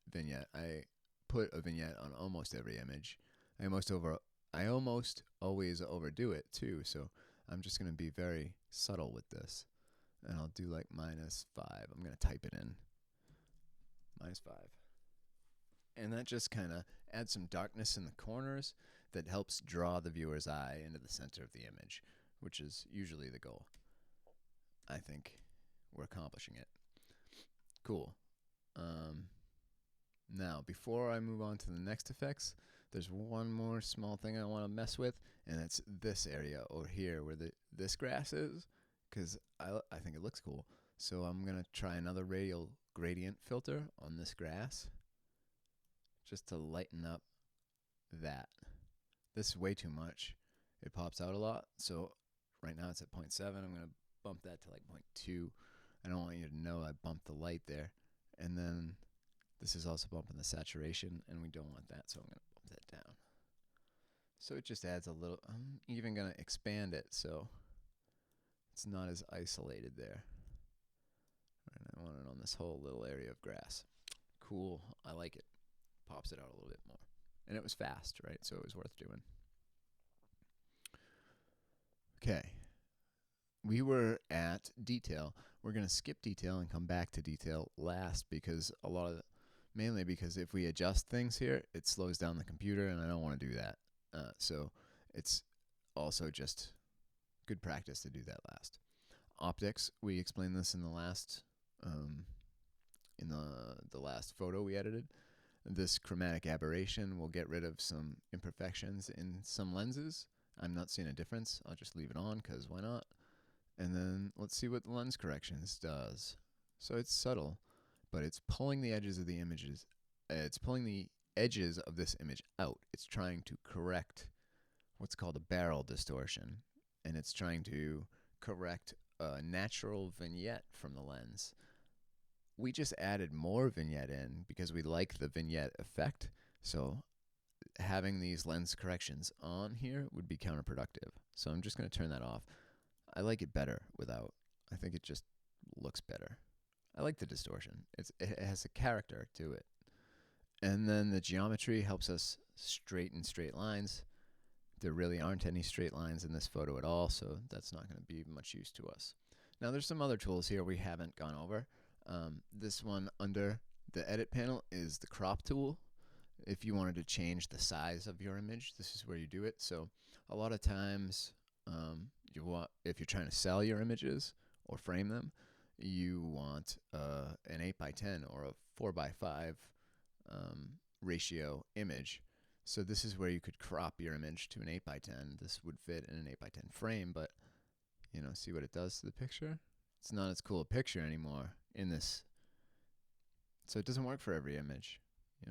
vignette. I put a vignette on almost every image. I almost always overdo it too, so I'm just going to be very subtle with this. And I'll do like -5. I'm going to type it in. -5. And that just kind of adds some darkness in the corners that helps draw the viewer's eye into the center of the image, which is usually the goal. I think we're accomplishing it. Cool. Now, before I move on to the next effects, there's one more small thing I want to mess with, and it's this area over here where this grass is, because I think it looks cool. So I'm going to try another radial gradient filter on this grass just to lighten up that. This is way too much. It pops out a lot, so right now it's at 0.7. I'm going to bump that to like 0.2. I don't want you to know I bumped the light there. And then this is also bumping the saturation, and we don't want that, so I'm going to bump that down. So it just adds a little, I'm even going to expand it so it's not as isolated there. And I want it on this whole little area of grass. Cool, I like it. Pops it out a little bit more. And it was fast, right? So it was worth doing. Okay. We were at detail. We're going to skip detail and come back to detail last because mainly because if we adjust things here, it slows down the computer and I don't want to do that. So it's also just good practice to do that last. Optics, we explained this in the last the last photo we edited. This chromatic aberration will get rid of some imperfections in some lenses. I'm not seeing a difference. I'll just leave it on because why not? And then let's see what the lens corrections does. So it's subtle, but it's pulling the edges of the images. It's pulling the edges of this image out. It's trying to correct what's called a barrel distortion, and it's trying to correct a natural vignette from the lens. We just added more vignette in because we like the vignette effect, so having these lens corrections on here would be counterproductive. So I'm just going to turn that off. I like it better without. I think it just looks better. I like the distortion. It has a character to it. And then the geometry helps us straighten straight lines. There really aren't any straight lines in this photo at all, so that's not going to be much use to us. Now there's some other tools here we haven't gone over. This one under the edit panel is the crop tool. If you wanted to change the size of your image, this is where you do it. So a lot of times, if you're trying to sell your images or frame them, you want an 8x10 or a 4x5 ratio image. So this is where you could crop your image to an 8x10. This would fit in an 8x10 frame, but see what it does to the picture? It's not as cool a picture anymore in this. So it doesn't work for every image.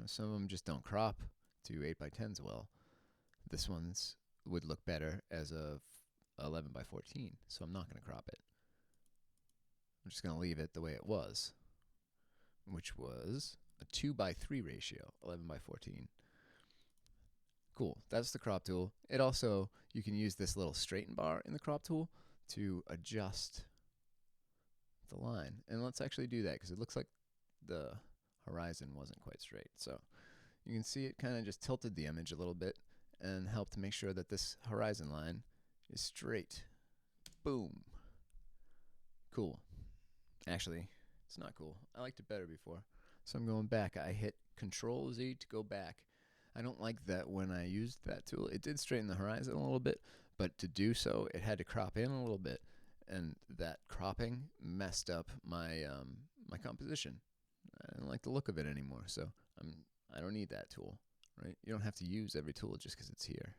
Some of them just don't crop to 8x10s well. This one's would look better as a 11x14, so I'm not going to crop it. I'm just going to leave it the way it was, which was a 2x3 ratio, 11x14. Cool, that's the crop tool. It also, you can use this little straighten bar in the crop tool to adjust the line. And let's actually do that because it looks like the horizon wasn't quite straight. So you can see it kind of just tilted the image a little bit and helped to make sure that this horizon line is straight. Boom. Cool. Actually, it's not cool. I liked it better before. So I'm going back. I hit Control Z to go back. I don't like that when I used that tool. It did straighten the horizon a little bit, but to do so, it had to crop in a little bit. And that cropping messed up my my composition. I don't like the look of it anymore, so I don't need that tool, right? You don't have to use every tool just because it's here.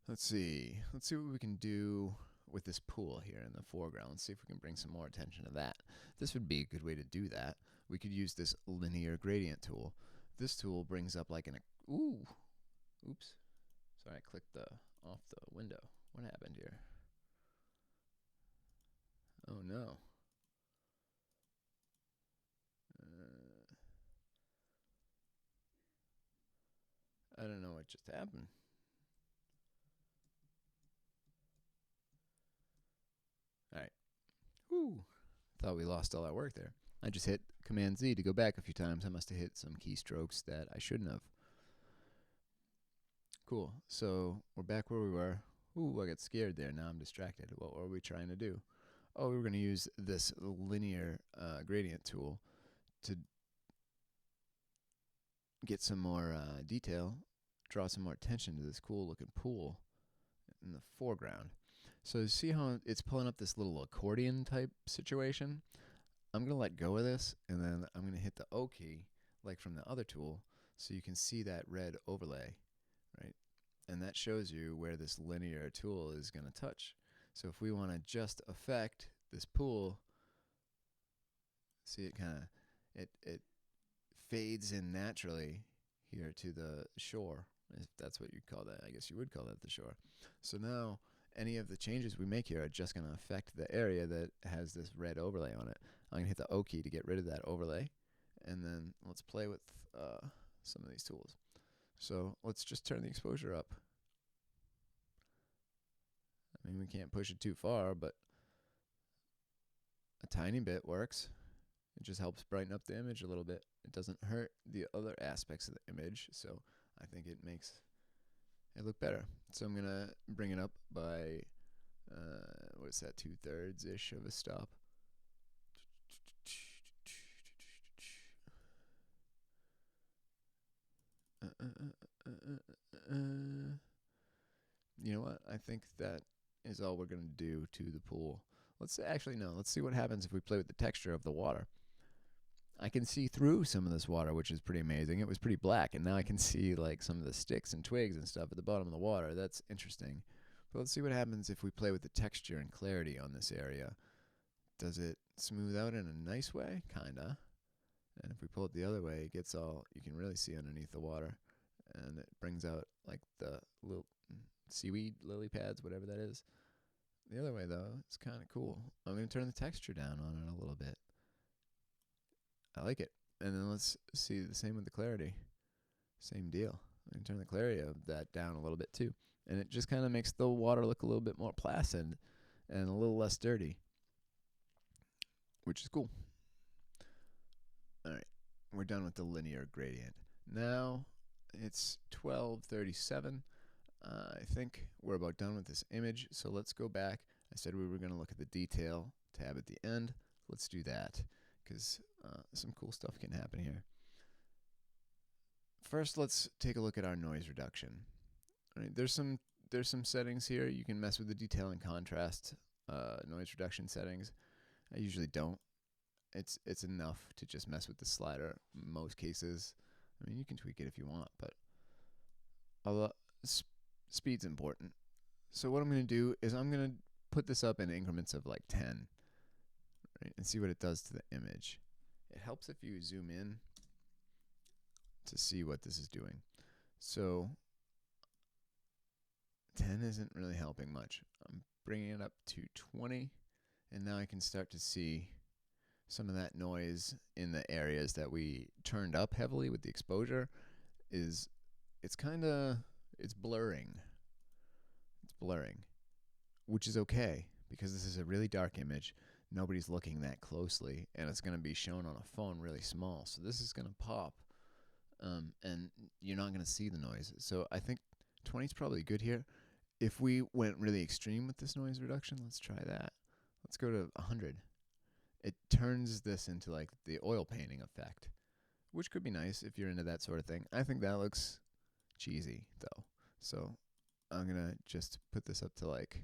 Let's see what we can do with this pool here in the foreground. Let's see if we can bring some more attention to that. This would be a good way to do that. We could use this linear gradient tool. This tool brings up like oops. Sorry, I clicked off the window. What happened here? Oh no. I don't know what just happened. All right. Whew. Thought we lost all our work there. I just hit Command Z to go back a few times. I must have hit some keystrokes that I shouldn't have. Cool. So we're back where we were. Ooh, I got scared there. Now I'm distracted. What were we trying to do? Oh, we were going to use this linear gradient tool to get some more detail, draw some more attention to this cool looking pool in the foreground. So see how it's pulling up this little accordion type situation? I'm going to let go of this, and then I'm going to hit the O key, like from the other tool, so you can see that red overlay, right? And that shows you where this linear tool is going to touch. So if we want to just affect this pool, see it kind of, it fades in naturally here to the shore, if that's what you'd call that. I guess you would call that the shore. So now any of the changes we make here are just going to affect the area that has this red overlay on it. I'm going to hit the O key to get rid of that overlay, and then let's play with some of these tools. So let's just turn the exposure up. I mean, we can't push it too far, but a tiny bit works. It just helps brighten up the image a little bit. It doesn't hurt the other aspects of the image, so I think it makes it look better. So I'm going to bring it up by, what is that, 2/3-ish of a stop. You know what? I think that is all we're going to do to the pool. Let's see what happens if we play with the texture of the water. I can see through some of this water, which is pretty amazing. It was pretty black, and now I can see like some of the sticks and twigs and stuff at the bottom of the water. That's interesting. But let's see what happens if we play with the texture and clarity on this area. Does it smooth out in a nice way? Kinda. And if we pull it the other way, it gets all, you can really see underneath the water. And it brings out like the little seaweed lily pads, whatever that is. The other way, though, it's kind of cool. I'm going to turn the texture down on it a little bit. I like it. And then let's see the same with the clarity. Same deal. I can turn the clarity of that down a little bit too. And it just kind of makes the water look a little bit more placid and a little less dirty, which is cool. All right, we're done with the linear gradient. Now it's 12:37. I think we're about done with this image, so let's go back. I said we were going to look at the detail tab at the end. Let's do that, because some cool stuff can happen here. First, let's take a look at our noise reduction. All right, there's some settings here. You can mess with the detail and contrast noise reduction settings. I usually don't. It's enough to just mess with the slider in most cases. I mean, you can tweak it if you want, but speed's important. So what I'm going to do is I'm going to put this up in increments of like 10, right, and see what it does to the image. It helps if you zoom in to see what this is doing. So 10 isn't really helping much. I'm bringing it up to 20, and now I can start to see some of that noise in the areas that we turned up heavily with the exposure. It's blurring. It's blurring, which is okay because this is a really dark image. Nobody's looking that closely, and it's going to be shown on a phone really small. So this is going to pop, and you're not going to see the noise. So I think 20 is probably good here. If we went really extreme with this noise reduction, let's try that. Let's go to 100. It turns this into like the oil painting effect, which could be nice if you're into that sort of thing. I think that looks cheesy, though. So I'm going to just put this up to like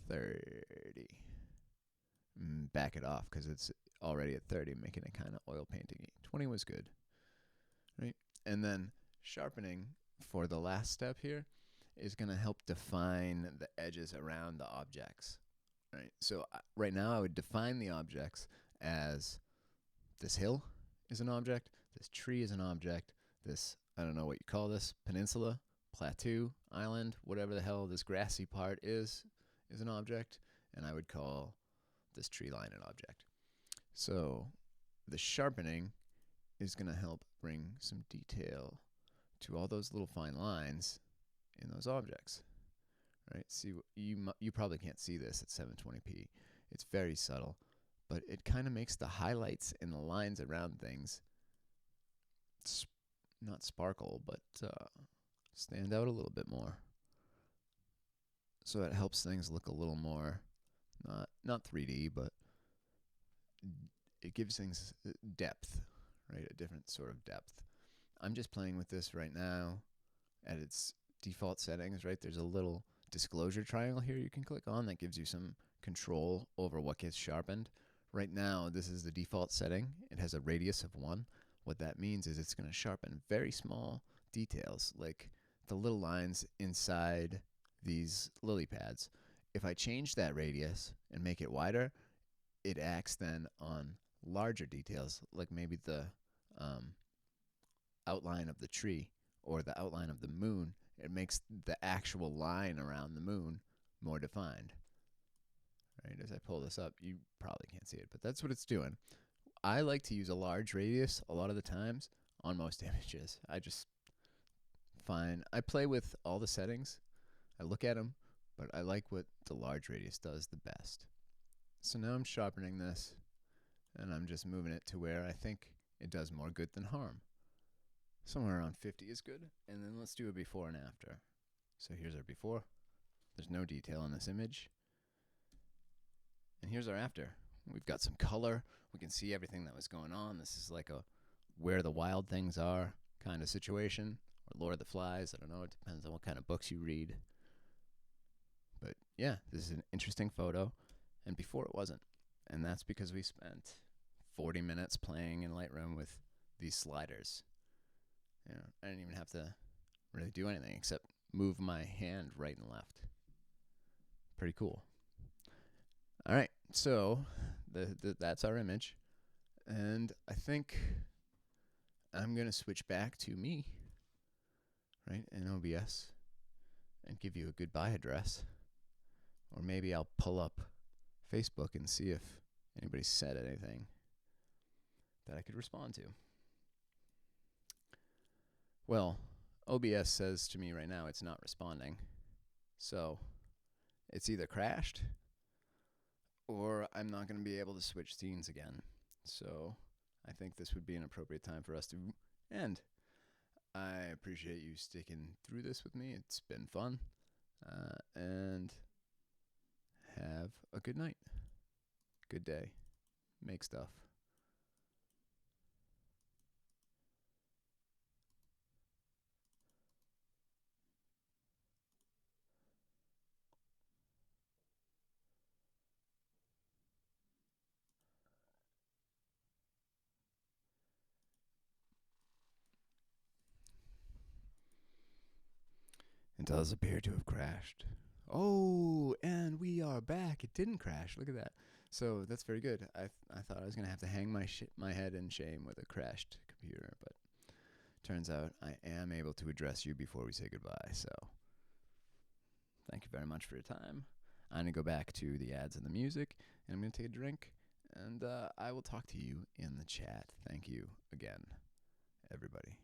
30. Back it off because it's already at 30, making it kind of oil painting-y. 20 was good, right? And then sharpening for the last step here is going to help define the edges around the objects, right? So right now I would define the objects as this hill is an object, this tree is an object, this, I don't know what you call this, peninsula, plateau, island, whatever the hell this grassy part is an object, and I would call this tree line an object. So the sharpening is going to help bring some detail to all those little fine lines in those objects, right? See, you probably can't see this at 720p. It's very subtle, but it kind of makes the highlights and the lines around things not sparkle, but stand out a little bit more. So it helps things look a little more not 3D, but it gives things depth, right? A different sort of depth. I'm just playing with this right now at its default settings, right? There's a little disclosure triangle here you can click on that gives you some control over what gets sharpened. Right now, this is the default setting. It has a radius of 1. What that means is it's going to sharpen very small details, like the little lines inside these lily pads. If I change that radius and make it wider, it acts then on larger details, like maybe the outline of the tree or the outline of the moon. It makes the actual line around the moon more defined. Right? As I pull this up, you probably can't see it, but that's what it's doing. I like to use a large radius a lot of the times on most images. I play with all the settings. I look at them, but I like what the large radius does the best. So now I'm sharpening this, and I'm just moving it to where I think it does more good than harm. Somewhere around 50 is good, and then let's do a before and after. So here's our before. There's no detail in this image. And here's our after. We've got some color. We can see everything that was going on. This is like a where the wild things are kind of situation, or Lord of the Flies. I don't know. It depends on what kind of books you read. yeah, this is an interesting photo, and before it wasn't. And that's because we spent 40 minutes playing in Lightroom with these sliders. You know, I didn't even have to really do anything except move my hand right and left. Pretty cool. All right, so that's our image. And I think I'm going to switch back to me, right, in OBS and give you a goodbye address. Or maybe I'll pull up Facebook and see if anybody said anything that I could respond to. Well, OBS says to me right now it's not responding. So it's either crashed or I'm not going to be able to switch scenes again. So I think this would be an appropriate time for us to end. I appreciate you sticking through this with me. It's been fun. And have a good night. Good day. Make stuff. It does appear to have crashed. Oh, and we are back. It didn't crash. Look at that. So that's very good. I thought I was going to have to hang my head in shame with a crashed computer, but turns out I am able to address you before we say goodbye. So thank you very much for your time. I'm going to go back to the ads and the music, and I'm going to take a drink, and I will talk to you in the chat. Thank you again, everybody.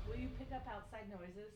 Will you pick up outside noises?